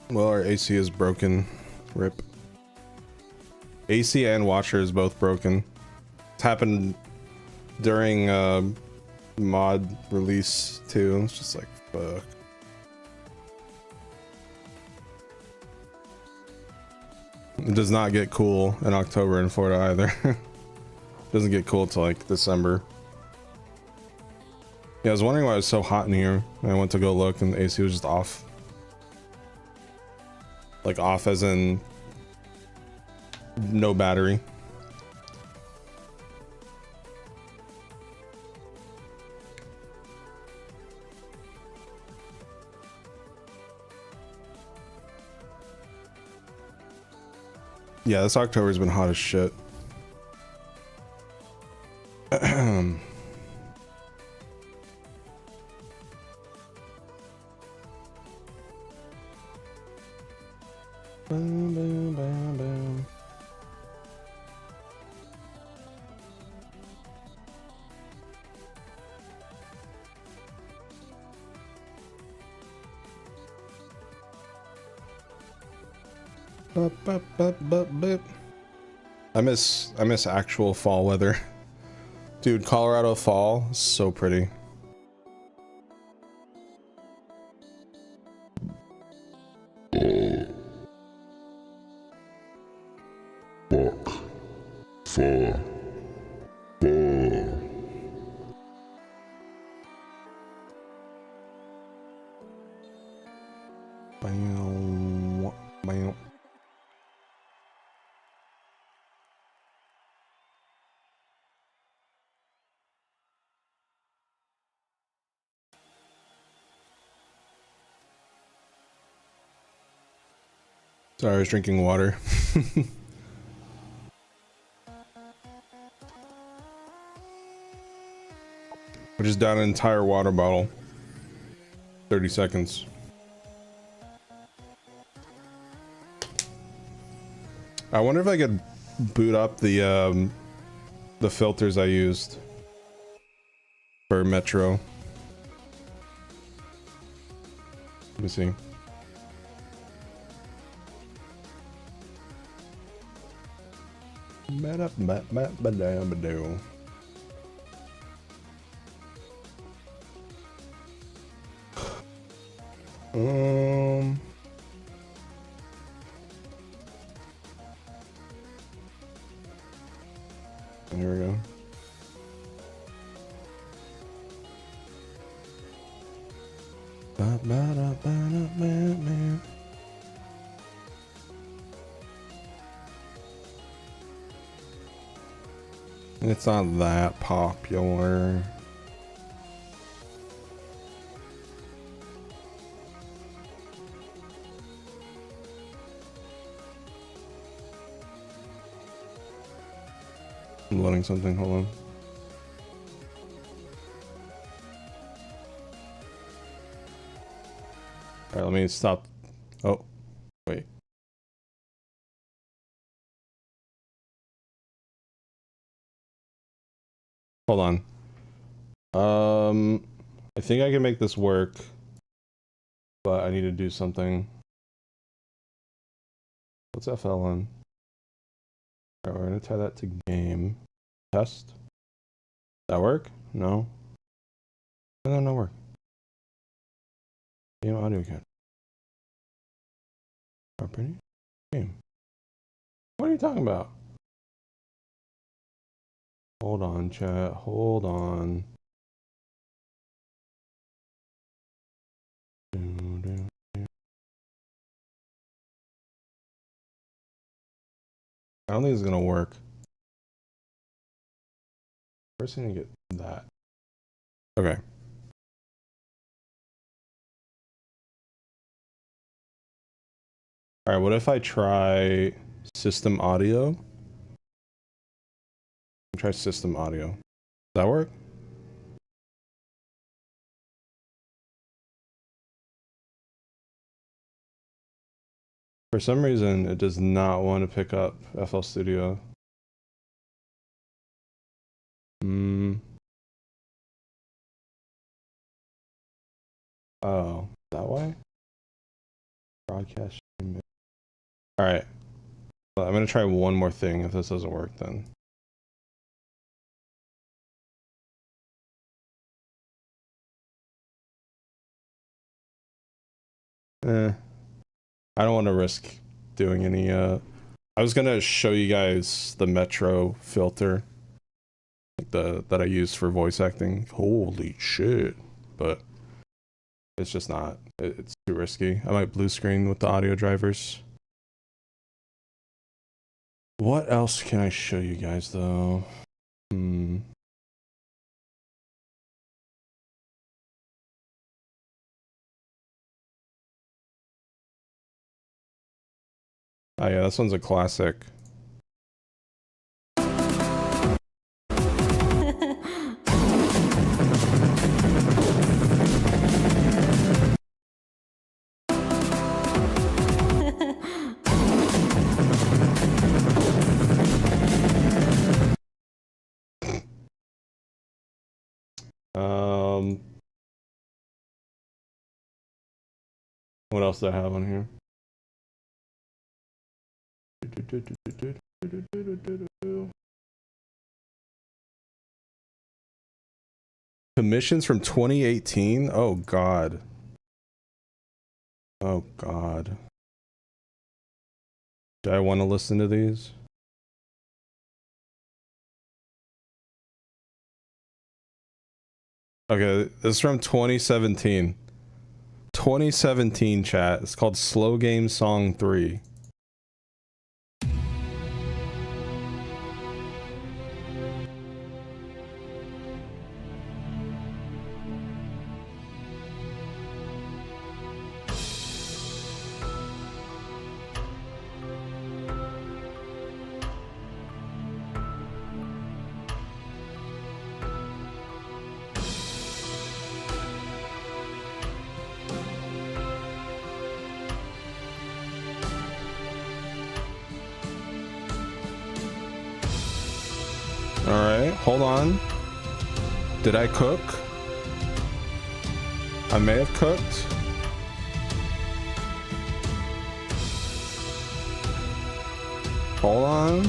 Well, our AC is broken. Rip. AC and washer is both broken. It's happened during mod release too. It's just like fuck. It does not get cool in October in Florida either. Doesn't get cool till like December. Yeah, I was wondering why it was so hot in here. I went to go look and the AC was just off. Like off as in no battery. Yeah, this October's been hot as shit. Boom, boom, boom, boom. Bup, bup, bup, bup, bup. I miss actual fall weather. Dude, Colorado fall is so pretty. Fuck. Fuck. Bam, bam. Sorry, I was drinking water. I just down an entire water bottle. 30 seconds. I wonder if I could boot up the filters I used for Metro. Let me see. Here we go. It's not that popular. I'm loading something, hold on. Alright, let me stop. Oh, wait. Hold on. I think I can make this work, but I need to do something. What's FL on? Alright, we're gonna tie that to game. Test. That work? No. No, no work. Game audio count. Property. Game. What are you talking about? Hold on, chat. Hold on. I don't think it's gonna work. First, I need to get that. Okay. All right. What if I try? System audio. Try system audio. Does that work? For some reason, it does not want to pick up FL Studio. Oh, that way? Broadcast. Alright. I'm gonna try one more thing. If this doesn't work, then. I don't want to risk doing any, I was gonna show you guys the Metro filter. Like that I use for voice acting. Holy shit. But it's just not. It's too risky. I might blue screen with the audio drivers. What else can I show you guys though? Oh yeah, this one's a classic. What else do I have on here? Commissions from 2018? Oh god. Oh god. Do I want to listen to these? Okay, this is from 2017. 2017 chat. It's called Slow Game Song 3. Alright, hold on. Did I cook? I may have cooked. Hold on.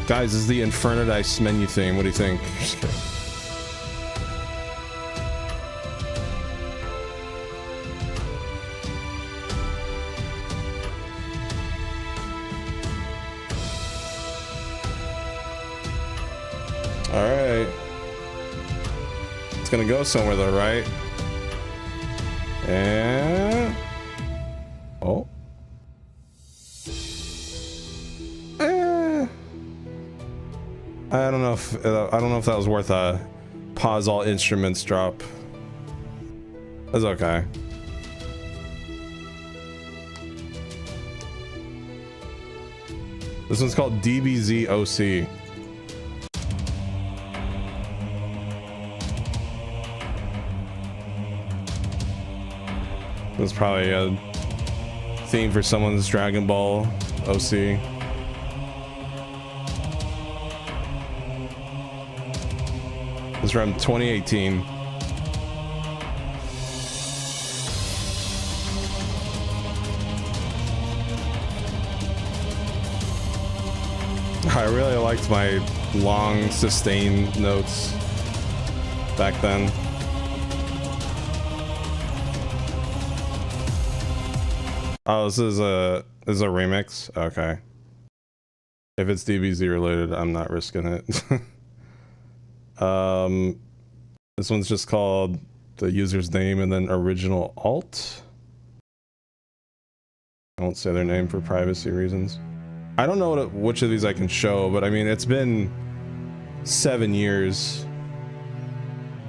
Guys, this is the Infernadice menu thing. What do you think? Just kidding. Alright. It's gonna go somewhere though, right? And... oh. I don't know if that was worth a pause all instruments drop. That's okay. This one's called DBZ OC. That's probably a theme for someone's Dragon Ball OC. It's from 2018. I really liked my long sustained notes back then. Oh, this is a remix? Okay. If it's DBZ related, I'm not risking it. This one's just called the user's name and then original alt. I won't say their name for privacy reasons. I don't know which of these I can show, but I mean, it's been 7 years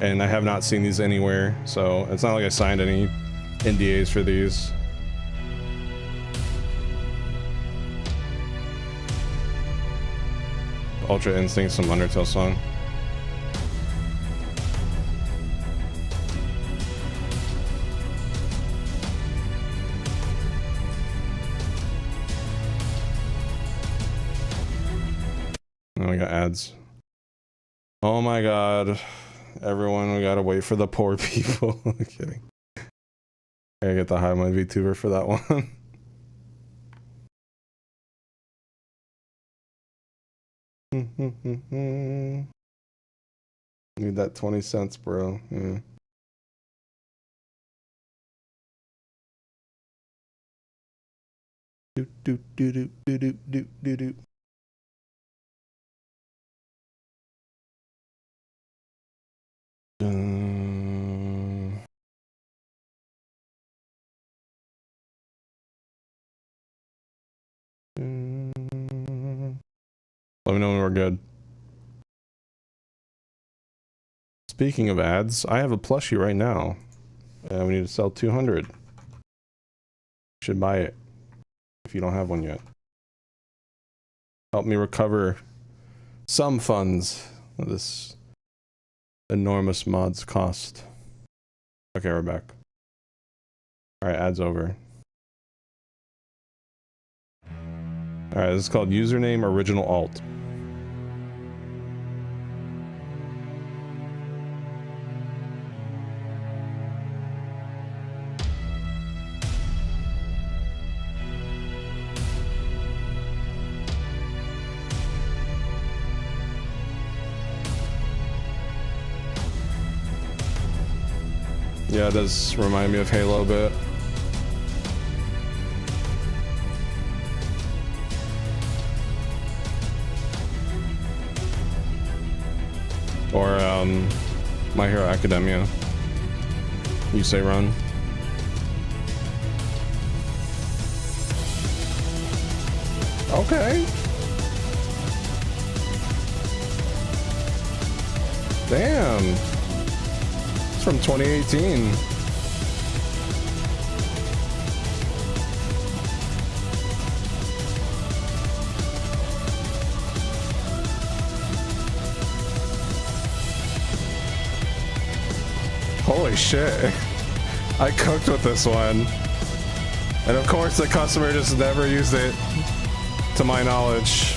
and I have not seen these anywhere, so it's not like I signed any NDAs for these. Ultra Instinct, some Undertale song. Oh, we got ads. Oh my god. Everyone, we gotta wait for the poor people. I'm kidding. I gotta get the high mind VTuber for that one. Need that 20 cents, bro. Yeah. Do do do do do do do do do. Let me know when we're good. Speaking of ads, I have a plushie right now. We need to sell 200. Should buy it if you don't have one yet. Help me recover some funds of this enormous mod's cost. Okay, we're back. Alright, ads over. Alright, this is called Username Original Alt. Yeah, it does remind me of Halo a bit. Or, My Hero Academia. You say run. Okay. Damn. From 2018. Holy shit. I cooked with this one. And of course the customer just never used it, to my knowledge.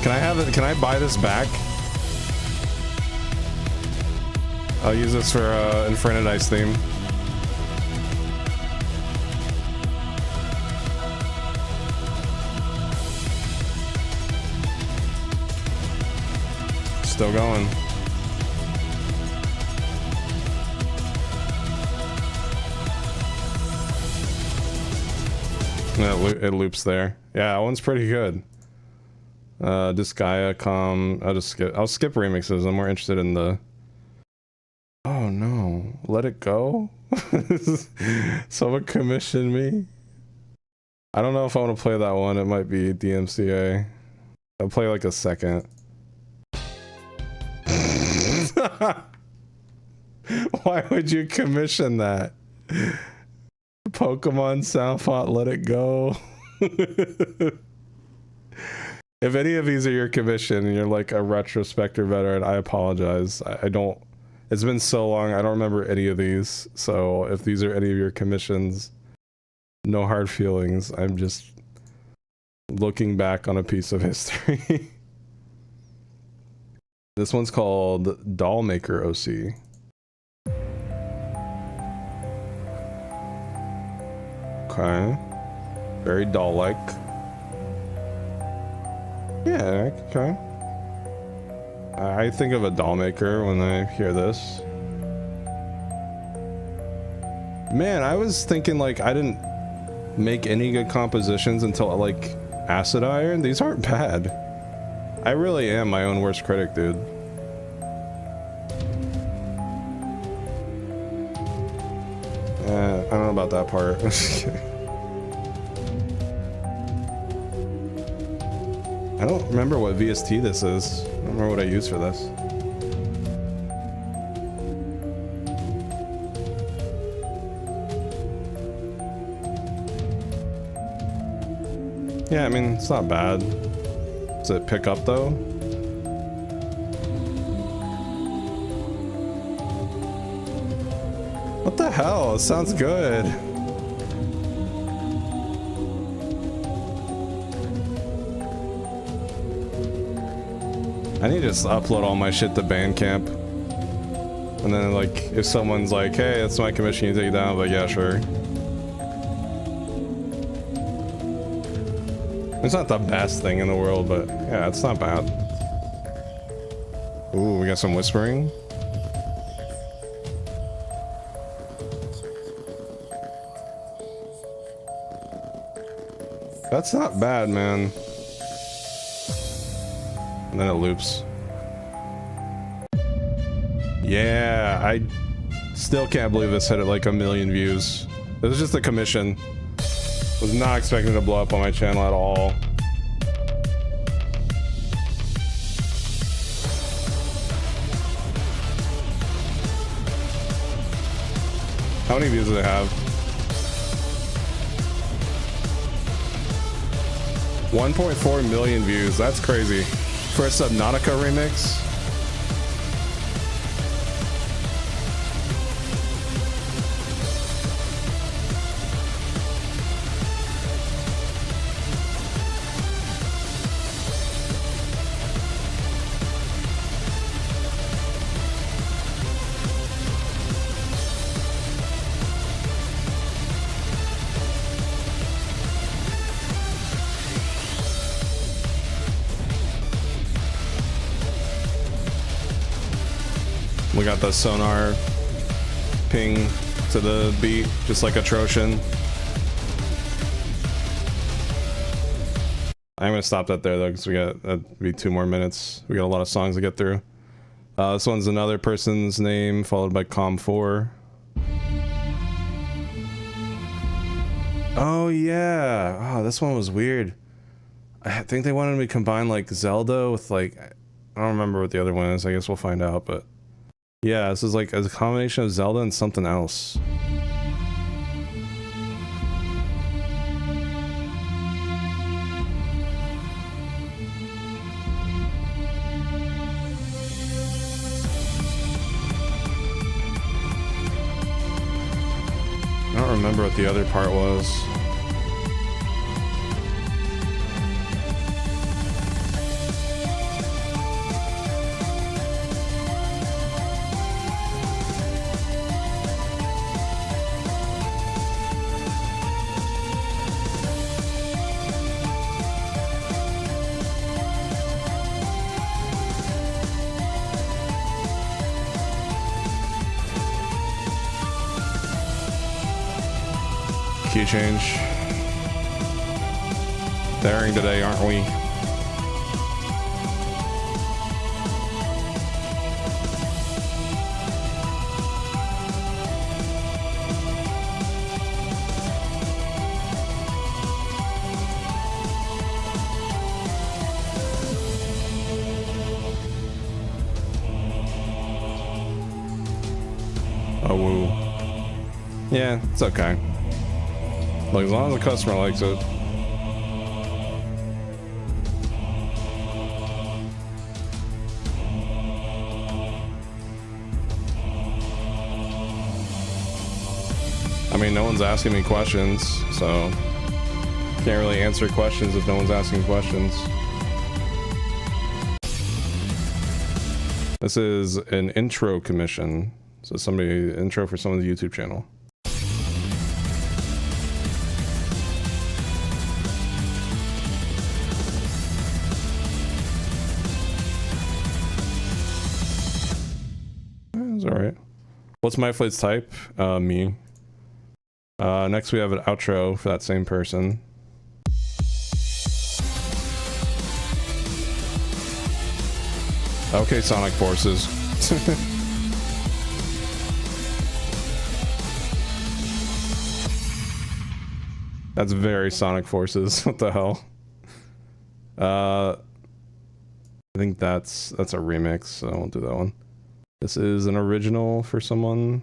Can I have it? Can I buy this back? I'll use this for Infernity's theme. Still going. It loops there. Yeah, that one's pretty good. Disgaea.com. I'll skip remixes. I'm more interested in the. Oh no! Let it go. Someone commissioned me. I don't know if I want to play that one. It might be DMCA. I'll play like a second. Why would you commission that? Pokemon Soundfont, let it go. If any of these are your commission and you're like a RetroSpecter veteran, I apologize. I don't, it's been so long, I don't remember any of these. So if these are any of your commissions, no hard feelings. I'm just looking back on a piece of history. This one's called Doll Maker OC. Okay. Very doll-like. Yeah, okay. I think of a doll maker when I hear this. Man, I was thinking like I didn't make any good compositions until like Acid Iron. These aren't bad. I really am my own worst critic, dude. I don't know about that part. I don't remember what VST this is. I don't remember what I used for this. Yeah, I mean, it's not bad. Does it pick up though? What the hell? It sounds good. I need to just upload all my shit to Bandcamp. And then, like, if someone's like, hey, that's my commission, you take it down, I'm like, yeah, sure. It's not the best thing in the world, but yeah, it's not bad. Ooh, we got some whispering. That's not bad, man. And then it loops. Yeah, I still can't believe this hit at like 1 million views. This was just a commission. Was not expecting to blow up on my channel at all. How many views does it have? 1.4 million views. That's crazy. For a Subnautica remix. We got the sonar ping to the beat, just like a Troshan. I'm gonna stop that there though, because we got that'd be 2 more minutes. We got a lot of songs to get through. This one's another person's name, followed by Com4. Oh yeah. Oh, this one was weird. I think they wanted me to combine like Zelda with like, I don't remember what the other one is. I guess we'll find out, but yeah, this is like a combination of Zelda and something else. I don't remember what the other part was. Key change. Daring today, aren't we? Oh, woo. Yeah, it's okay. Like, as long as the customer likes it. I mean, no one's asking me questions, so can't really answer questions if no one's asking questions. This is an intro commission. So somebody intro for someone's YouTube channel. It's all right. What's my flate's type? Me. Next we have an outro for that same person. Okay, Sonic Forces. That's very Sonic Forces. What the hell? I think that's a remix, so I won't do that one. This is an original for someone.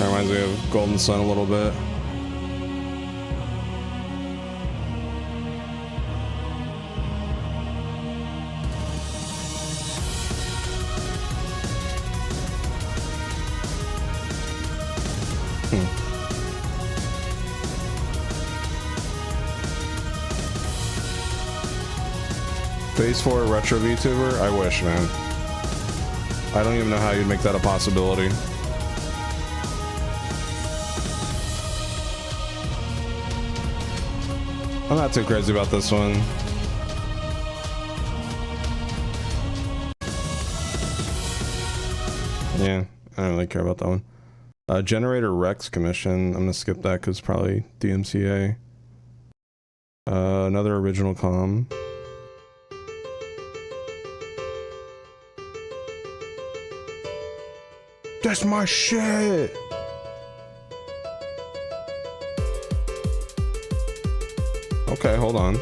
That reminds me of Golden Sun a little bit. Phase 4 retro VTuber? I wish, man. I don't even know how you'd make that a possibility. I'm not too crazy about this one. Yeah, I don't really care about that one. Generator Rex commission. I'm gonna skip that because probably DMCA. Another original com. That's my shit. Okay, hold on.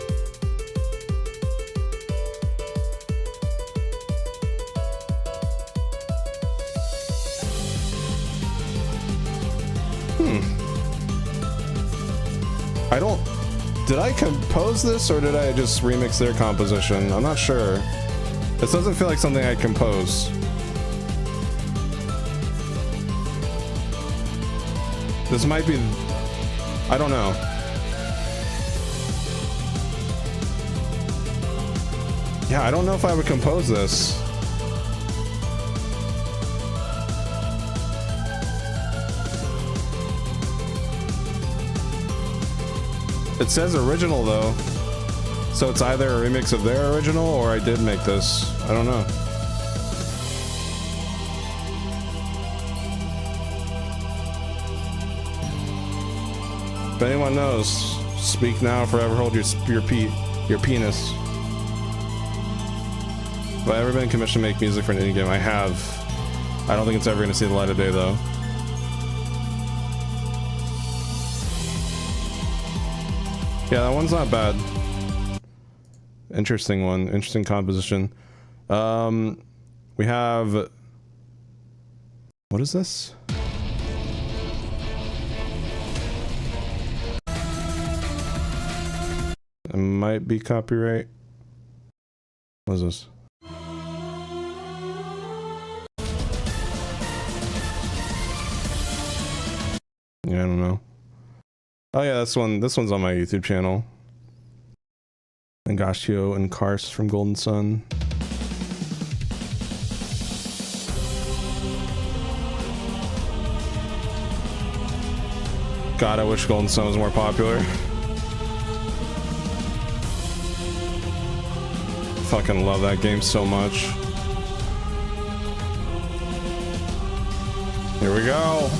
I don't... Did I compose this or did I just remix their composition? I'm not sure. This doesn't feel like something I compose. This might be... I don't know. Yeah, I don't know if I would compose this. It says original though. So it's either a remix of their original or I did make this. I don't know. If anyone knows, speak now, forever hold your penis. Have I ever been commissioned to make music for an indie game? I have. I don't think it's ever going to see the light of day though. Yeah, that one's not bad. Interesting one. Interesting composition. We have... What is this? It might be copyright. What is this? Yeah, I don't know. Oh yeah, this one's on my YouTube channel. Angashio and Kars from Golden Sun. God, I wish Golden Sun was more popular. Fucking love that game so much. Here we go.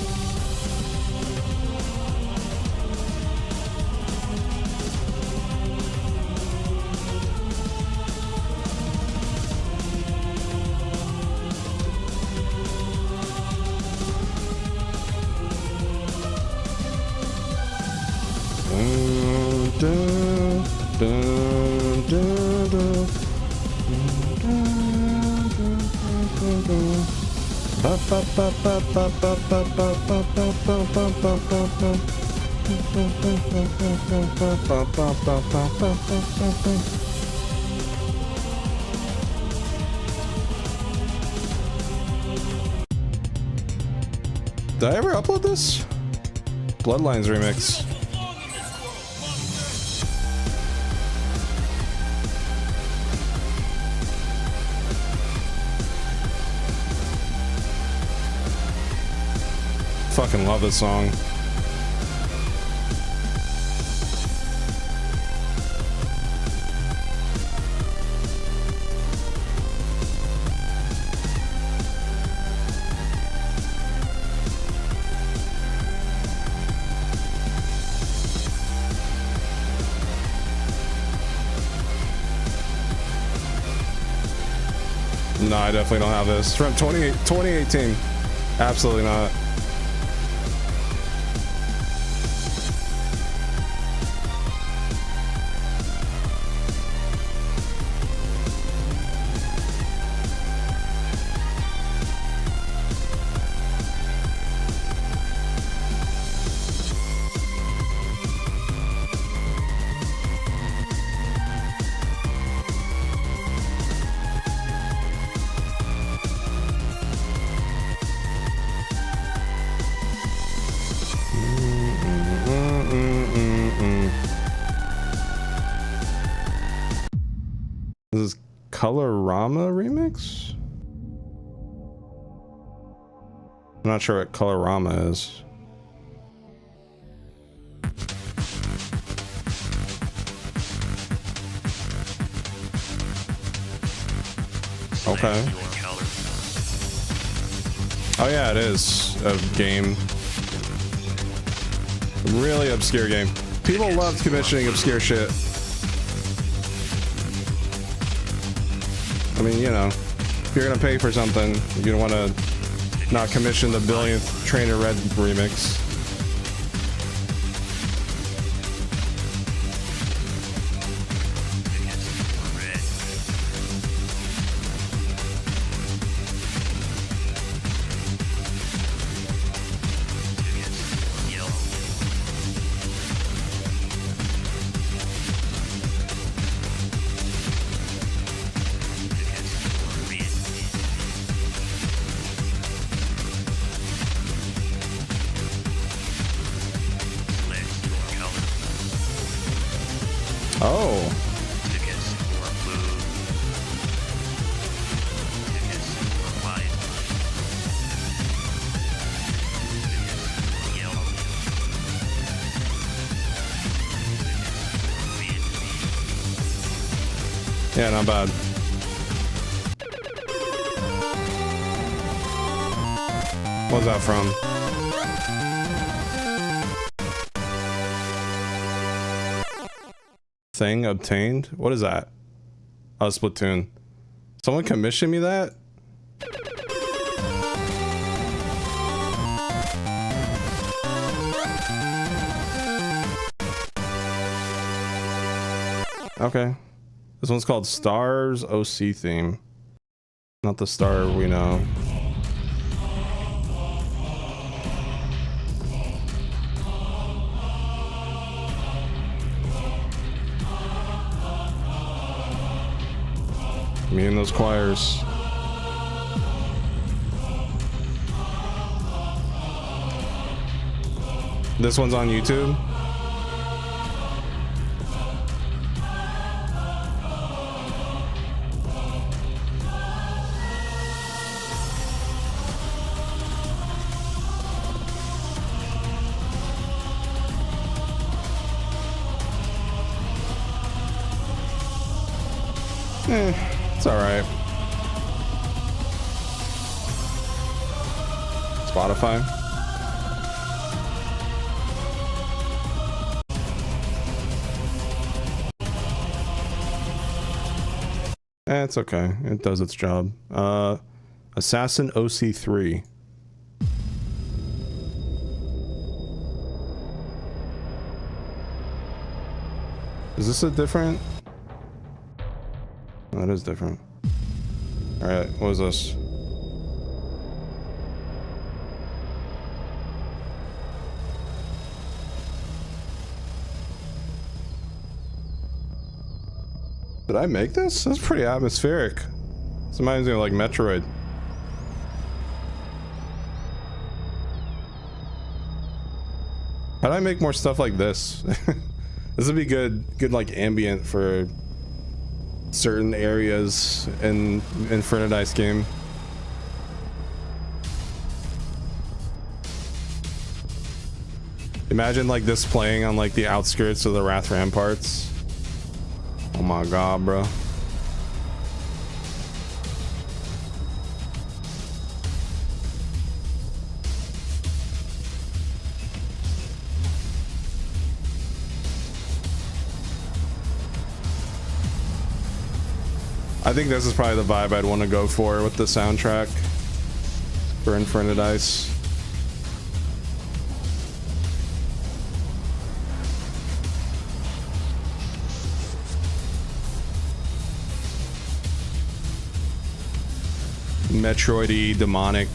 Did I ever upload this? Bloodlines remix. Fucking love this song. No, I definitely don't have this. From 2018. Absolutely not. This is Colorama remix? I'm not sure what Colorama is. Okay. Oh yeah, it is a game. Really obscure game. People love commissioning obscure shit. I mean, you know, if you're gonna pay for something, you don't want to not commission the billionth Trainer Red remix. Oh. Yeah, not bad. What's that from? Thing obtained? What is that? Oh, Splatoon. Someone commissioned me that? Okay. This one's called Stars OC theme. Not the star we know. Me and those choirs. This one's on YouTube. It's alright. Spotify. It's okay. It does its job. Assassin OC3. Is this a different? That is different. All right, what is this? Did I make this? That's pretty atmospheric. This reminds me of like Metroid. How do I make more stuff like this? This would be good like ambient for certain areas in Infernadice game. Imagine like this playing on like the outskirts of the Wrath Ramparts. Oh my god, bro. I think this is probably the vibe I'd want to go for with the soundtrack for Infernadice. Metroidy, demonic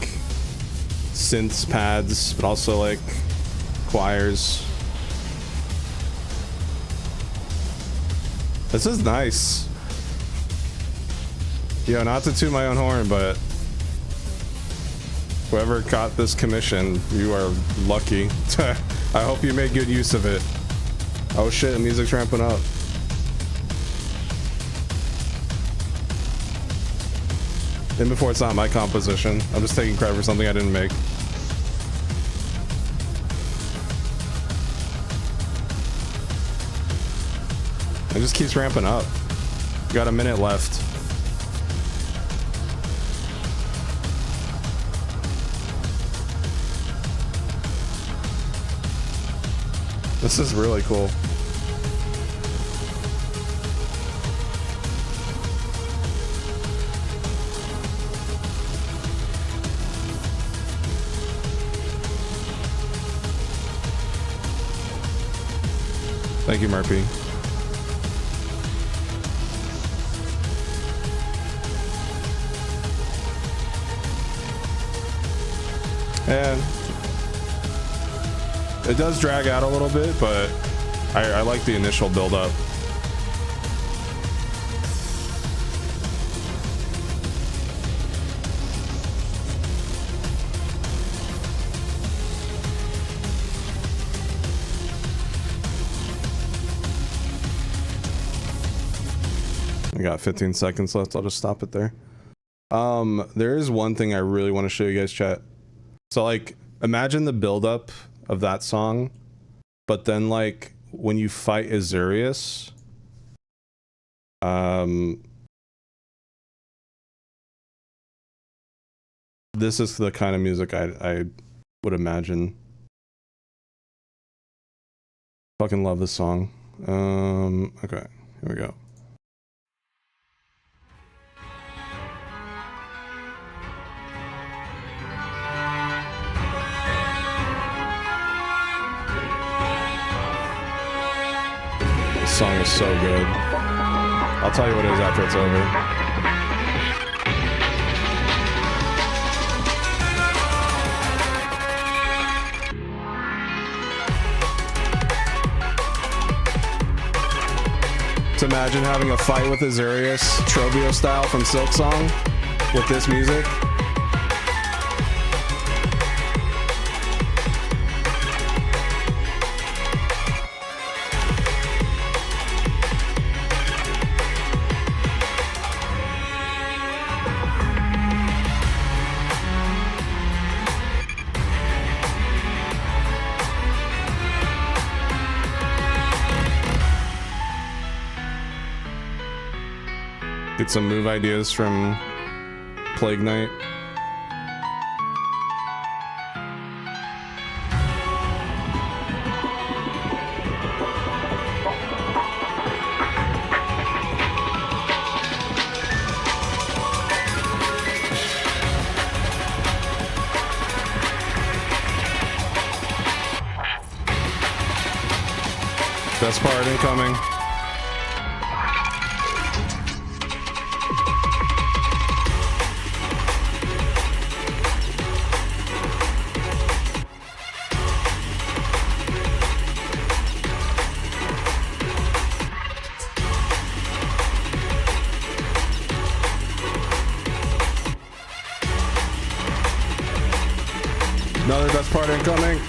synths pads, but also like choirs. This is nice. Yo, not to toot my own horn, but whoever caught this commission, you are lucky. I hope you made good use of it. Oh shit, the music's ramping up. And before it's not my composition. I'm just taking credit for something I didn't make. It just keeps ramping up. Got a minute left. This is really cool. Thank you, Murphy. And it does drag out a little bit, but I like the initial build up. We got 15 seconds left. I'll just stop it there. There is one thing I really want to show you guys, chat. So like, imagine the buildup of that song, but then like when you fight Azurius, this is the kind of music I would imagine. Fucking love this song. Okay, here we go. Song is so good. I'll tell you what it is after it's over. To imagine having a fight with Azurius, Trovio style from Silk Song, with this music. Get some move ideas from Plague Knight. Best part incoming. Another best part incoming.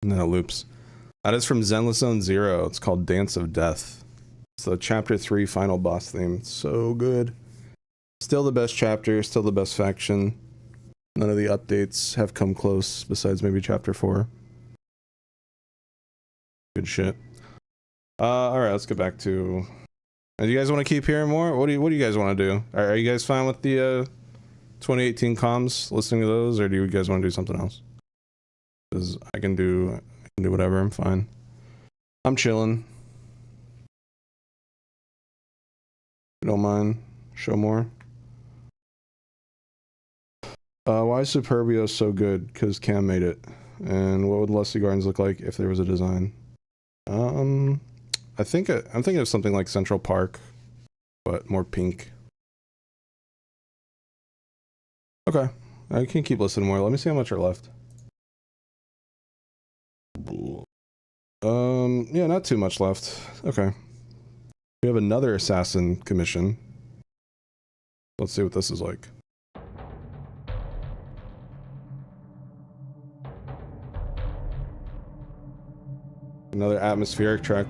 And then it loops. That is from Zenless Zone Zero. It's called Dance of Death. It's the chapter 3 final boss theme. It's so good. Still the best chapter, still the best faction. None of the updates have come close besides maybe chapter 4. Good shit. Alright, let's get back to... Do you guys want to keep hearing more? What do you guys want to do? Are you guys fine with the 2018 comms, listening to those, or do you guys want to do something else? Because I can do whatever, I'm fine. I'm chilling. If you don't mind, show more. Why is Superbio so good? Because Cam made it. And what would Lusty Gardens look like if there was a design? I'm thinking of something like Central Park, but more pink. Okay. I can keep listening more. Let me see how much are left. Yeah, not too much left. Okay. We have another assassin commission. Let's see what this is like. Another atmospheric track.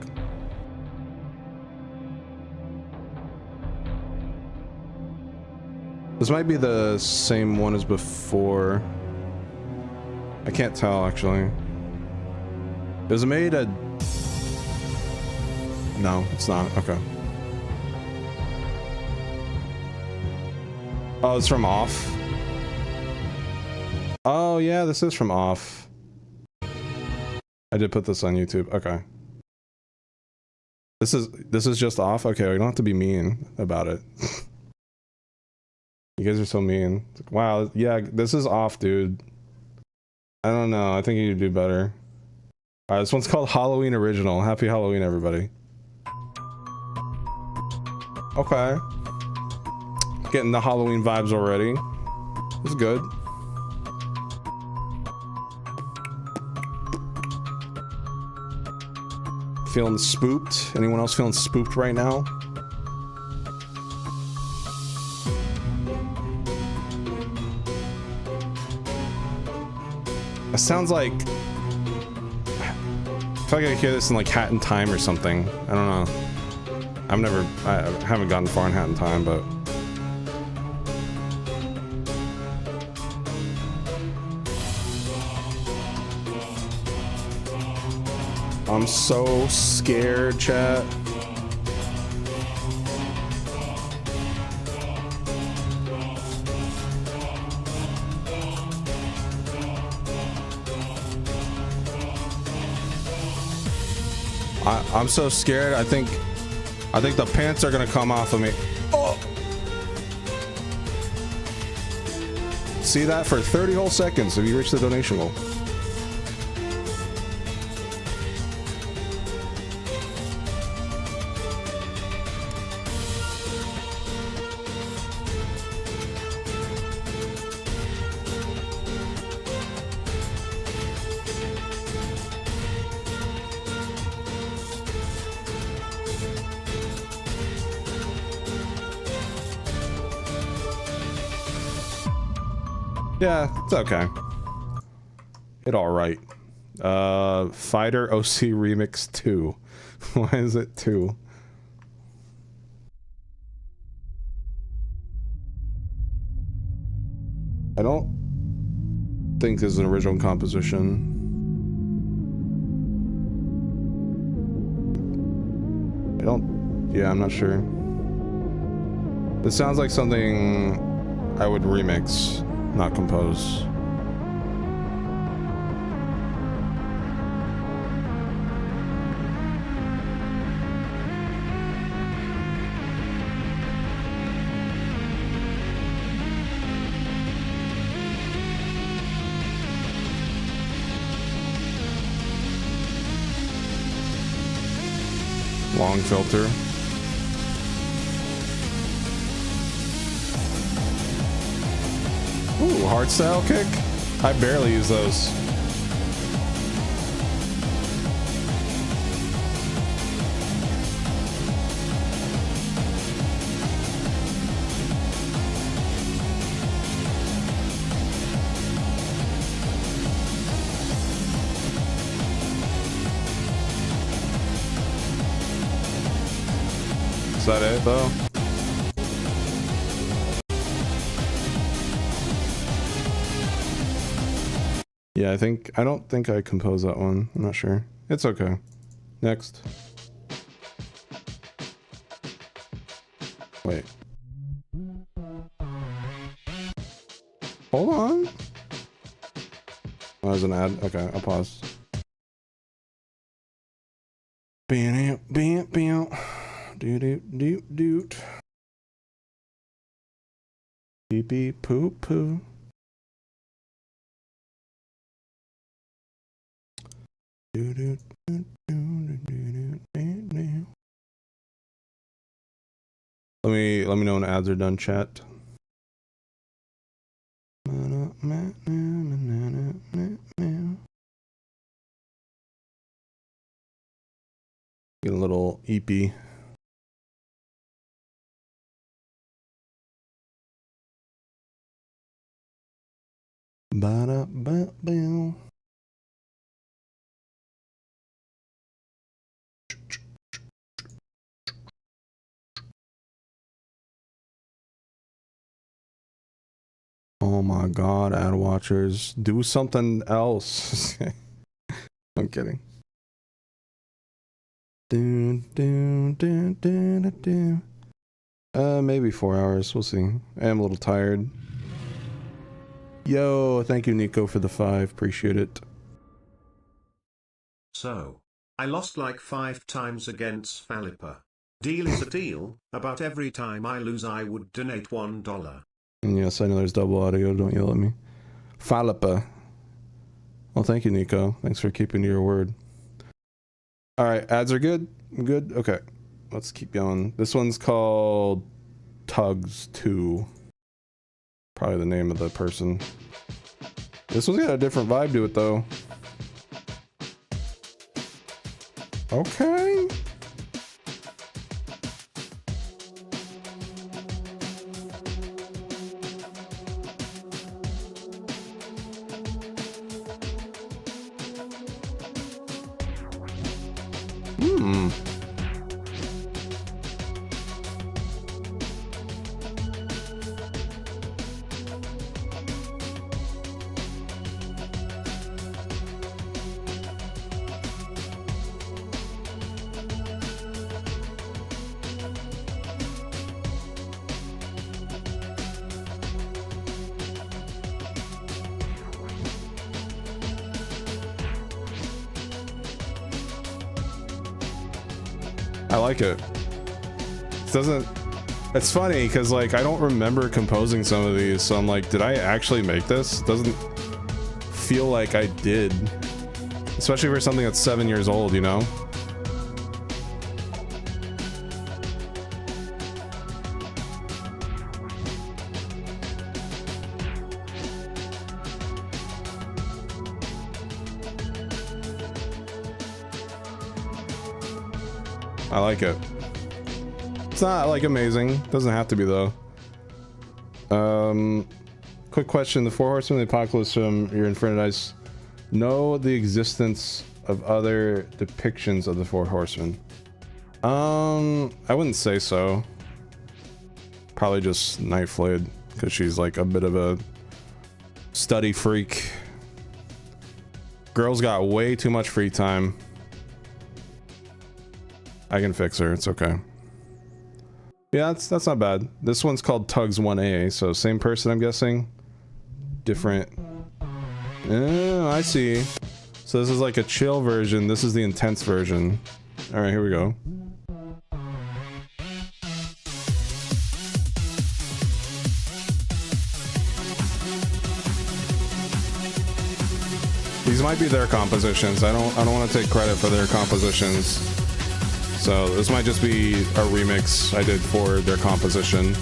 This might be the same one as before. I can't tell, actually. It was made a... No, it's not. Okay. Oh, it's from Off. Oh, yeah, this is from Off. I did put this on YouTube. Okay. This is just Off? Okay, we don't have to be mean about it. You guys are so mean. It's like, wow, yeah, this is Off, dude. I don't know. I think you could do better. Alright, this one's called Halloween Original. Happy Halloween, everybody. Okay. Getting the Halloween vibes already. It's good. Feeling spooked? Anyone else feeling spooked right now? It sounds like... I feel like I hear this in like Hat in Time or something. I don't know. I haven't gotten far in Hat in Time, but... I'm so scared, chat. I'm so scared. I think the pants are gonna come off of me. Oh! See that for 30 whole seconds if you reach the donation goal. Yeah, it's okay. It alright. Fighter OC Remix 2. Why is it 2? I don't think it's an original composition. Yeah, I'm not sure. This sounds like something I would remix, not compose. Long filter. Ooh, hardstyle kick? I barely use those. Is that it though? Yeah, I don't think I composed that one. I'm not sure. It's okay. Next. Wait. Hold on. Oh, there's an ad. Okay, I'll pause. Bam, bam, bam. Doot, doot, doot, doot. Beep, beep, poo, poo. Let me know when ads are done, chat. Get a little EP. Ba-da-ba-ba. Oh my god, ad watchers. Do something else. I'm kidding. Maybe 4 hours. We'll see. I am a little tired. Yo, thank you, Nico, for the 5. Appreciate it. So, I lost like 5 times against Philippa. Deal is a deal. About every time I lose, I would donate $1. And yes, I know there's double audio. Don't yell at me. Philippa. Well, thank you, Nico. Thanks for keeping to your word. All right, ads are good. Good. Okay, let's keep going. This one's called Tugs 2. Probably the name of the person. This one's got a different vibe to it, though. Okay. I like it. It doesn't... It's funny, because, like, I don't remember composing some of these, so I'm like, did I actually make this? It doesn't feel like I did. Especially for something that's 7 years old, you know? I like it. It's not like amazing. Doesn't have to be though. Quick question: the Four Horsemen of the Apocalypse from Your Infinite Ice know the existence of other depictions of the Four Horsemen? I wouldn't say so. Probably just Nightflade, because she's like a bit of a study freak. Girl's got way too much free time. I can fix her, it's okay. Yeah, that's not bad. This one's called Tugs 1A, so same person, I'm guessing. Different. Oh, I see. So this is like a chill version, this is the intense version. Alright, here we go. These might be their compositions. I don't want to take credit for their compositions. So this might just be a remix I did for their composition.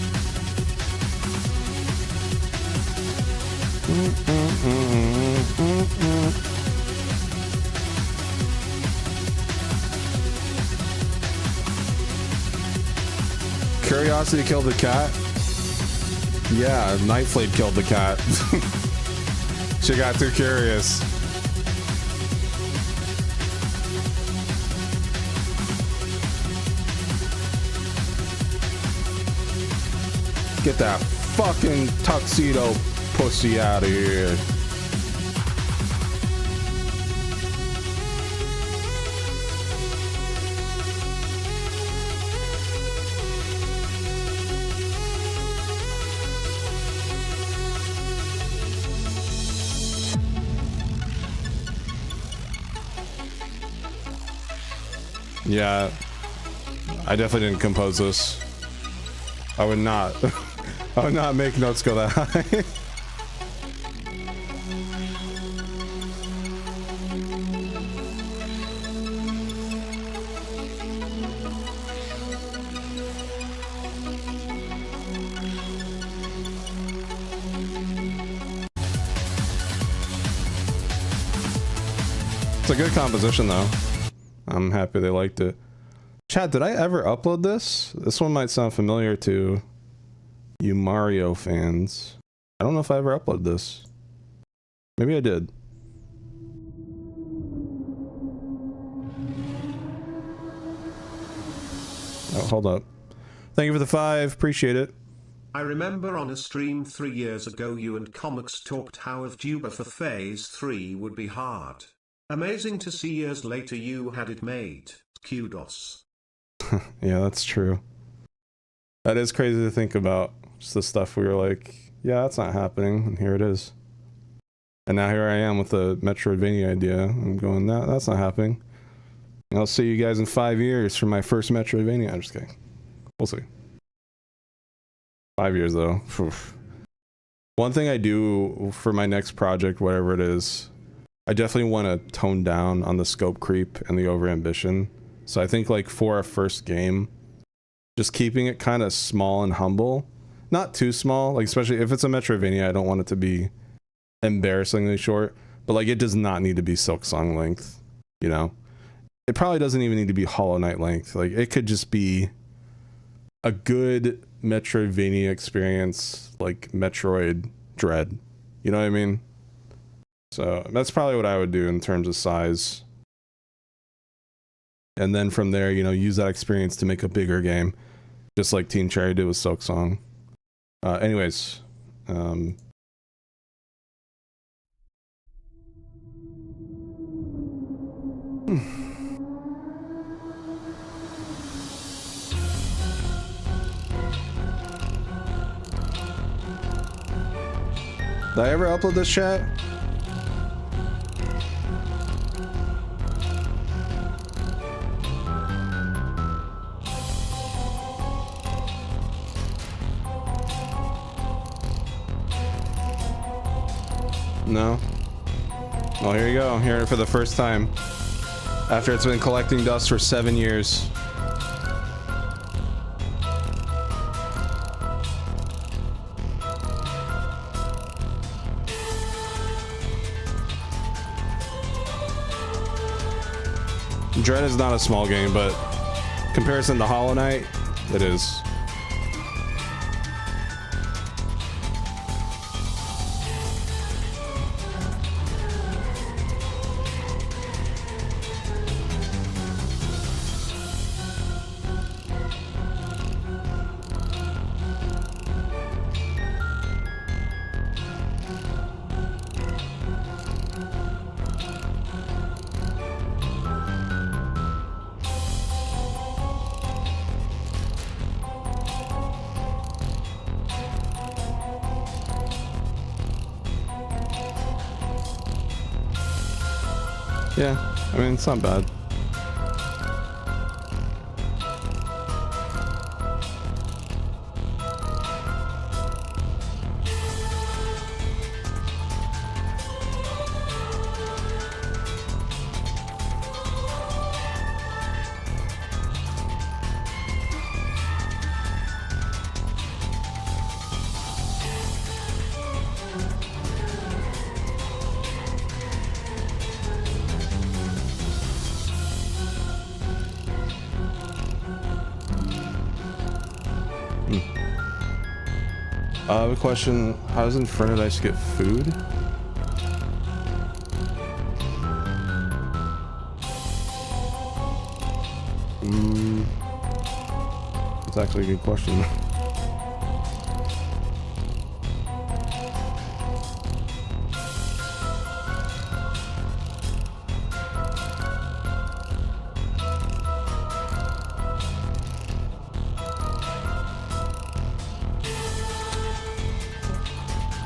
Curiosity killed the cat? Yeah, Nightflade killed the cat. She got too curious. Get that fucking tuxedo pussy out of here. Yeah, I definitely didn't compose this. I would not. I would not make notes go that high. It's a good composition though. I'm happy they liked it. Chat, did I ever upload this? This one might sound familiar to you Mario fans. I don't know if I ever uploaded this. Maybe I did. Oh, hold up. Thank you for the 5. Appreciate it. I remember on a stream 3 years ago you and Kamex talked how VTuber for Phase 3 would be hard. Amazing to see years later you had it made. Kudos. Yeah, that's true. That is crazy to think about. Just the stuff we were like, yeah, that's not happening, and here it is. And now here I am with the Metroidvania idea. I'm going, no, that's not happening. And I'll see you guys in 5 years for my first Metroidvania. I'm just kidding. We'll see. 5 years though. Oof. One thing I do for my next project, whatever it is, I definitely want to tone down on the scope creep and the overambition. So I think like for a first game, just keeping it kind of small and humble. Not too small, like especially if it's a Metroidvania, I don't want it to be embarrassingly short, but like it does not need to be Silksong length, you know? It probably doesn't even need to be Hollow Knight length. Like it could just be a good Metroidvania experience, like Metroid Dread. You know what I mean? So that's probably what I would do in terms of size. And then from there, you know, use that experience to make a bigger game, just like Team Cherry did with Silksong. Anyways, did I ever upload this, chat? No? Well, here you go. Hearing it for the first time. After it's been collecting dust for 7 years. Dread is not a small game, but comparison to Hollow Knight, it is. Yeah, I mean, it's not bad. I have a question. How does Inferno Dice get food? That's actually a good question.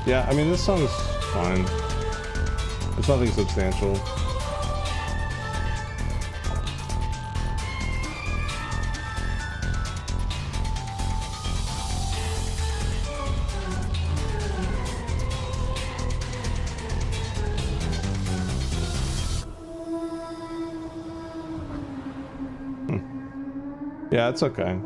Yeah, I mean, this song's fine. It's nothing substantial. Yeah, it's okay.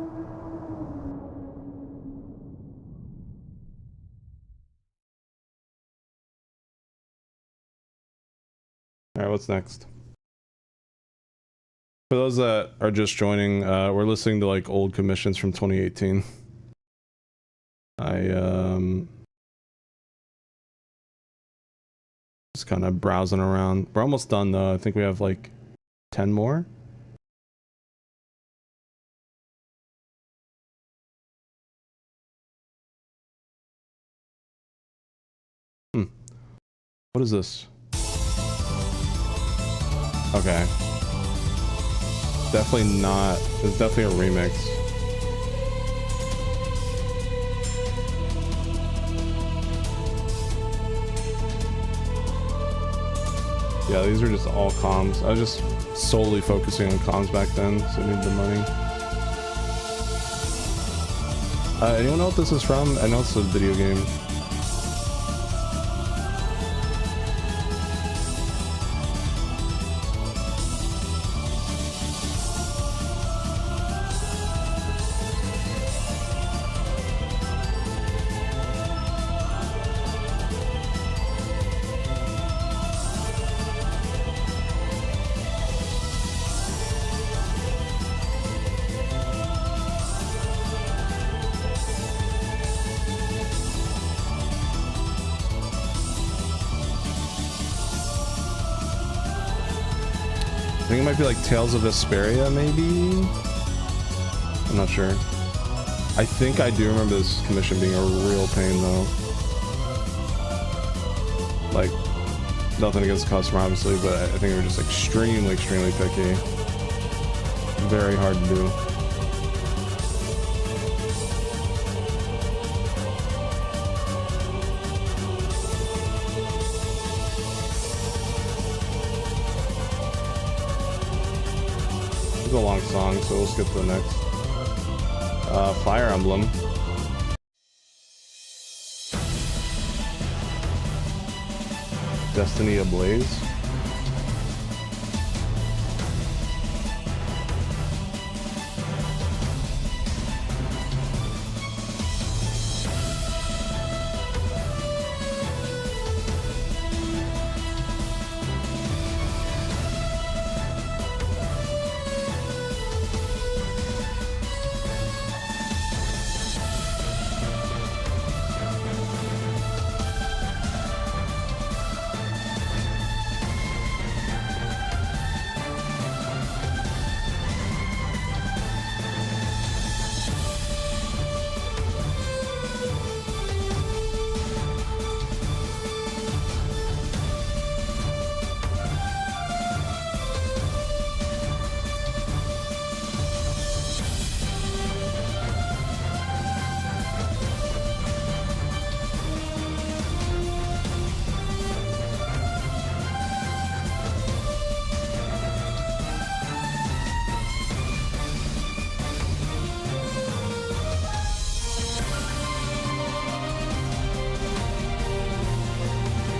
Alright, what's next? For those that are just joining, we're listening to like old commissions from 2018. Just kind of browsing around. We're almost done though. I think we have like 10 more. What is this? Okay. Definitely not. It's definitely a remix. Yeah, these are just all comms. I was just solely focusing on comms back then, so I needed the money. Anyone know what this is from? I know it's a video game. I think it might be like Tales of Vesperia, maybe? I'm not sure. I think I do remember this commission being a real pain, though. Like, nothing against the customer, obviously, but I think they were just extremely, extremely picky. Very hard to do. A long song, so we'll skip to the next. Fire Emblem. Destiny Ablaze.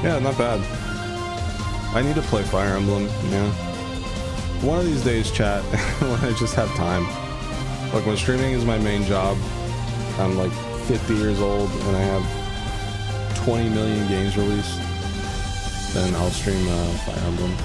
Yeah, not bad. I need to play Fire Emblem, yeah. One of these days, chat, when I just have time. Like, when streaming is my main job, I'm like 50 years old and I have 20 million games released, then I'll stream Fire Emblem.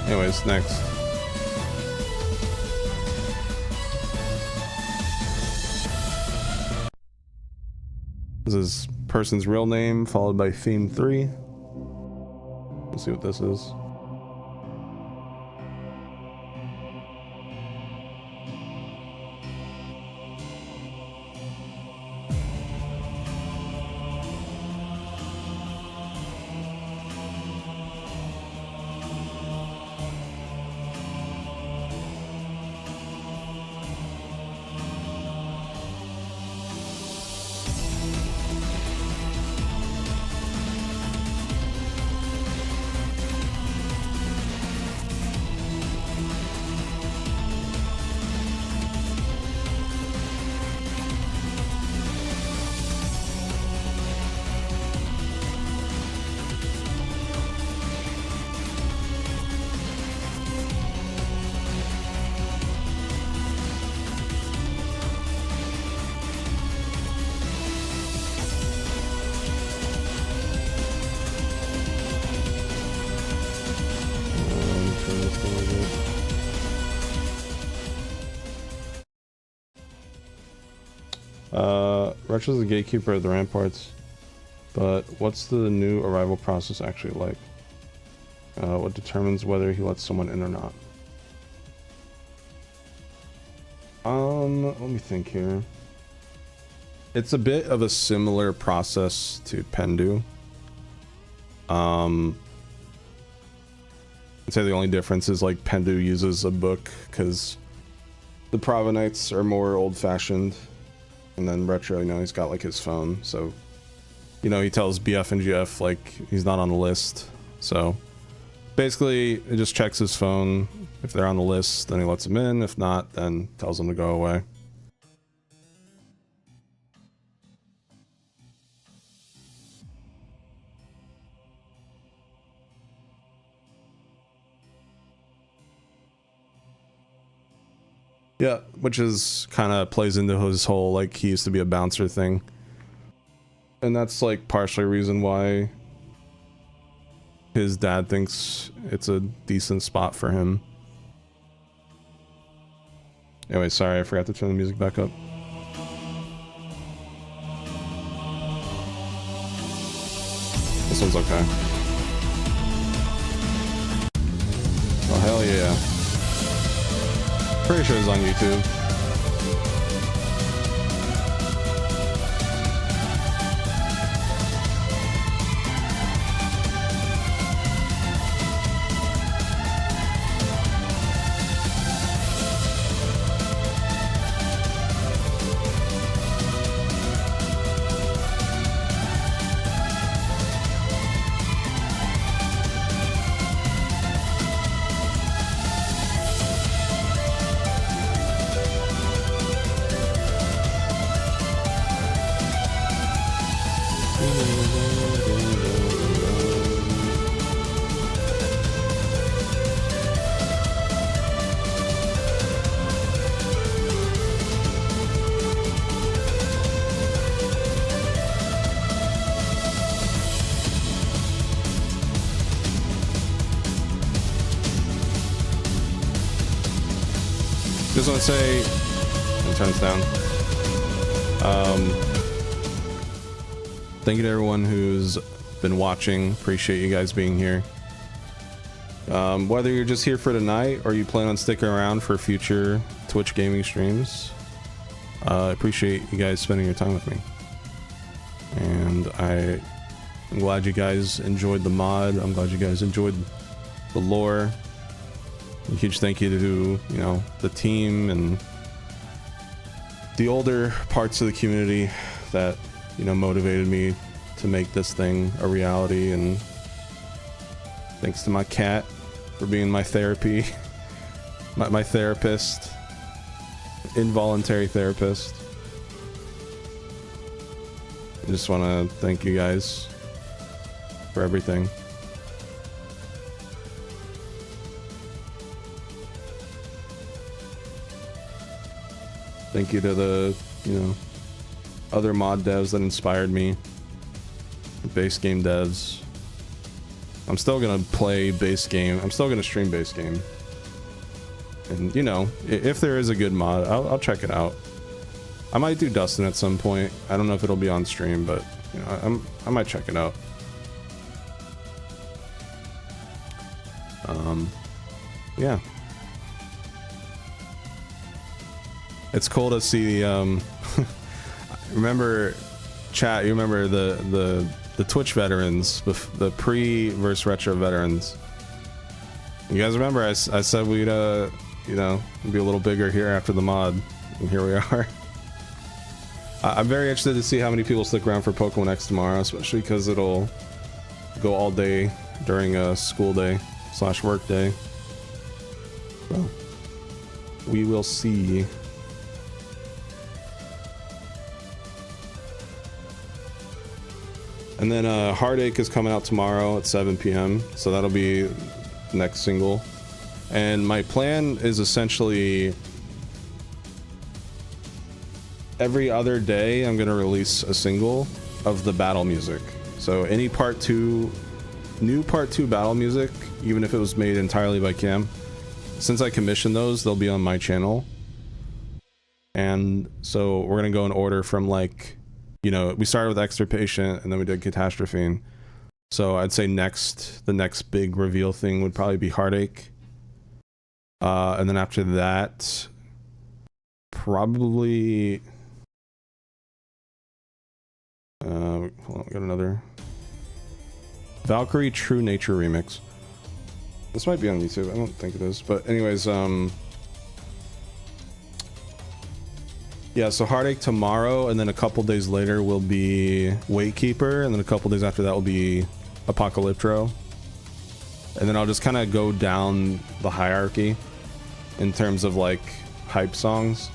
Anyways, next. This is person's real name followed by theme 3. Let's see what this is. Retro's the gatekeeper of the ramparts. But what's the new arrival process actually like? What determines whether he lets someone in or not? Let me think here. It's a bit of a similar process to Pendu. I'd say the only difference is like Pendu uses a book because the Provenites are more old-fashioned, and then Retro, you know, he's got like his phone, so you know, he tells BF and GF like he's not on the list. So basically, it just checks his phone. If they're on the list, then he lets them in. If not, then tells them to go away. Yeah, which is kind of plays into his whole like he used to be a bouncer thing. And that's like partially a reason why his dad thinks it's a decent spot for him. Anyway, sorry, I forgot to turn the music back up. This one's okay. Oh, hell yeah. Pretty sure it's on YouTube. Just want to say, and turns down. Thank you to everyone who's been watching. Appreciate you guys being here. Whether you're just here for tonight or you plan on sticking around for future Twitch gaming streams, I appreciate you guys spending your time with me. And I'm glad you guys enjoyed the mod. I'm glad you guys enjoyed the lore. A huge thank you to, you know, the team and the older parts of the community that, you know, motivated me to make this thing a reality. And thanks to my cat for being my therapy, my therapist, involuntary therapist. I just want to thank you guys for everything. Thank you to the, you know, other mod devs that inspired me. Base game devs. I'm still gonna play base game. I'm still gonna stream base game. And you know, if there is a good mod, I'll check it out. I might do Dustin at some point. I don't know if it'll be on stream, but you know, I might check it out. Yeah. It's cool to see remember chat, you remember the Twitch veterans, the pre-verse retro veterans. You guys remember I said we'd you know, be a little bigger here after the mod, and here we are. I'm very interested to see how many people stick around for Pokemon X tomorrow, especially because it'll go all day during a school day / work day. So we will see. And then Heartache is coming out tomorrow at 7 p.m. So that'll be next single. And my plan is essentially every other day I'm going to release a single of the battle music. So any part 2, new part 2 battle music, even if it was made entirely by Cam, since I commissioned those, they'll be on my channel. And so we're gonna go in order from like, you know, we started with Extirpation and then we did Catastrophine. So I'd say the next big reveal thing would probably be Heartache. And then after that, probably hold on, we got another Valkyrie True Nature remix. This might be on YouTube. I don't think it is, but anyways, yeah, so Heartache tomorrow, and then a couple days later will be Wakekeeper, and then a couple days after that will be Apocalyptro. And then I'll just kind of go down the hierarchy in terms of like hype songs.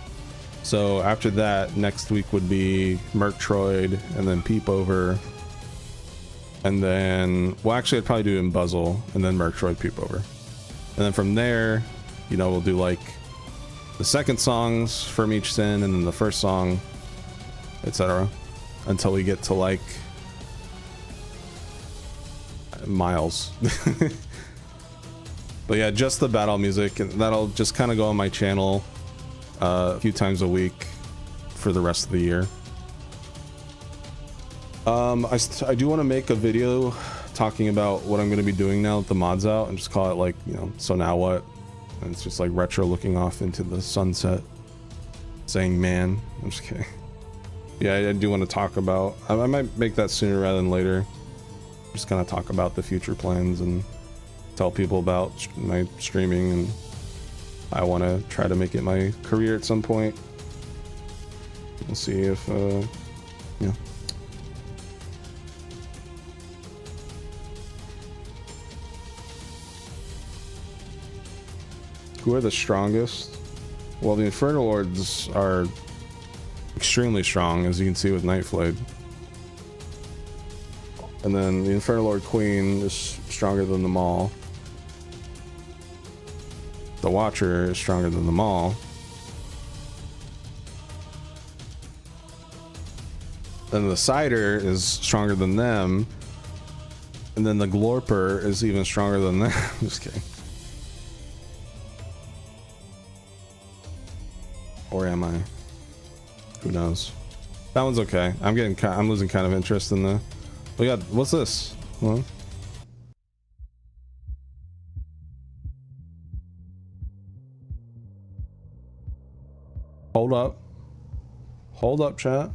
So after that, next week would be Murktroyd, and then Peep Over. And then, well, actually I'd probably do Embuzzle, and then Murktroyd, Peep Over. And then from there, you know, we'll do like the second songs from each sin, and then the first song, etc. Until we get to like Miles. But yeah, just the battle music, and that'll just kind of go on my channel a few times a week for the rest of the year. I do want to make a video talking about what I'm going to be doing now that the mod's out, and just call it like, you know, so now what? And it's just like Retro looking off into the sunset saying man. I'm just kidding. Yeah, I do want to talk about, I might make that sooner rather than later. Just kind of talk about the future plans and tell people about my streaming, and I want to try to make it my career at some point. We'll see if yeah. Who are the strongest? Well, the Infernal Lords are extremely strong, as you can see with Nightflade. And then the Infernal Lord Queen is stronger than them all. The Watcher is stronger than them all. Then the Cider is stronger than them. And then the Glorper is even stronger than them. Just kidding. Or am I? Who knows? That one's okay. I'm losing kind of interest in the. We got, what's this? Well, hold up. Hold up, chat.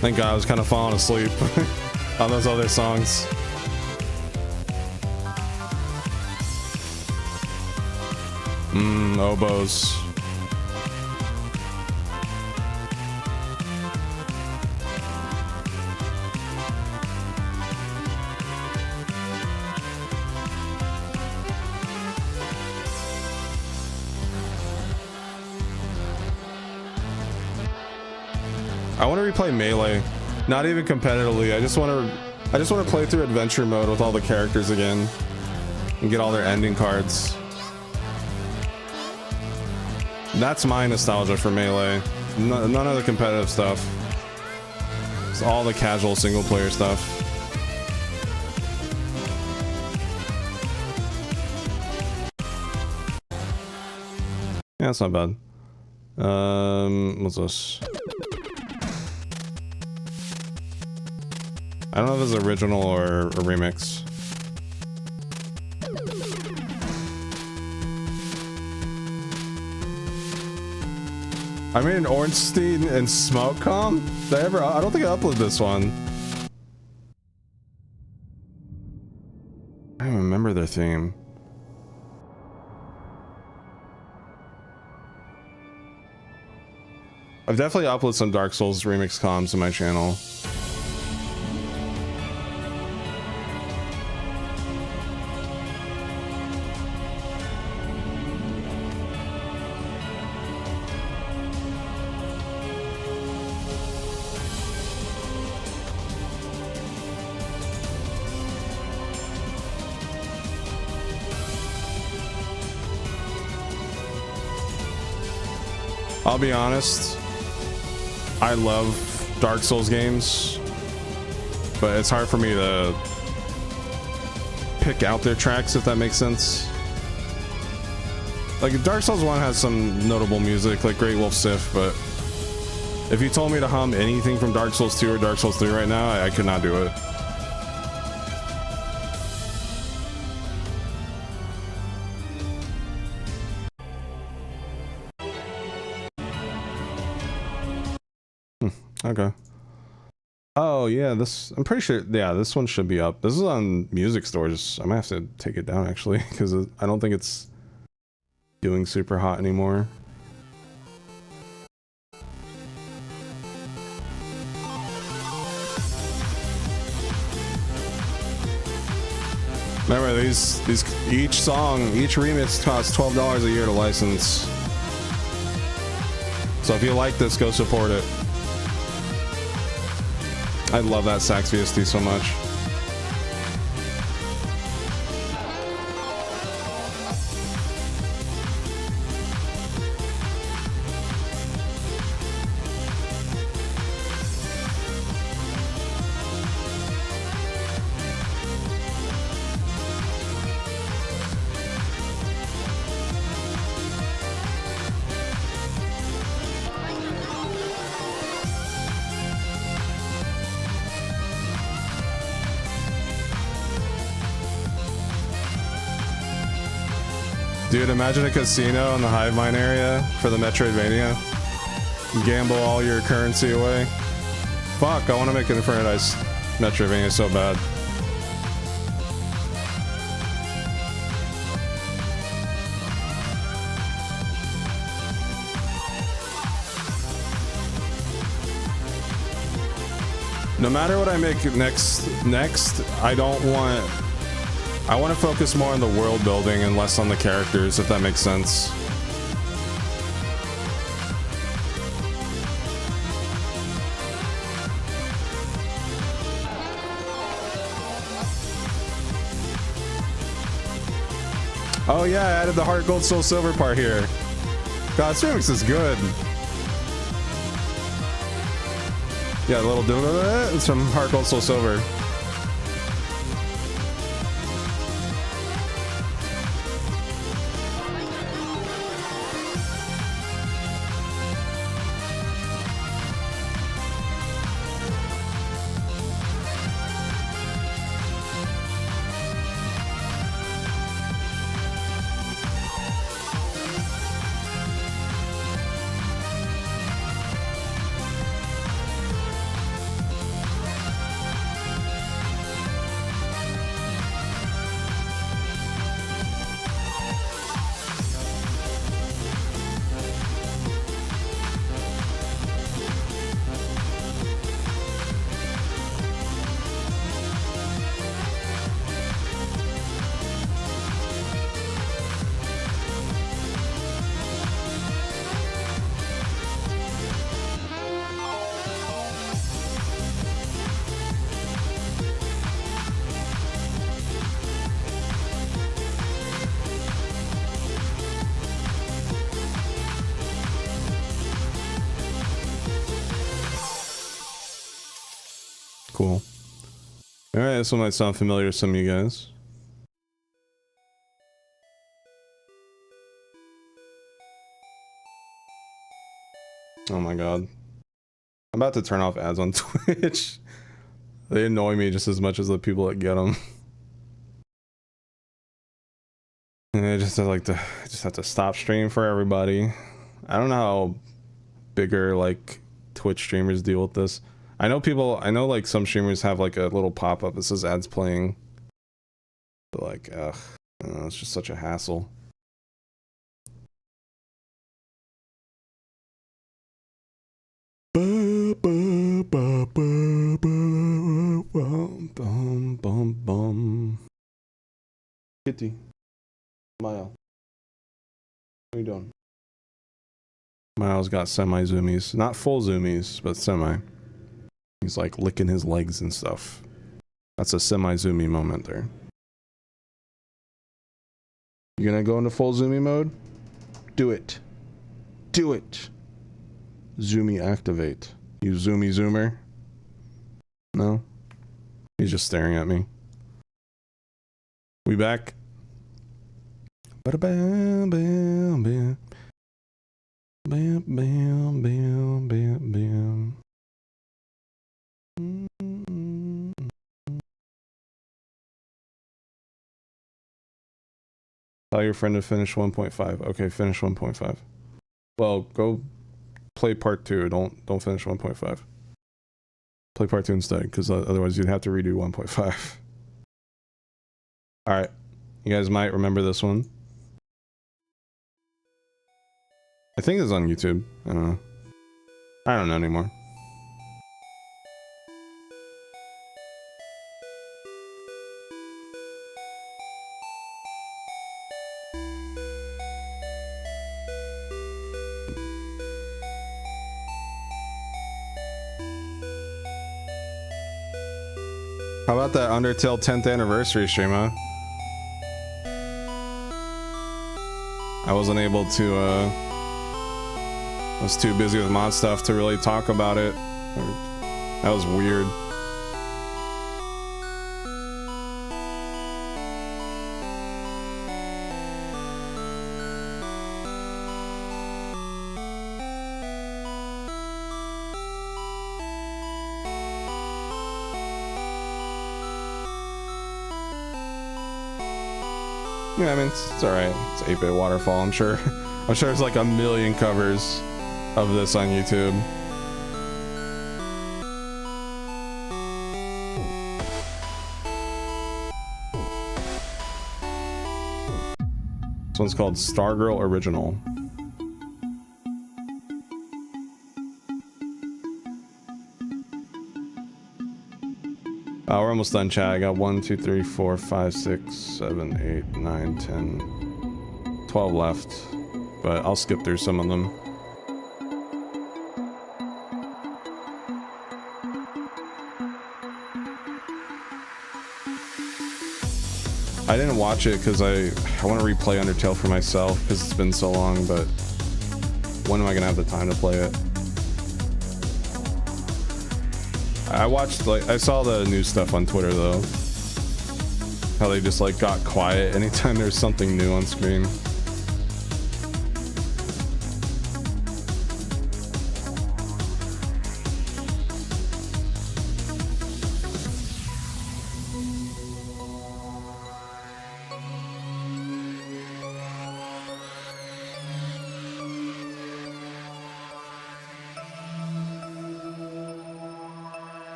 Thank God, I was kind of falling asleep on those other songs. Oboes. I want to replay Melee, not even competitively. I just want to play through adventure mode with all the characters again and get all their ending cards. That's my nostalgia for Melee. None of the competitive stuff. It's all the casual single player stuff. Yeah, that's not bad. What's this? I don't know if it's original or a remix. I made an Ornstein and Smokecom? I don't think I uploaded this one. I don't remember their theme. I've definitely uploaded some Dark Souls remix comms to my channel. I'll be honest, I love Dark Souls games, but it's hard for me to pick out their tracks, if that makes sense. Like Dark Souls 1 has some notable music, like Great Wolf Sif, but if you told me to hum anything from Dark Souls 2 or Dark Souls 3 right now, I could not do it. Okay. Oh yeah, this, I'm pretty sure, yeah, this one should be up. This is on music stores. I might have to take it down actually, because I don't think it's doing super hot anymore. Remember, these each song, each remix costs $12 a year to license. So if you like this, go support it. I love that sax VST so much. Dude, imagine a casino in the Hive Mine area for the Metroidvania. Gamble all your currency away. Fuck, I want to make an Inferno-Dice Metroidvania so bad. No matter what I make next, I want to focus more on the world building and less on the characters, if that makes sense. Oh yeah, I added the Heart Gold Soul Silver part here. God, this remix is good. Yeah, a little it's from Heart Gold Soul Silver. Cool. Alright, this one might sound familiar to some of you guys. Oh my god. I'm about to turn off ads on Twitch. They annoy me just as much as the people that get them. And I just have to stop streaming for everybody. I don't know how bigger like Twitch streamers deal with this. I know like some streamers have like a little pop-up that says ads playing. But like, ugh, I don't know, it's just such a hassle. Kitty. Smile. What are you doing? Miles got semi-zoomies. Not full zoomies, but semi. He's like licking his legs and stuff. That's a semi-zoomy moment there. You gonna go into full zoomy mode? Do it. Do it. Zoomy activate. You zoomy zoomer? No? He's just staring at me. We back? Ba-da-bam, bam, bam. Bam, bam, bam, bam, bam. Tell your friend to finish 1.5. Okay, finish 1.5. Well, go play part 2. Don't finish 1.5. Play part 2 instead, because otherwise you'd have to redo 1.5. Alright. You guys might remember this one. I think it's on YouTube. I don't know. I don't know anymore. How about that Undertale 10th anniversary stream, huh? I wasn't able to, I was too busy with mod stuff to really talk about it. That was weird. Yeah, I mean, it's alright. It's 8-bit waterfall, I'm sure. I'm sure there's like a million covers of this on YouTube. This one's called Stargirl Original. We're almost done, chat. I got 1, 2, 3, 4, 5, 6, 7, 8, 9, 10, 12 left. But I'll skip through some of them. I didn't watch it because I want to replay Undertale for myself because it's been so long, but when am I gonna have the time to play it? I watched, like, I saw the new stuff on Twitter though. How they just like got quiet anytime there's something new on screen.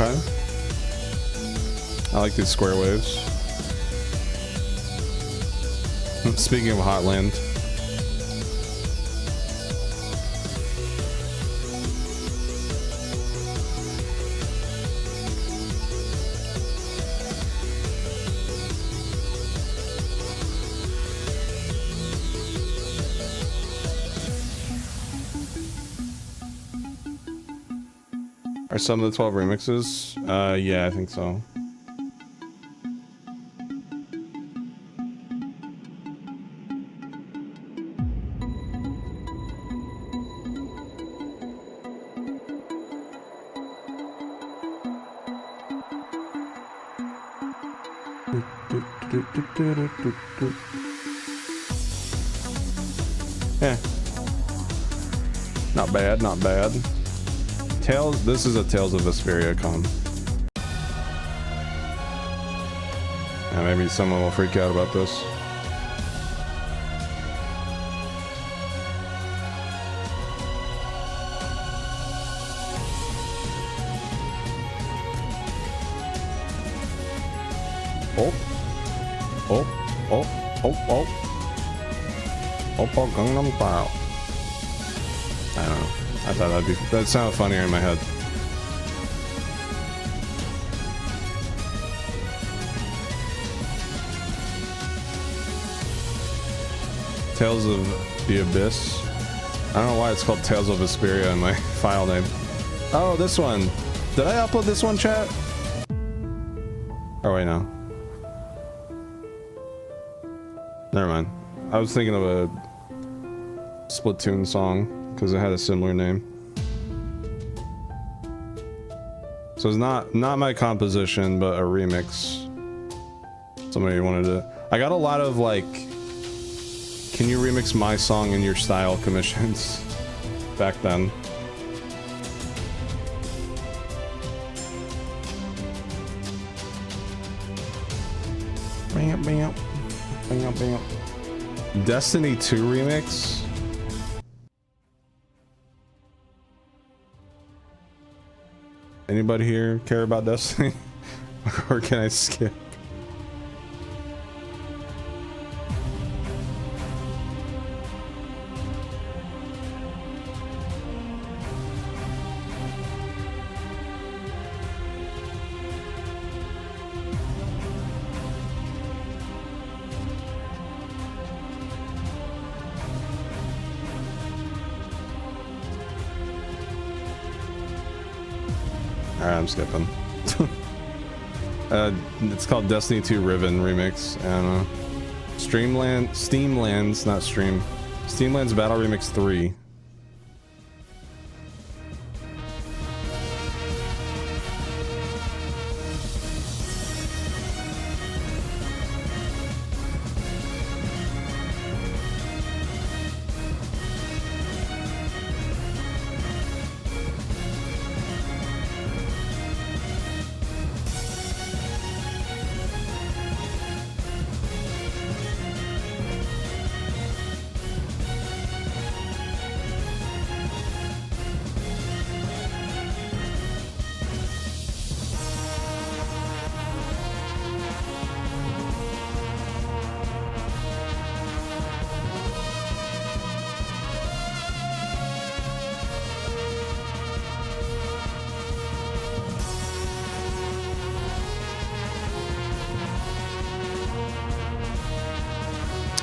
Okay. I like these square waves. Speaking of Hotland. Are some of the 12 remixes? Yeah, I think so. Yeah. Not bad, not bad. Tales, this is a Tales of Vesperia com. Yeah, maybe someone will freak out about this. Oh. Oh. Oh. Oh. Oh. Oh, Gangnam Style. I don't know. I thought that sounded funnier in my head. Tales of the Abyss. I don't know why it's called Tales of Vesperia in my file name. Oh, this one. Did I upload this one, chat? Oh, wait, no. Never mind. I was thinking of a Splatoon song because it had a similar name. So it's not my composition, but a remix. Somebody wanted to. I got a lot of like, can you remix my song in your style commissions back then. Bam, bam, bam, bam. Destiny 2 remix. Anybody here care about Destiny? Or can I skip? Alright, I'm skipping. It's called Destiny 2 Riven Remix. I don't know. Steamlands, not Stream. Steamlands Battle Remix 3.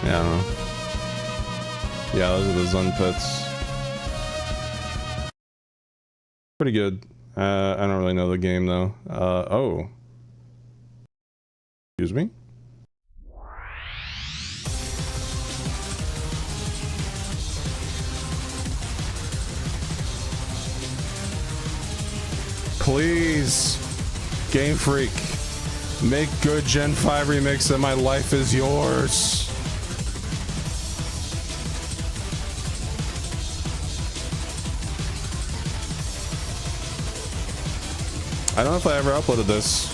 Yeah, I don't know. Yeah, those are the Zun pits. Pretty good. I don't really know the game though. Oh. Excuse me? Please, Game Freak, make good Gen 5 remix and my life is yours. I don't know if I ever uploaded this.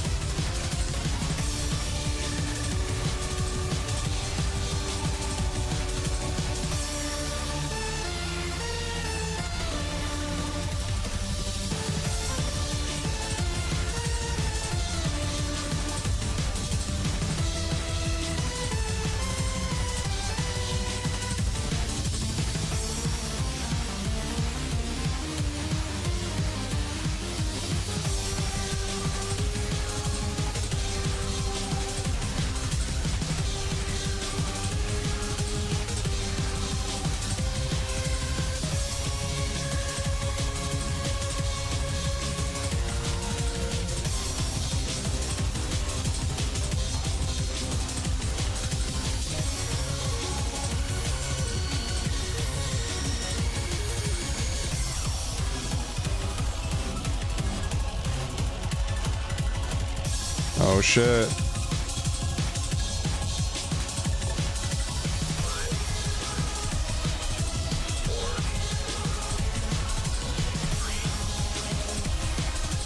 Oh shit.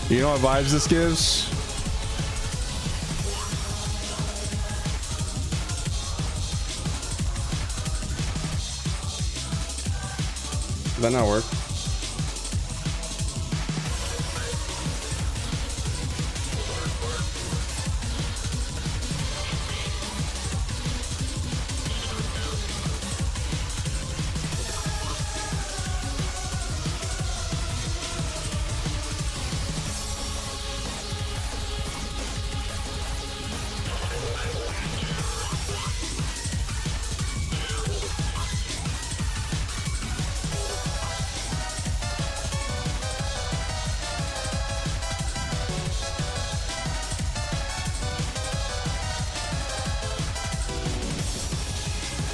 You know what vibes this gives? Did that not work?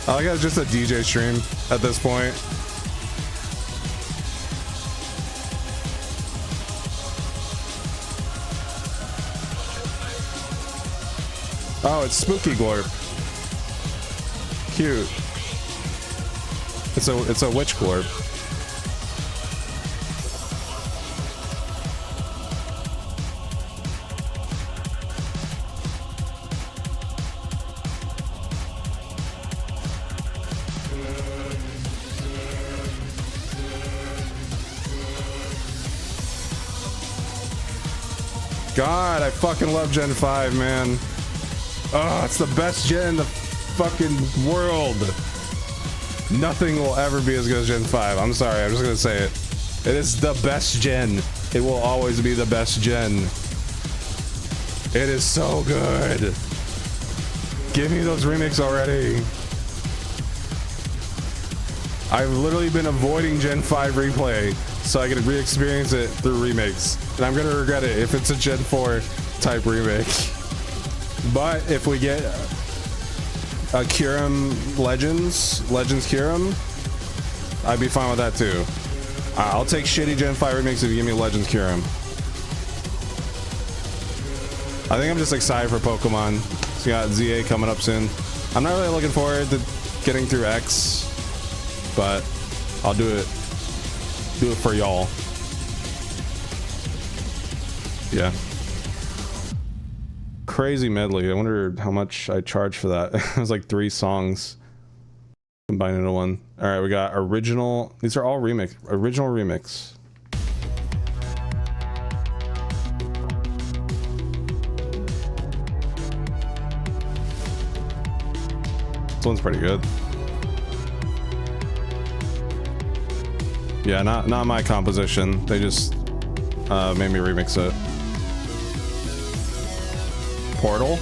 I like it's just a DJ stream at this point. Oh, it's Spooky Glorp. Cute. It's a witch glorp. God, I fucking love Gen 5, man. Oh, it's the best gen in the fucking world. Nothing will ever be as good as Gen 5. I'm sorry, I'm just gonna say it. It is the best gen. It will always be the best gen. It is so good. Give me those remakes already. I've literally been avoiding Gen 5 replay so I can re-experience it through remakes. And I'm gonna regret it if it's a Gen 4 type remake. But if we get a Kyurem Legends Kyurem, I'd be fine with that too. I'll take shitty Gen 5 remakes if you give me Legends Kyurem. I think I'm just excited for Pokemon. So we got ZA coming up soon. I'm not really looking forward to getting through X, but I'll do it. Do it for y'all. Yeah. Crazy medley. I wonder how much I charge for that. It was like 3 songs combined into one. All right, we got original. These are all remix. Original remix. This one's pretty good. Yeah, not my composition. They just made me remix it. Portal.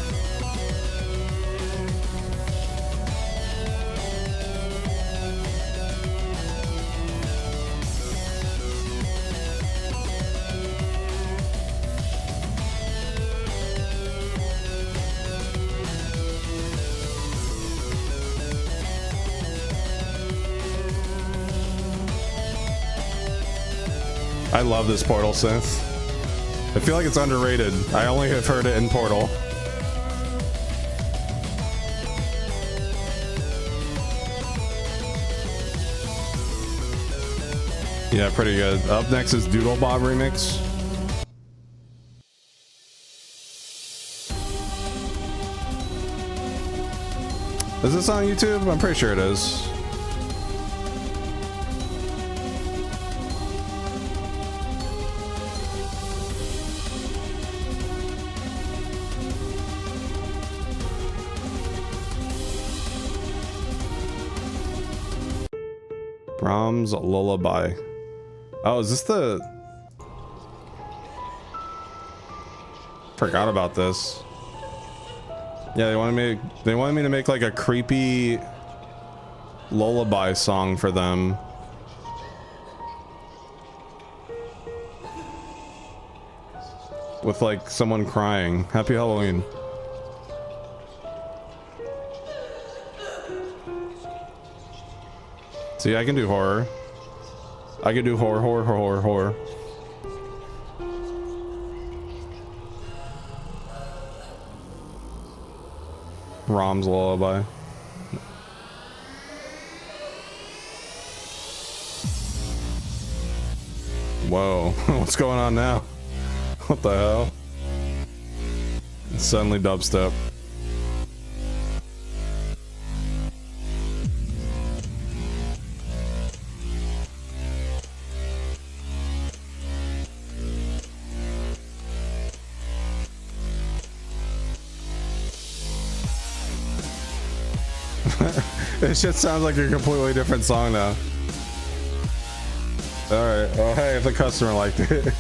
I love this Portal synth. I feel like it's underrated. I only have heard it in Portal. Yeah, pretty good. Up next is Doodle Bob remix. Is this on YouTube? I'm pretty sure it is. Brahms Lullaby. Oh, is this the... Forgot about this. Yeah, they wanted me to make like a creepy lullaby song for them. With like someone crying. Happy Halloween. See, I can do horror. I can do horror. Rom's Lullaby. Whoa, what's going on now? What the hell? It's suddenly dubstep. It shit sounds like a completely different song now. Alright, well hey, if the customer liked it.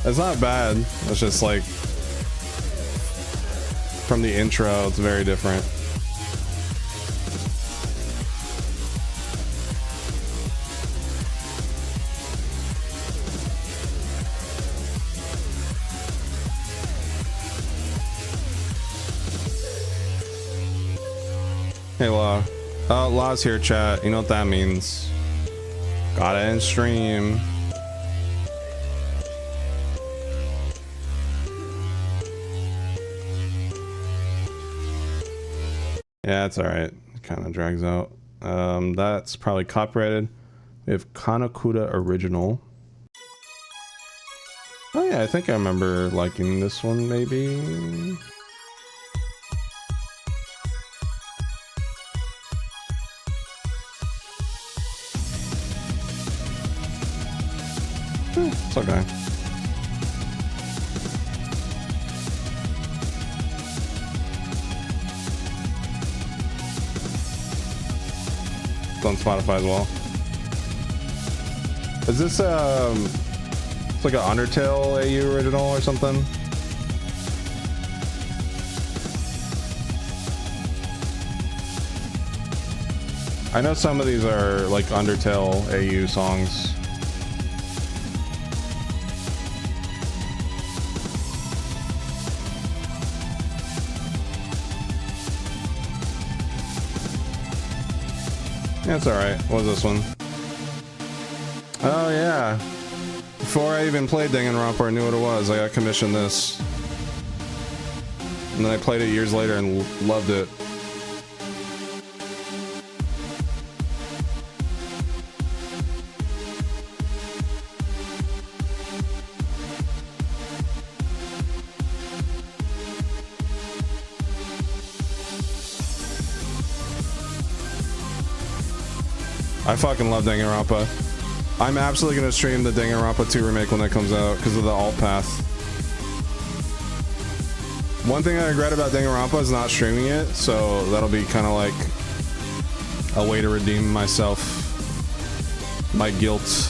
It's not bad. It's just like from the intro, it's very different. Hey, Law. Law's here, chat. You know what that means. Gotta end stream. Yeah, it's alright. It kind of drags out. That's probably copyrighted. We have Kanakuda Original. Oh yeah, I think I remember liking this one, maybe. It's okay. It's on Spotify as well. Is this it's like an Undertale AU original or something? I know some of these are like Undertale AU songs. That's alright. What was this one? Oh yeah. Before I even played Danganronpa, I knew what it was. I got commissioned this. And then I played it years later and loved it. I fucking love Danganronpa. I'm absolutely gonna stream the Danganronpa 2 remake when that comes out because of the alt path. One thing I regret about Danganronpa is not streaming it, so that'll be kind of like a way to redeem myself, my guilt.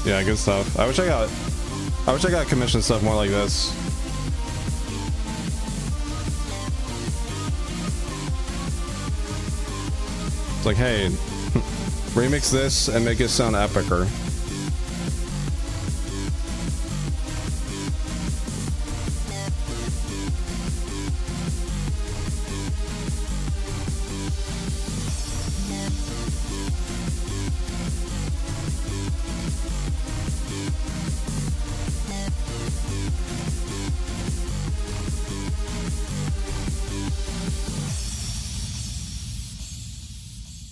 Yeah, good stuff. I wish I got commissioned stuff more like this. It's like, hey, remix this and make it sound epicer.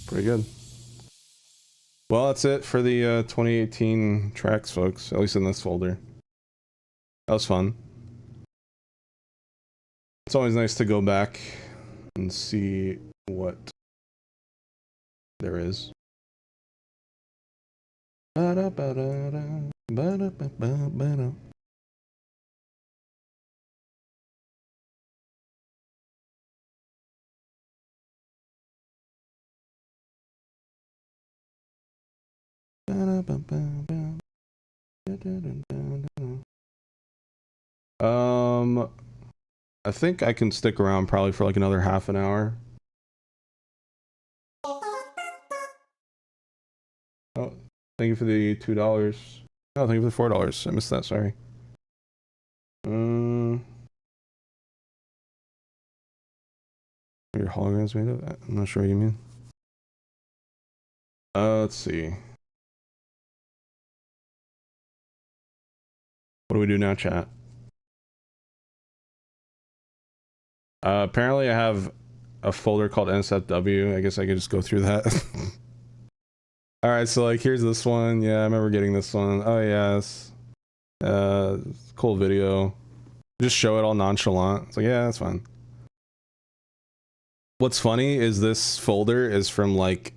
Pretty good. Well, that's it for the 2018 tracks, folks. At least in this folder. That was fun. It's always nice to go back and see what there is. I think I can stick around probably for like another half an hour. Oh, thank you for the $2. Oh, thank you for the $4. I missed that, sorry. Your holograms made of that? I'm not sure what you mean. Let's see. What do we do now, chat? Apparently I have a folder called NSFW. I guess I could just go through that. All right, so like here's this one. Yeah, I remember getting this one. Oh yes. Cool video. Just show it all nonchalant. It's like, yeah, that's fine. What's funny is this folder is from like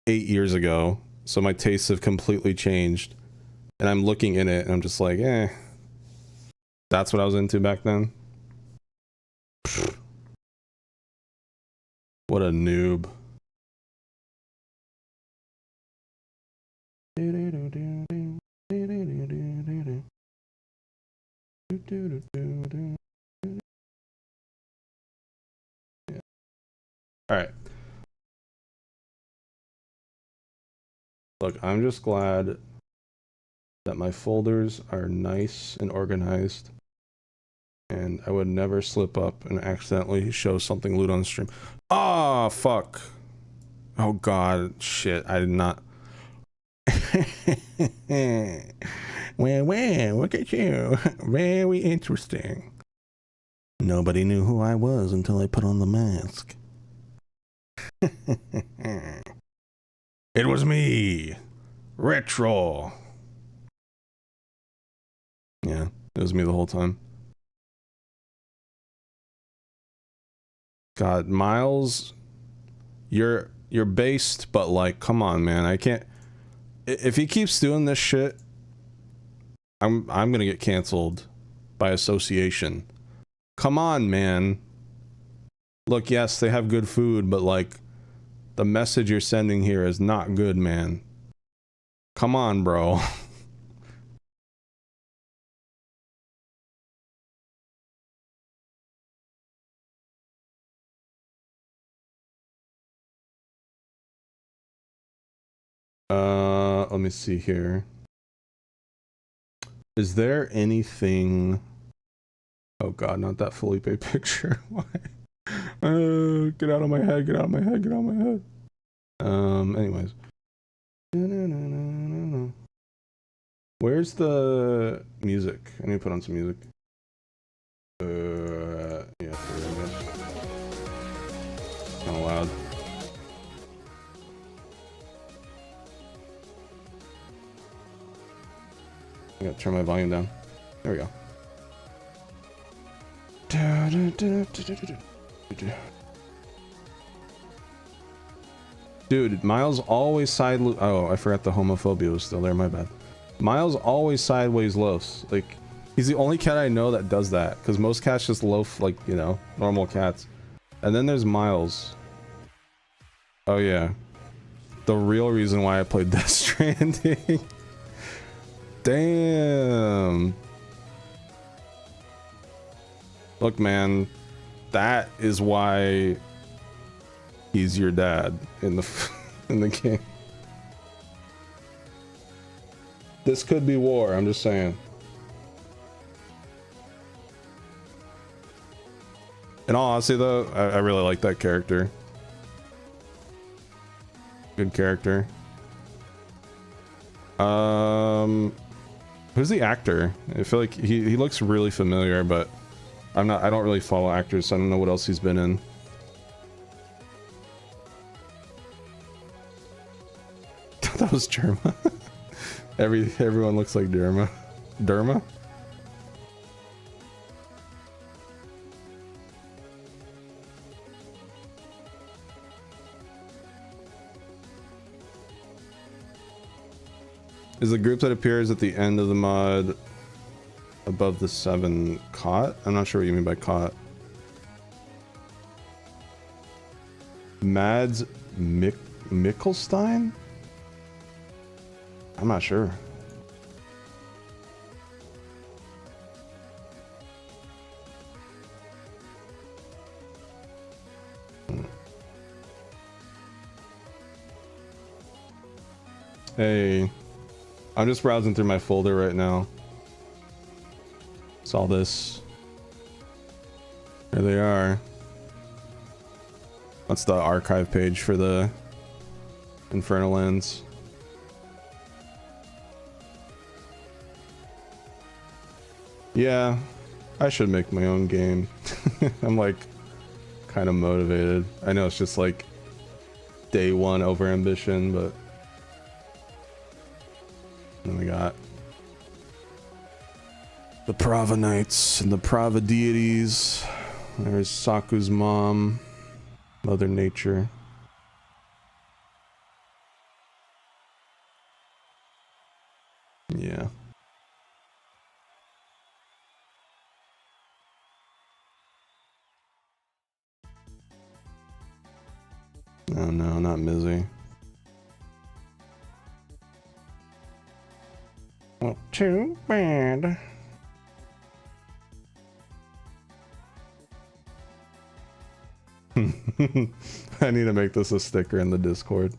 8 years ago. So my tastes have completely changed. And I'm looking in it and I'm just like, eh. That's what I was into back then. What a noob. All right. Look, I'm just glad that my folders are nice and organized, and I would never slip up and accidentally show something lewd on stream. Ah, oh, fuck. Oh god, shit, I did not. Well, look at you. Very interesting. Nobody knew who I was until I put on the mask. It was me, Retro. Yeah, it was me the whole time. God, Miles, you're based, but like, come on, man. I can't. If he keeps doing this shit, I'm gonna get canceled by association. Come on, man. Look, yes, they have good food, but like, the message you're sending here is not good, man. Come on, bro. Let me see here. Is there anything... Oh god, not that Felipe picture. Why? Get out of my head, get out of my head, get out of my head. Anyways. Where's the music? I need to put on some music. Yeah, here we go. Kind of loud. I gotta turn my volume down. There we go. Dude, Miles always side... Oh, I forgot the homophobia was still there, my bad. Miles always sideways loafs. Like, he's the only cat I know that does that. Because most cats just loaf like, you know, normal cats. And then there's Miles. Oh yeah. The real reason why I played Death Stranding. Damn. Look, man, that is why he's your dad in the game. This could be war, I'm just saying. In all honesty though, I really like that character. Good character. Who's the actor? I feel like he looks really familiar, but I don't really follow actors, so I don't know what else he's been in. That was Derma. Everyone looks like Derma. Derma? Is the group that appears at the end of the mod above the 7 caught? I'm not sure what you mean by caught. Mads Mikkelstein? I'm not sure. Hey, I'm just browsing through my folder right now. Saw this. There they are. That's the archive page for the Infernal Lands. Yeah, I should make my own game. I'm like kind of motivated. I know it's just like day one over ambition, but then we got the Prava Knights and the Prava deities. There's Saku's mom, Mother Nature. Yeah. Oh no, not Mizzy. Well, too bad. I need to make this a sticker in the Discord.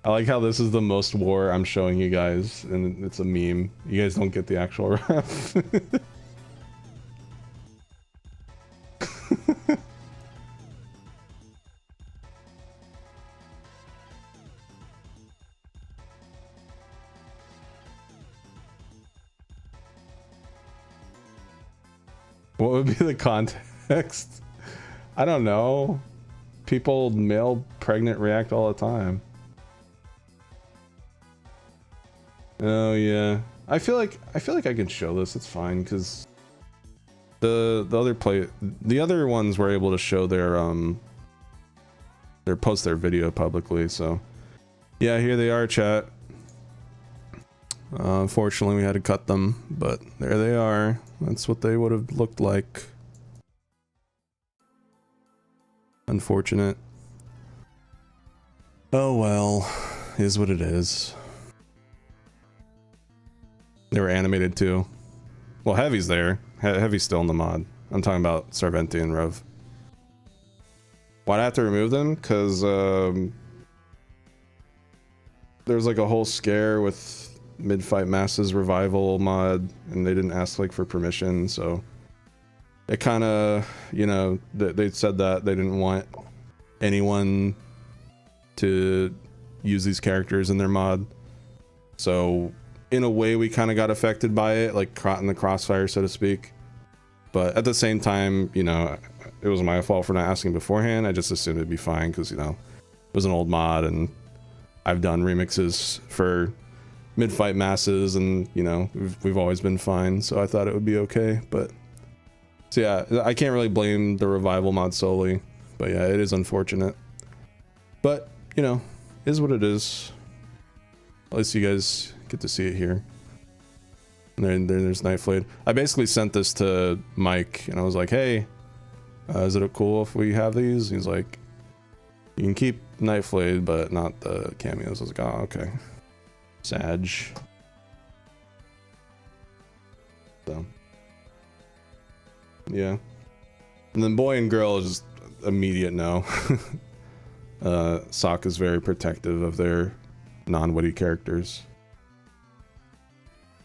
I like how this is the most war I'm showing you guys, and it's a meme. You guys don't get the actual ref. What would be the context? I don't know. People male pregnant react all the time. Oh yeah. I feel like I can show this. It's fine because the other ones were able to show their post their video publicly. So yeah, here they are, chat. Unfortunately, we had to cut them, but there they are. That's what they would have looked like. Unfortunate. Oh well, is what it is. They were animated too. Well, Heavy's there. Heavy's still in the mod. I'm talking about Sarventi and Rev. Why'd I have to remove them? Because there's like a whole scare with Mid-Fight Masses revival mod, and they didn't ask like for permission, so it kind of, you know, they said that they didn't want anyone to use these characters in their mod. So in a way, we kind of got affected by it, like caught in the crossfire, so to speak. But at the same time, you know, it was my fault for not asking beforehand. I just assumed it'd be fine because, you know, it was an old mod, and I've done remixes for Mid-Fight Masses, and you know, we've always been fine, so I thought it would be okay. But so yeah, I can't really blame the revival mod solely, but yeah, it is unfortunate. But you know, is what it is. At least you guys get to see it here. And there's Nightflade. I basically sent this to Mike, and I was like, "Hey, is it cool if we have these?" He's like, "You can keep Nightflade, but not the cameos." I was like, "Oh, okay." Sag. So yeah, and then boy and girl is just immediate no. Sokka's very protective of their non-witty characters,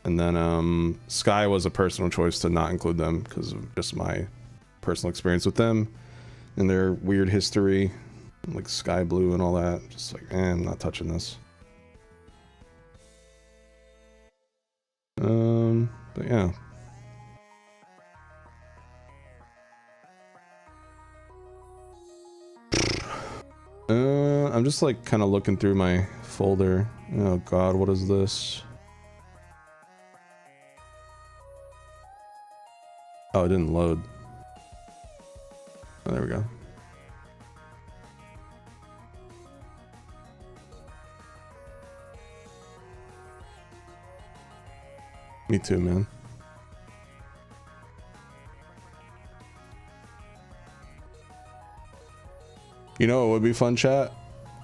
and then Sky was a personal choice to not include them because of just my personal experience with them and their weird history, like Sky Blue and all that. Just like, I'm not touching this. But yeah. I'm just like kind of looking through my folder. Oh god, what is this? Oh, it didn't load. Oh, there we go. Me too, man. You know what would be fun, chat?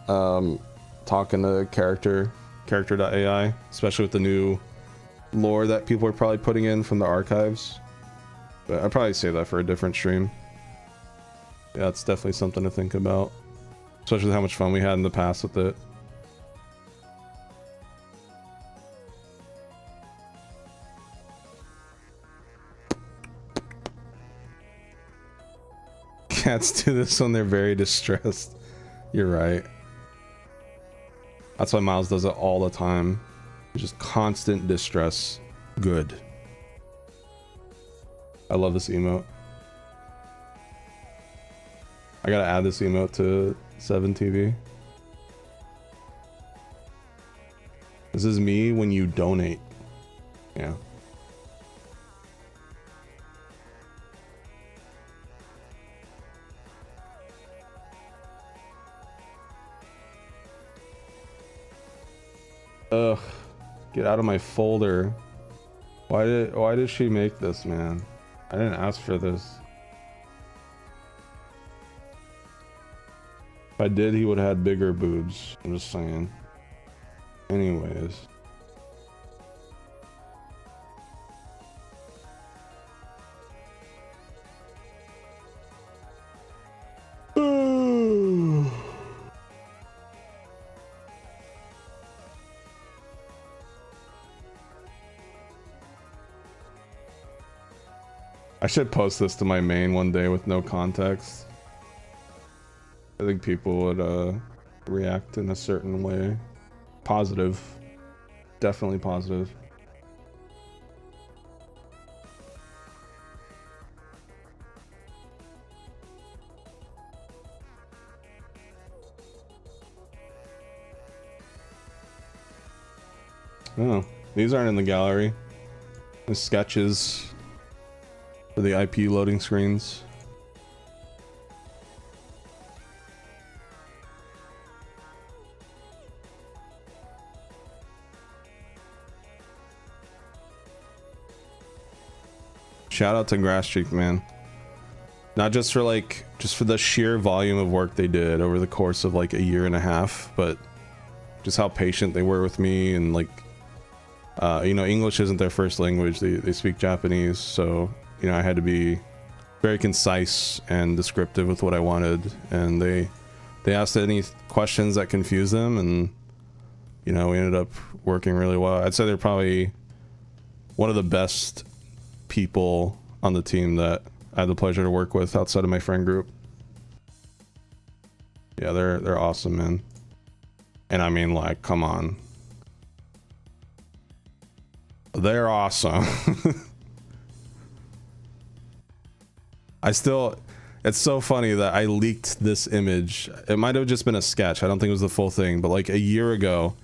Talking to character.ai, especially with the new lore that people are probably putting in from the archives. But I'd probably save that for a different stream. Yeah, it's definitely something to think about. Especially with how much fun we had in the past with it. Cats do this when they're very distressed. You're right. That's why Miles does it all the time. Just constant distress. Good. I love this emote. I gotta add this emote to 7TV. This is me when you donate. Yeah. Ugh. Get out of my folder. Why did she make this, man? I didn't ask for this. If I did, he would have had bigger boobs. I'm just saying. Anyways. I should post this to my main one day with no context. I think people would react in a certain way. Positive. Definitely positive. Oh, these aren't in the gallery. The sketches for the IP loading screens. Shout out to Grass Streak, man. Not just for like, just for the sheer volume of work they did over the course of like a year and a half, but just how patient they were with me. And like, you know, English isn't their first language. They speak Japanese. So, you know, I had to be very concise and descriptive with what I wanted. And they asked any questions that confused them. And, you know, we ended up working really well. I'd say they're probably one of the best people on the team that I had the pleasure to work with outside of my friend group. Yeah, they're awesome, man. And I mean, like, come on. They're awesome. It's so funny that I leaked this image. It might have just been a sketch. I don't think it was the full thing, but like a year ago,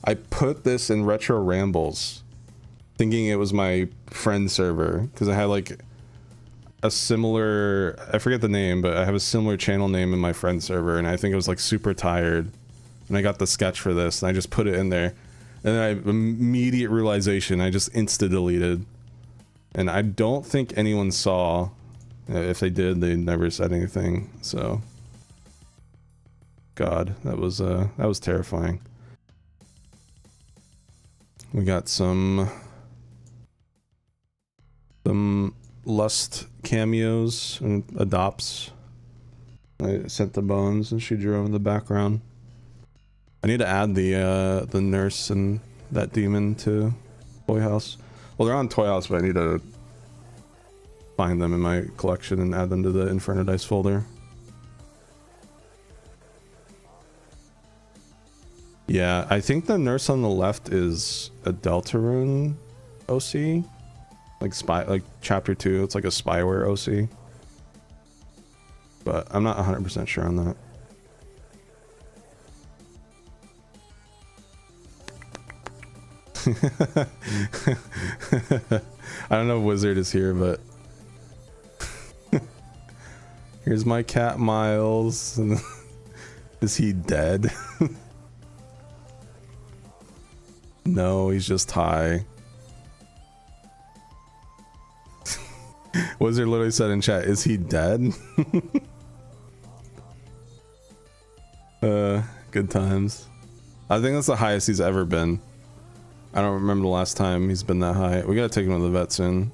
I put this in Retro Rambles, thinking it was my friend server, because I had like a similar, I forget the name, but I have a similar channel name in my friend server, and I think it was like Super Tired, and I got the sketch for this, and I just put it in there, and then I immediate realization, I just insta deleted, and I don't think anyone saw. If they did, they never said anything. So, God, that was terrifying. We got some Lust cameos and adopts. I sent the bones and she drew in the background. I need to add the nurse and that demon to Toy House. Well, they're on Toy House, but I need to find them in my collection and add them to the Inferno Dice folder. Yeah, I think the nurse on the left is a Deltarune OC. Like chapter 2, it's like a spyware OC. But I'm not 100% sure on that. I don't know if Wizard is here, but here's my cat Miles. Is he dead? No, he's just high. Wizard literally said in chat, is he dead? Good times. I think that's the highest he's ever been. I don't remember the last time he's been that high. We gotta take him to the vet soon.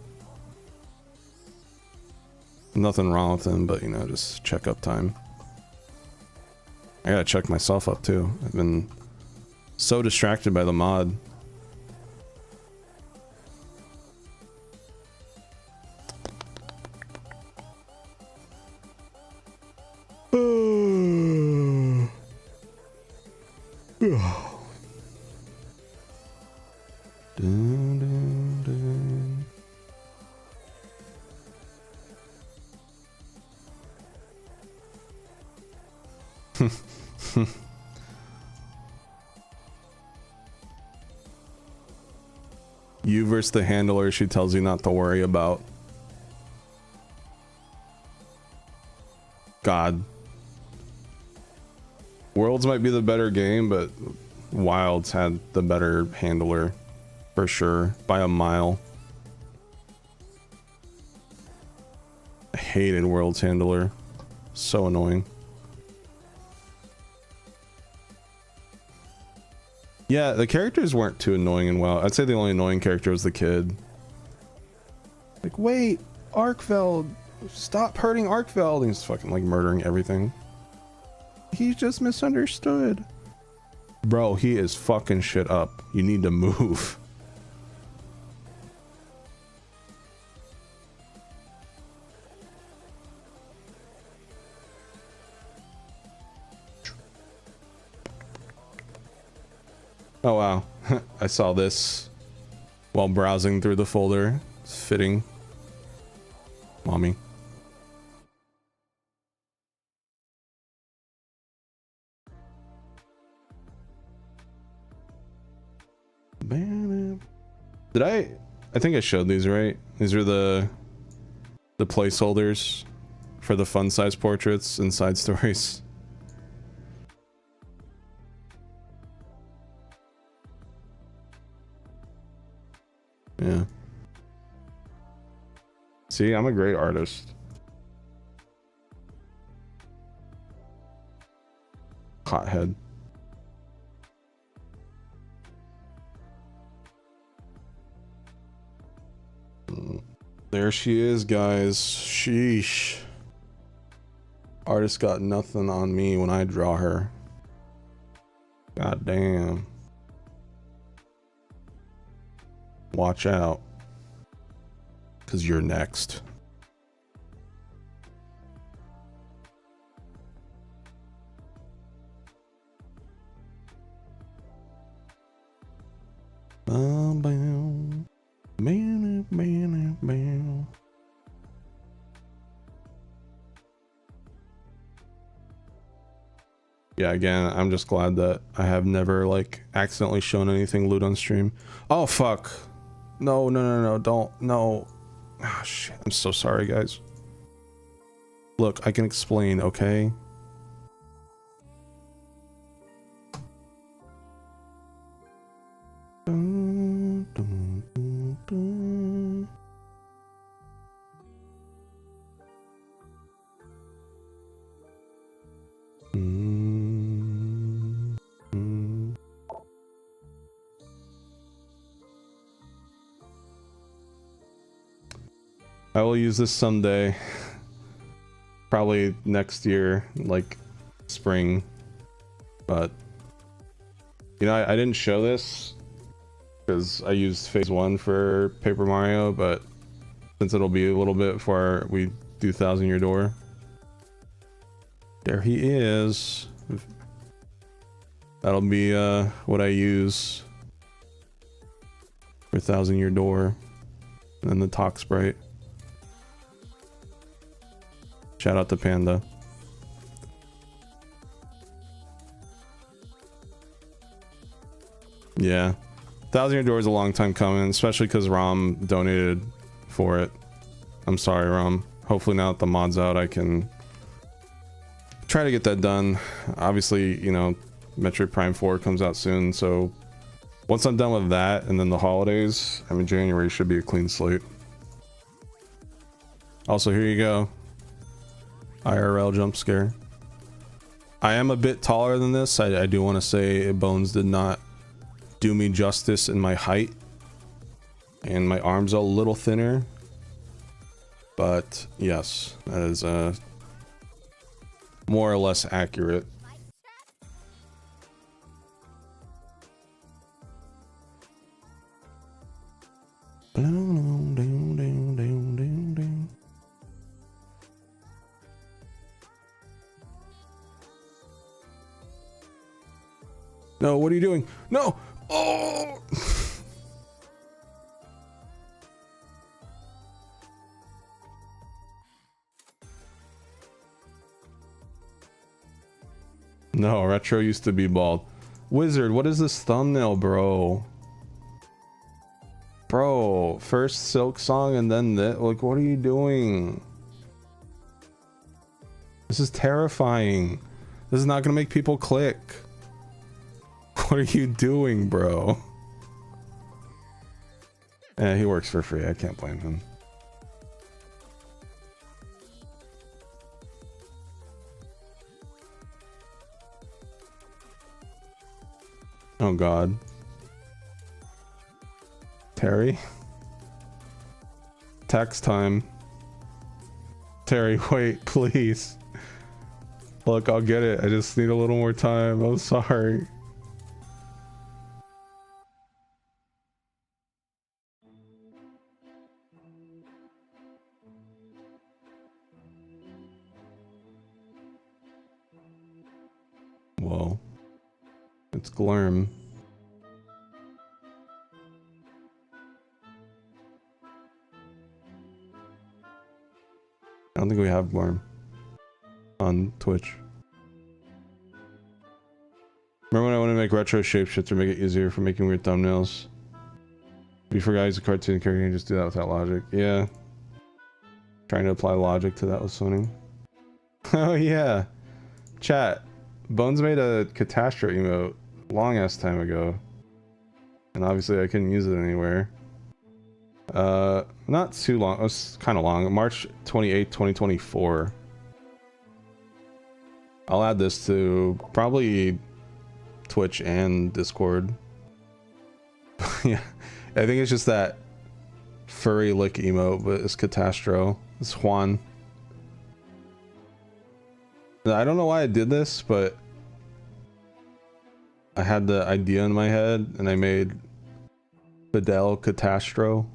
Nothing wrong with him, but you know, just checkup time. I gotta check myself up too. I've been so distracted by the mod. Dun, dun, dun. You versus the handler she tells you not to worry about. God. Worlds might be the better game, but Wilds had the better handler. For sure. By a mile. I hated World's handler. So annoying. Yeah, the characters weren't too annoying in WoW. I'd say the only annoying character was the kid. Like, wait, Arkfeld, stop hurting Arkfeld. And he's fucking like murdering everything. He's just misunderstood. Bro, he is fucking shit up. You need to move. Oh wow, I saw this while browsing through the folder. It's fitting. Mommy. Did I think I showed these, right? These are the placeholders for the fun size portraits and side stories. Yeah. See, I'm a great artist. Hothead. There she is, guys. Sheesh. Artist got nothing on me when I draw her. God damn. Watch out. 'Cause you're next. Bam, bam. Bam, bam, bam. Yeah, again, I'm just glad that I have never like accidentally shown anything loot on stream. Oh fuck. No, no, no, no, don't, no. Ah, shit, I'm so sorry, guys. Look, I can explain, okay? Dun, dun, dun, dun. Mm, mm. I will use this someday. Probably next year, like spring. But you know, I didn't show this because I used phase 1 for Paper Mario, but since it'll be a little bit before we do Thousand Year Door. There he is. That'll be what I use for Thousand Year Door. And then the Talk Sprite. Shout out to Panda. Yeah. Thousand Year Door is a long time coming, especially because Rom donated for it. I'm sorry, Rom. Hopefully now that the mod's out, I can try to get that done. Obviously, you know, Metroid Prime 4 comes out soon, so once I'm done with that and then the holidays, I mean, January should be a clean slate. Also, here you go. IRL jump scare. I am a bit taller than this. I do want to say Bones did not do me justice in my height. And my arms are a little thinner. But yes, that is more or less accurate. No, what are you doing? No! Oh! No, Retro used to be bald. Wizard, what is this thumbnail, bro? Bro, first Silk Song and then this. Like, what are you doing? This is terrifying. This is not gonna make people click. What are you doing, bro? Yeah, he works for free. I can't blame him. Oh God. Terry? Text time. Terry, wait, please. Look, I'll get it. I just need a little more time. I'm sorry. Whoa. It's Glurm. I don't think we have Glurm on Twitch. Remember when I want to make retro shapeshifter, make it easier for making weird thumbnails? If you forgot he's a cartoon character, you can just do that without logic. Yeah. Trying to apply logic to that was funny. Oh yeah. Chat. Bones made a Catastro emote long ass time ago. And obviously I couldn't use it anywhere. Not too long. It was kind of long. March 28th, 2024. I'll add this to probably Twitch and Discord. Yeah, I think it's just that furry lick emote, but it's Catastro. It's Juan. I don't know why I did this, but I had the idea in my head and I made Fidel Catastro.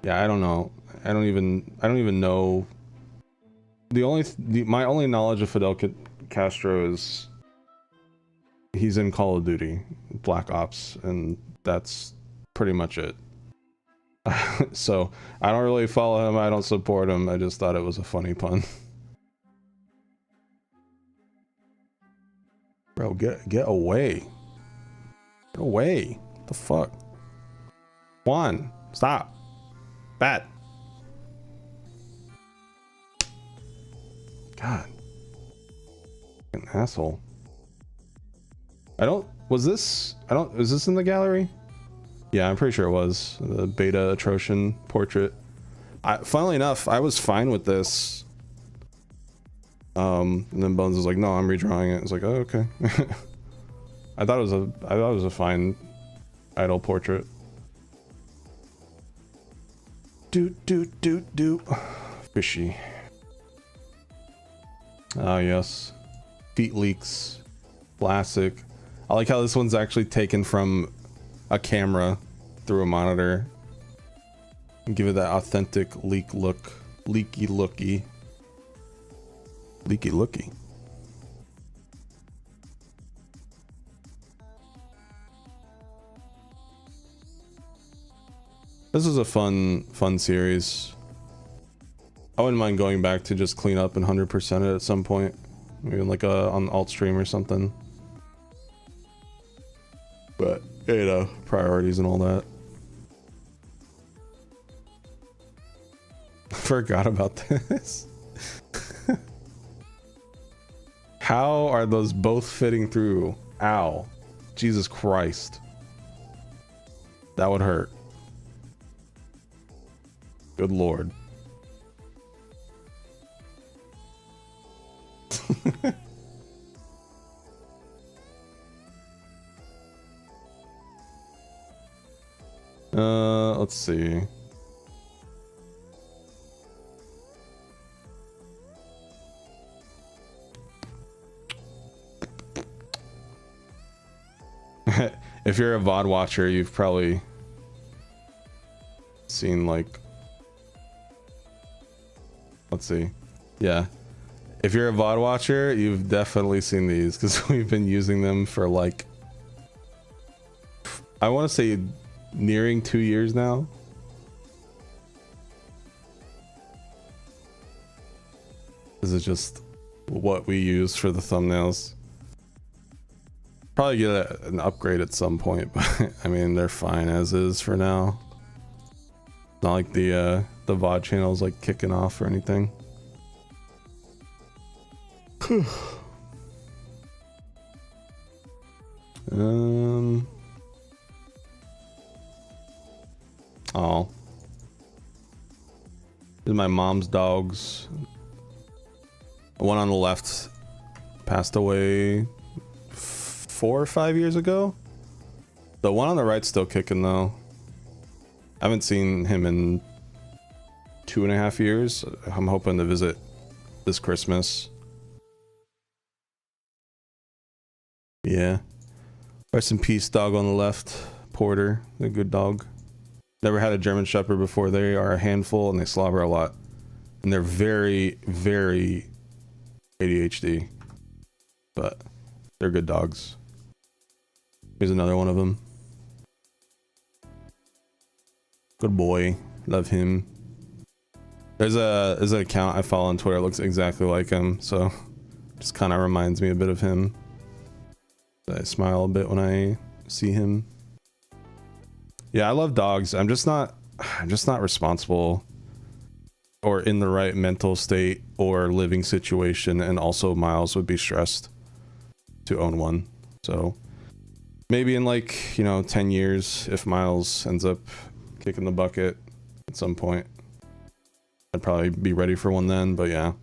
Yeah, I don't know. I don't even know. My only knowledge of Fidel Castro is he's in Call of Duty, Black Ops, and that's pretty much it. So I don't really follow him. I don't support him. I just thought it was a funny pun. Bro, get away. Get away. What the fuck? Juan, stop. Bad. God. An asshole. Is this in the gallery? Yeah, I'm pretty sure it was. The Beta Atrocian portrait. Funnily enough, I was fine with this. And then Bones was like, no, I'm redrawing it. It's like, oh, okay. I thought it was a fine idol portrait. Do. Fishy. Ah, yes. Feet leaks. Classic. I like how this one's actually taken from a camera through a monitor. And give it that authentic leak look. Leaky looky. Leaky looky. This is a fun series. I wouldn't mind going back to just clean up and 100% it at some point. Maybe like on alt stream or something. But, you know, priorities and all that. Forgot about this. How are those both fitting through? Ow. Jesus Christ. That would hurt. Good Lord. Let's see. If you're a VOD watcher, you've probably seen like, let's see. Yeah. If you're a VOD watcher, you've definitely seen these because we've been using them for like, I want to say nearing 2 years now. This is just what we use for the thumbnails. Probably get an upgrade at some point, but I mean, they're fine as is for now. Not like the VOD channel's like kicking off or anything. Oh, this is my mom's dogs. The one on the left passed away 4 or 5 years ago. The one on the right's still kicking though. I haven't seen him in 2.5 years. I'm hoping to visit this Christmas. Yeah. Rest in peace, dog on the left. Porter, a good dog. Never had a German Shepherd before. They are a handful and they slobber a lot. And they're very, very ADHD. But they're good dogs. Here's another one of them. Good boy. Love him. There's an account I follow on Twitter. It looks exactly like him. So just kind of reminds me a bit of him. I smile a bit when I see him. Yeah, I love dogs. I'm just not responsible or in the right mental state or living situation, and also Miles would be stressed to own one. So maybe in like, 10 years, if Miles ends up kicking the bucket at some point, I'd probably be ready for one then. But yeah,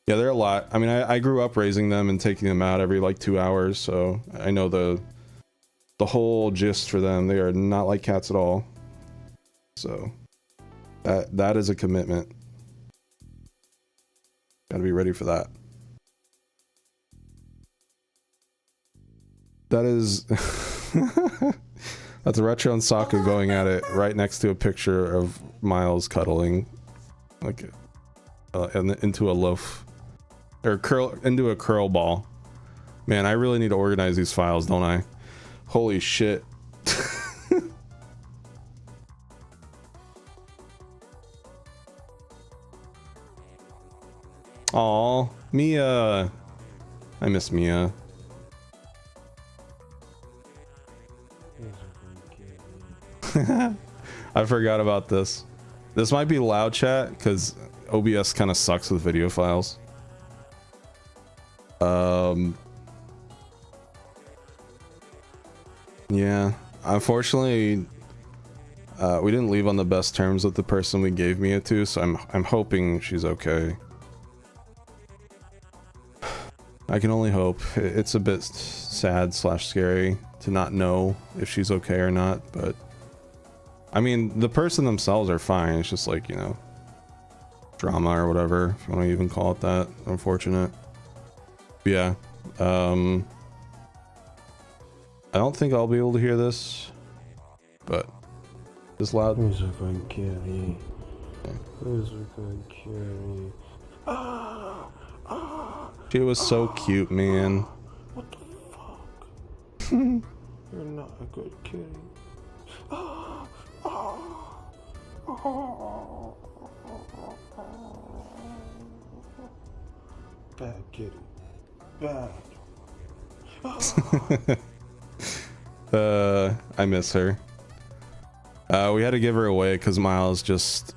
they're a lot. I mean, I grew up raising them and taking them out every like 2 hours, so I know the whole gist for them. They are not like cats at all. So that is a commitment. Gotta be ready for that. That is that's Retro and Sokka going at it right next to a picture of Miles cuddling like into a loaf. Or into a curl ball. Man, I really need to organize these files, don't I? Holy shit. Aw, Mia. I miss Mia. I forgot about this. This might be loud chat because OBS kind of sucks with video files. Yeah, unfortunately, we didn't leave on the best terms with the person we gave Mia to, so I'm hoping she's okay. I can only hope. It's a bit sad / scary to not know if she's okay or not, but I mean, the person themselves are fine. It's just like, drama or whatever, if you want to even call it that. Unfortunate. Yeah. I don't think I'll be able to hear this, but it's loud. Who's a good kitty? Who's a good kitty? She was so cute, man. What the fuck? You're not a good kitty. Bad kitty. Bad. I miss her. We had to give her away because Miles just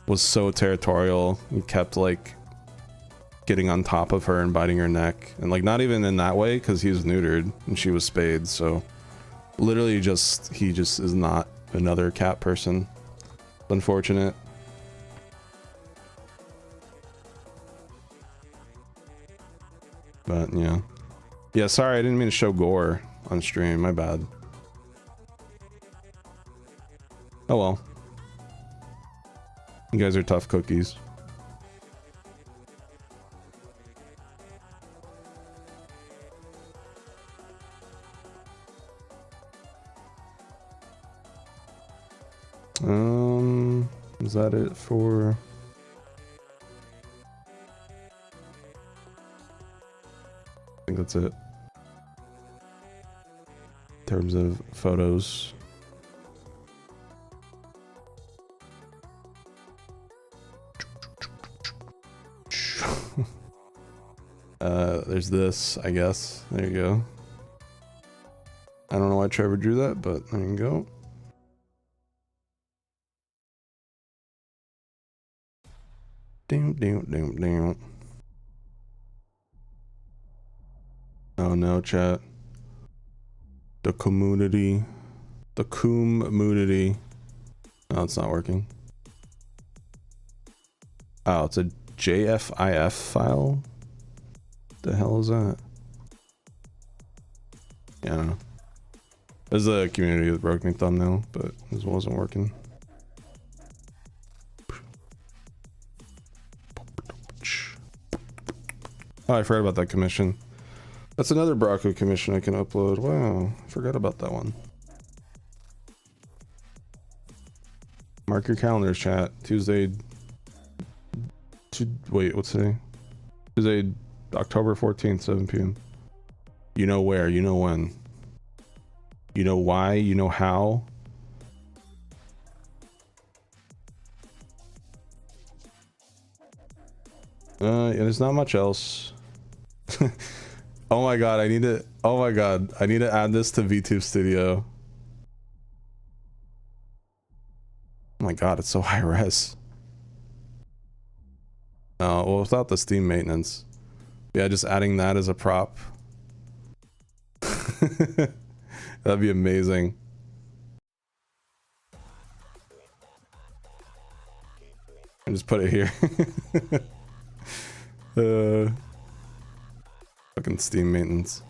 was so territorial. He kept like getting on top of her and biting her neck, and like not even in that way because he was neutered and she was spayed. So literally he just is not another cat person. Unfortunate. But yeah, sorry, I didn't mean to show gore on stream, my bad. Oh well. You guys are tough cookies. Is that it for... think that's it. In terms of photos. There's this, I guess. There you go. I don't know why Trevor drew that, but there you go. Damn. Oh no, chat. The community. The community. Oh, it's not working. Oh, it's a JFIF file? The hell is that? Yeah, I don't know. There's a community that broke me thumbnail, but this wasn't working. Oh, I forgot about that commission. That's another Bracco commission I can upload. Wow, I forgot about that one. Mark your calendars, chat. Tuesday. Wait, what's today? Tuesday, October 14th, 7 p.m. You know where, you know when. You know why, you know how. Yeah, there's not much else. Oh my god, I need to. Oh my god, I need to add this to VTube Studio. Oh my god, it's so high res. Oh, well, without the Steam maintenance. Yeah, just adding that as a prop. That'd be amazing. And just put it here. Fucking Steam maintenance.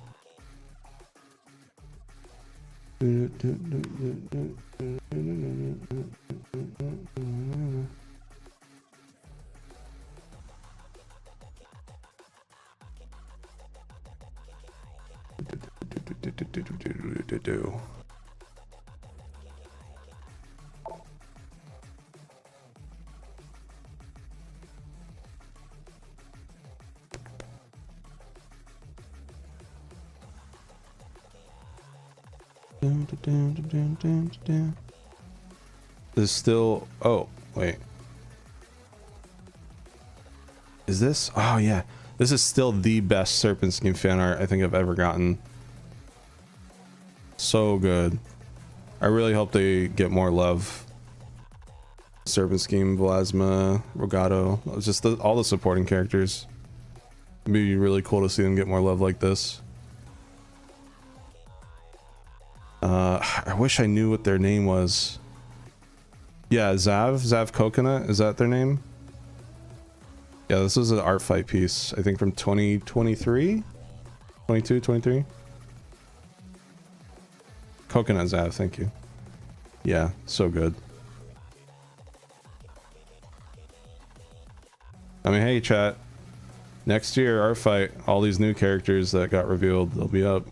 There's still, oh wait, is this, oh yeah, this is still the best Serpent Scheme fan art I think I've ever gotten. So good. I really hope they get more love. Serpent Scheme, Vlasma, Rogato, just all the supporting characters. It'd be really cool to see them get more love like this. I wish I knew what their name was. Yeah, Zav Coconut, is that their name? Yeah, this was an art fight piece, I think from 2023? 22, 23? Coconut Zav, thank you. Yeah, so good. I mean, hey chat, next year, art fight, all these new characters that got revealed, they'll be up.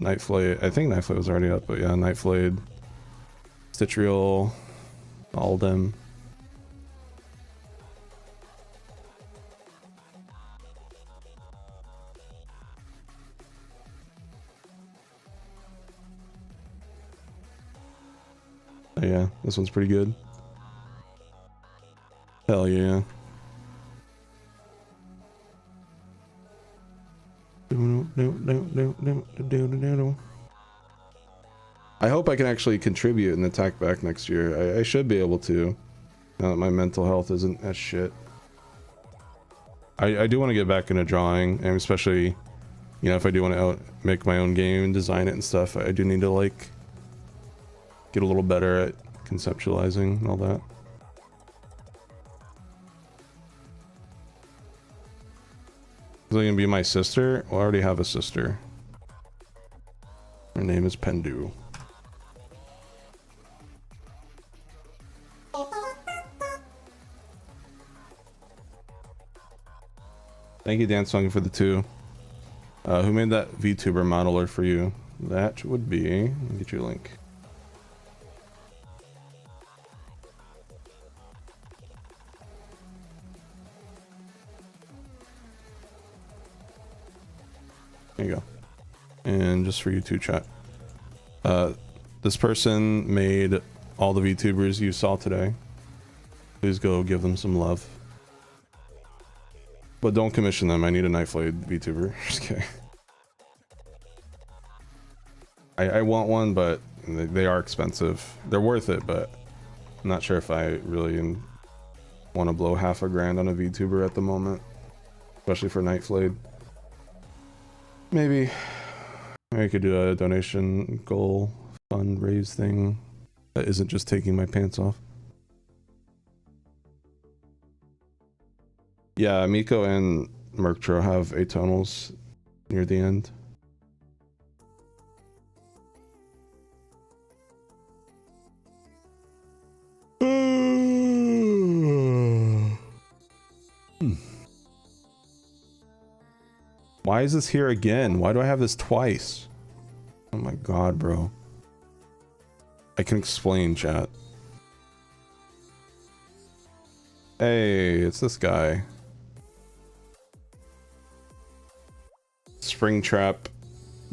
Nightflade, I think Nightflade was already up, but yeah, Nightflade, Citriol, all them. Oh yeah, this one's pretty good. Hell yeah. I hope I can actually contribute and attack back next year. I should be able to, now that my mental health isn't as shit. I do want to get back into drawing, and especially, you know, if I do want to make my own game and design it and stuff, I do need to like get a little better at conceptualizing and all that. Is it gonna be my sister? Well, I already have a sister. Her name is Pendu. Thank you, Dan Song, for the 2. Who made that VTuber modeler for you? That would be... Let me get you a link. There you go. And just for you too, chat. This person made all the VTubers you saw today. Please go give them some love. But don't commission them. I need a Night Blade VTuber. Just kidding. I want one, but they are expensive. They're worth it, but I'm not sure if I really want to blow half a grand on a VTuber at the moment, especially for Night Blade. Maybe I could do a donation goal fundraise thing that isn't just taking my pants off. Yeah, Miko and Merktro have atonals near the end. Why is this here again? Why do I have this twice? Oh my god, bro. I can explain, chat. Hey, it's this guy. Springtrap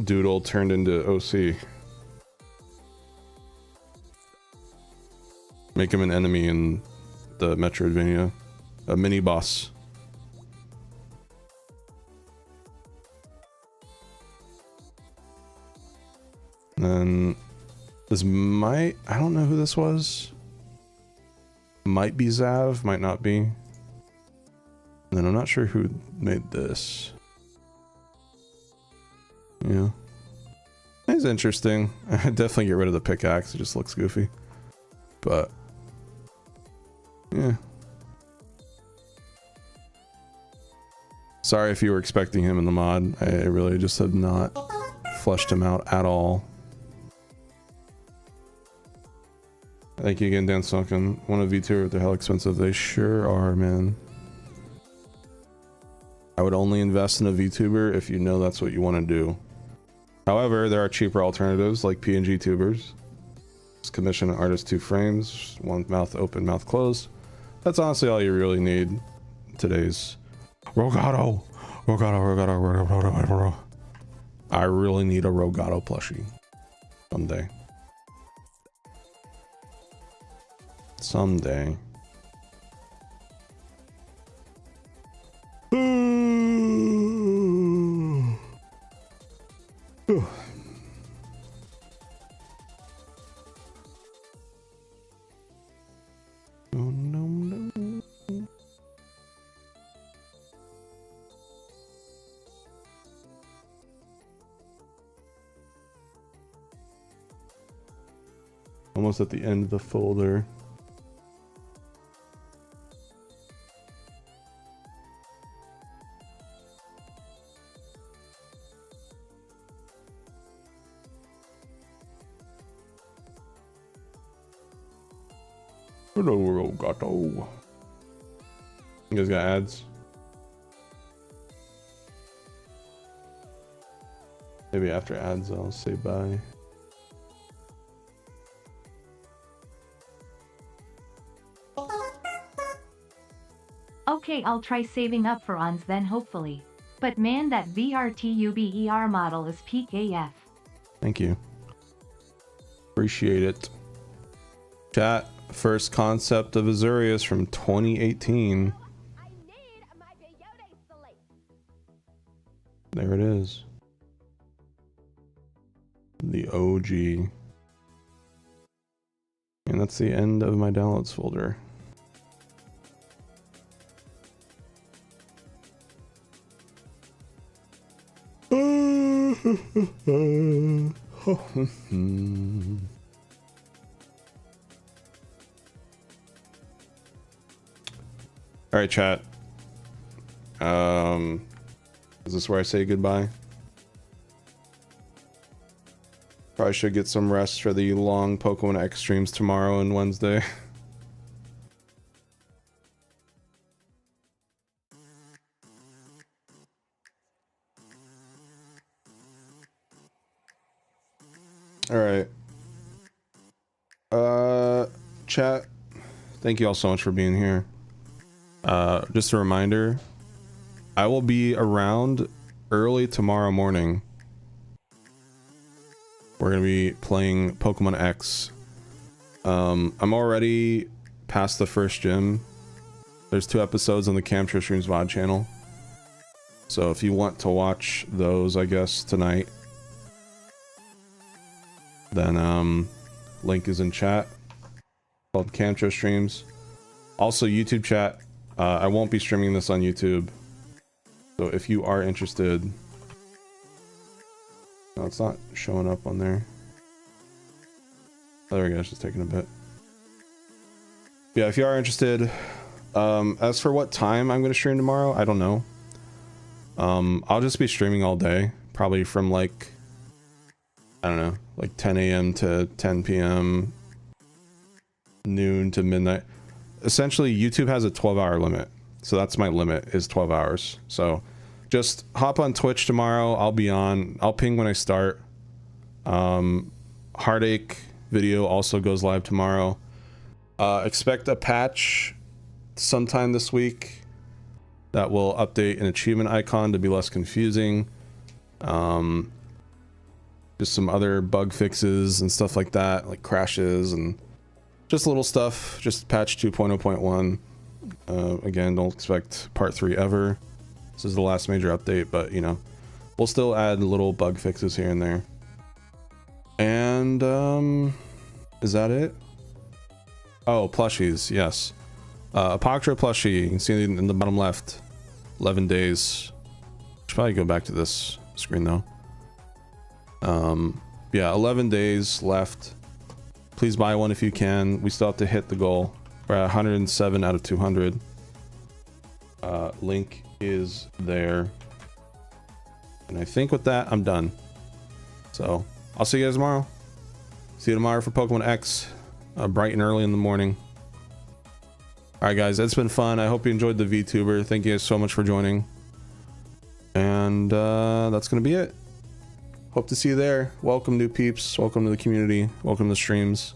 Doodle turned into OC. Make him an enemy in the Metroidvania. A mini boss. And then this might, I don't know who this was. Might be Zav, might not be. And then I'm not sure who made this. Yeah. It's interesting. I'd definitely get rid of the pickaxe, it just looks goofy. But yeah. Sorry if you were expecting him in the mod. I really just have not fleshed him out at all. Thank you again, Dan Sunken. One of VTuber, they're hell expensive. They sure are, man. I would only invest in a VTuber if you know that's what you want to do. However, there are cheaper alternatives like PNG tubers. Just commission an artist 2 frames, one mouth open, mouth closed. That's honestly all you really need. Today's Rogato. I really need a Rogato plushie. Someday. Someday. Almost at the end of the folder. Hello, Gato. You guys got ads? Maybe after ads I'll say bye. Okay, I'll try saving up for ons then hopefully. But man, that VRTUBER model is peak AF. Thank you. Appreciate it. Chat, first concept of Azurius from 2018. There it is. The OG. And that's the end of my downloads folder. All right, chat. Is this where I say goodbye? Probably should get some rest for the long Pokemon X streams tomorrow and Wednesday. All right. Chat, thank you all so much for being here. Just a reminder, I will be around early tomorrow morning, we're gonna be playing Pokemon X. I'm already past the first gym. There's 2 episodes on the Camtro Streams VOD channel. So if you want to watch those, I guess, tonight, then link is in chat, called Camtro Streams. Also YouTube chat, I won't be streaming this on YouTube. So if you are interested... No, it's not showing up on there. There we go, it's just taking a bit. Yeah, if you are interested, as for what time I'm going to stream tomorrow, I don't know. I'll just be streaming all day, probably from like, I don't know, like 10 a.m. to 10 p.m, noon to midnight. Essentially, YouTube has a 12-hour limit, so that's my limit, is 12 hours. So just hop on Twitch tomorrow. I'll be on. I'll ping when I start. Heartache video also goes live tomorrow. Expect a patch sometime this week that will update an achievement icon to be less confusing. Just some other bug fixes and stuff like that, like crashes and just little stuff. Just patch 2.0.1. Again, don't expect part 3 ever. This is the last major update, but you know, we'll still add little bug fixes here and there. And is that it? Oh, plushies, yes. Apoctra plushie, you can see it in the bottom left. 11 days. Should probably go back to this screen though. Yeah, 11 days left. Please buy one if you can. We still have to hit the goal. We're at 107 out of 200. Link is there. And I think with that, I'm done. So, I'll see you guys tomorrow. See you tomorrow for Pokemon X. Bright and early in the morning. Alright guys, it's been fun. I hope you enjoyed the VTuber. Thank you guys so much for joining. And that's gonna be it. Hope to see you there. Welcome new peeps. Welcome to the community. Welcome to the streams.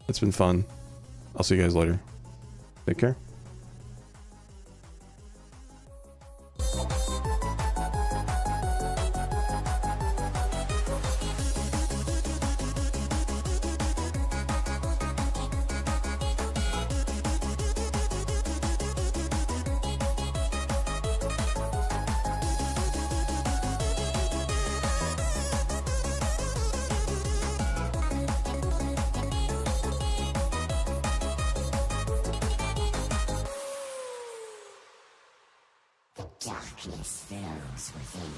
It's been fun. I'll see you guys later. Take care. Darkness fills within.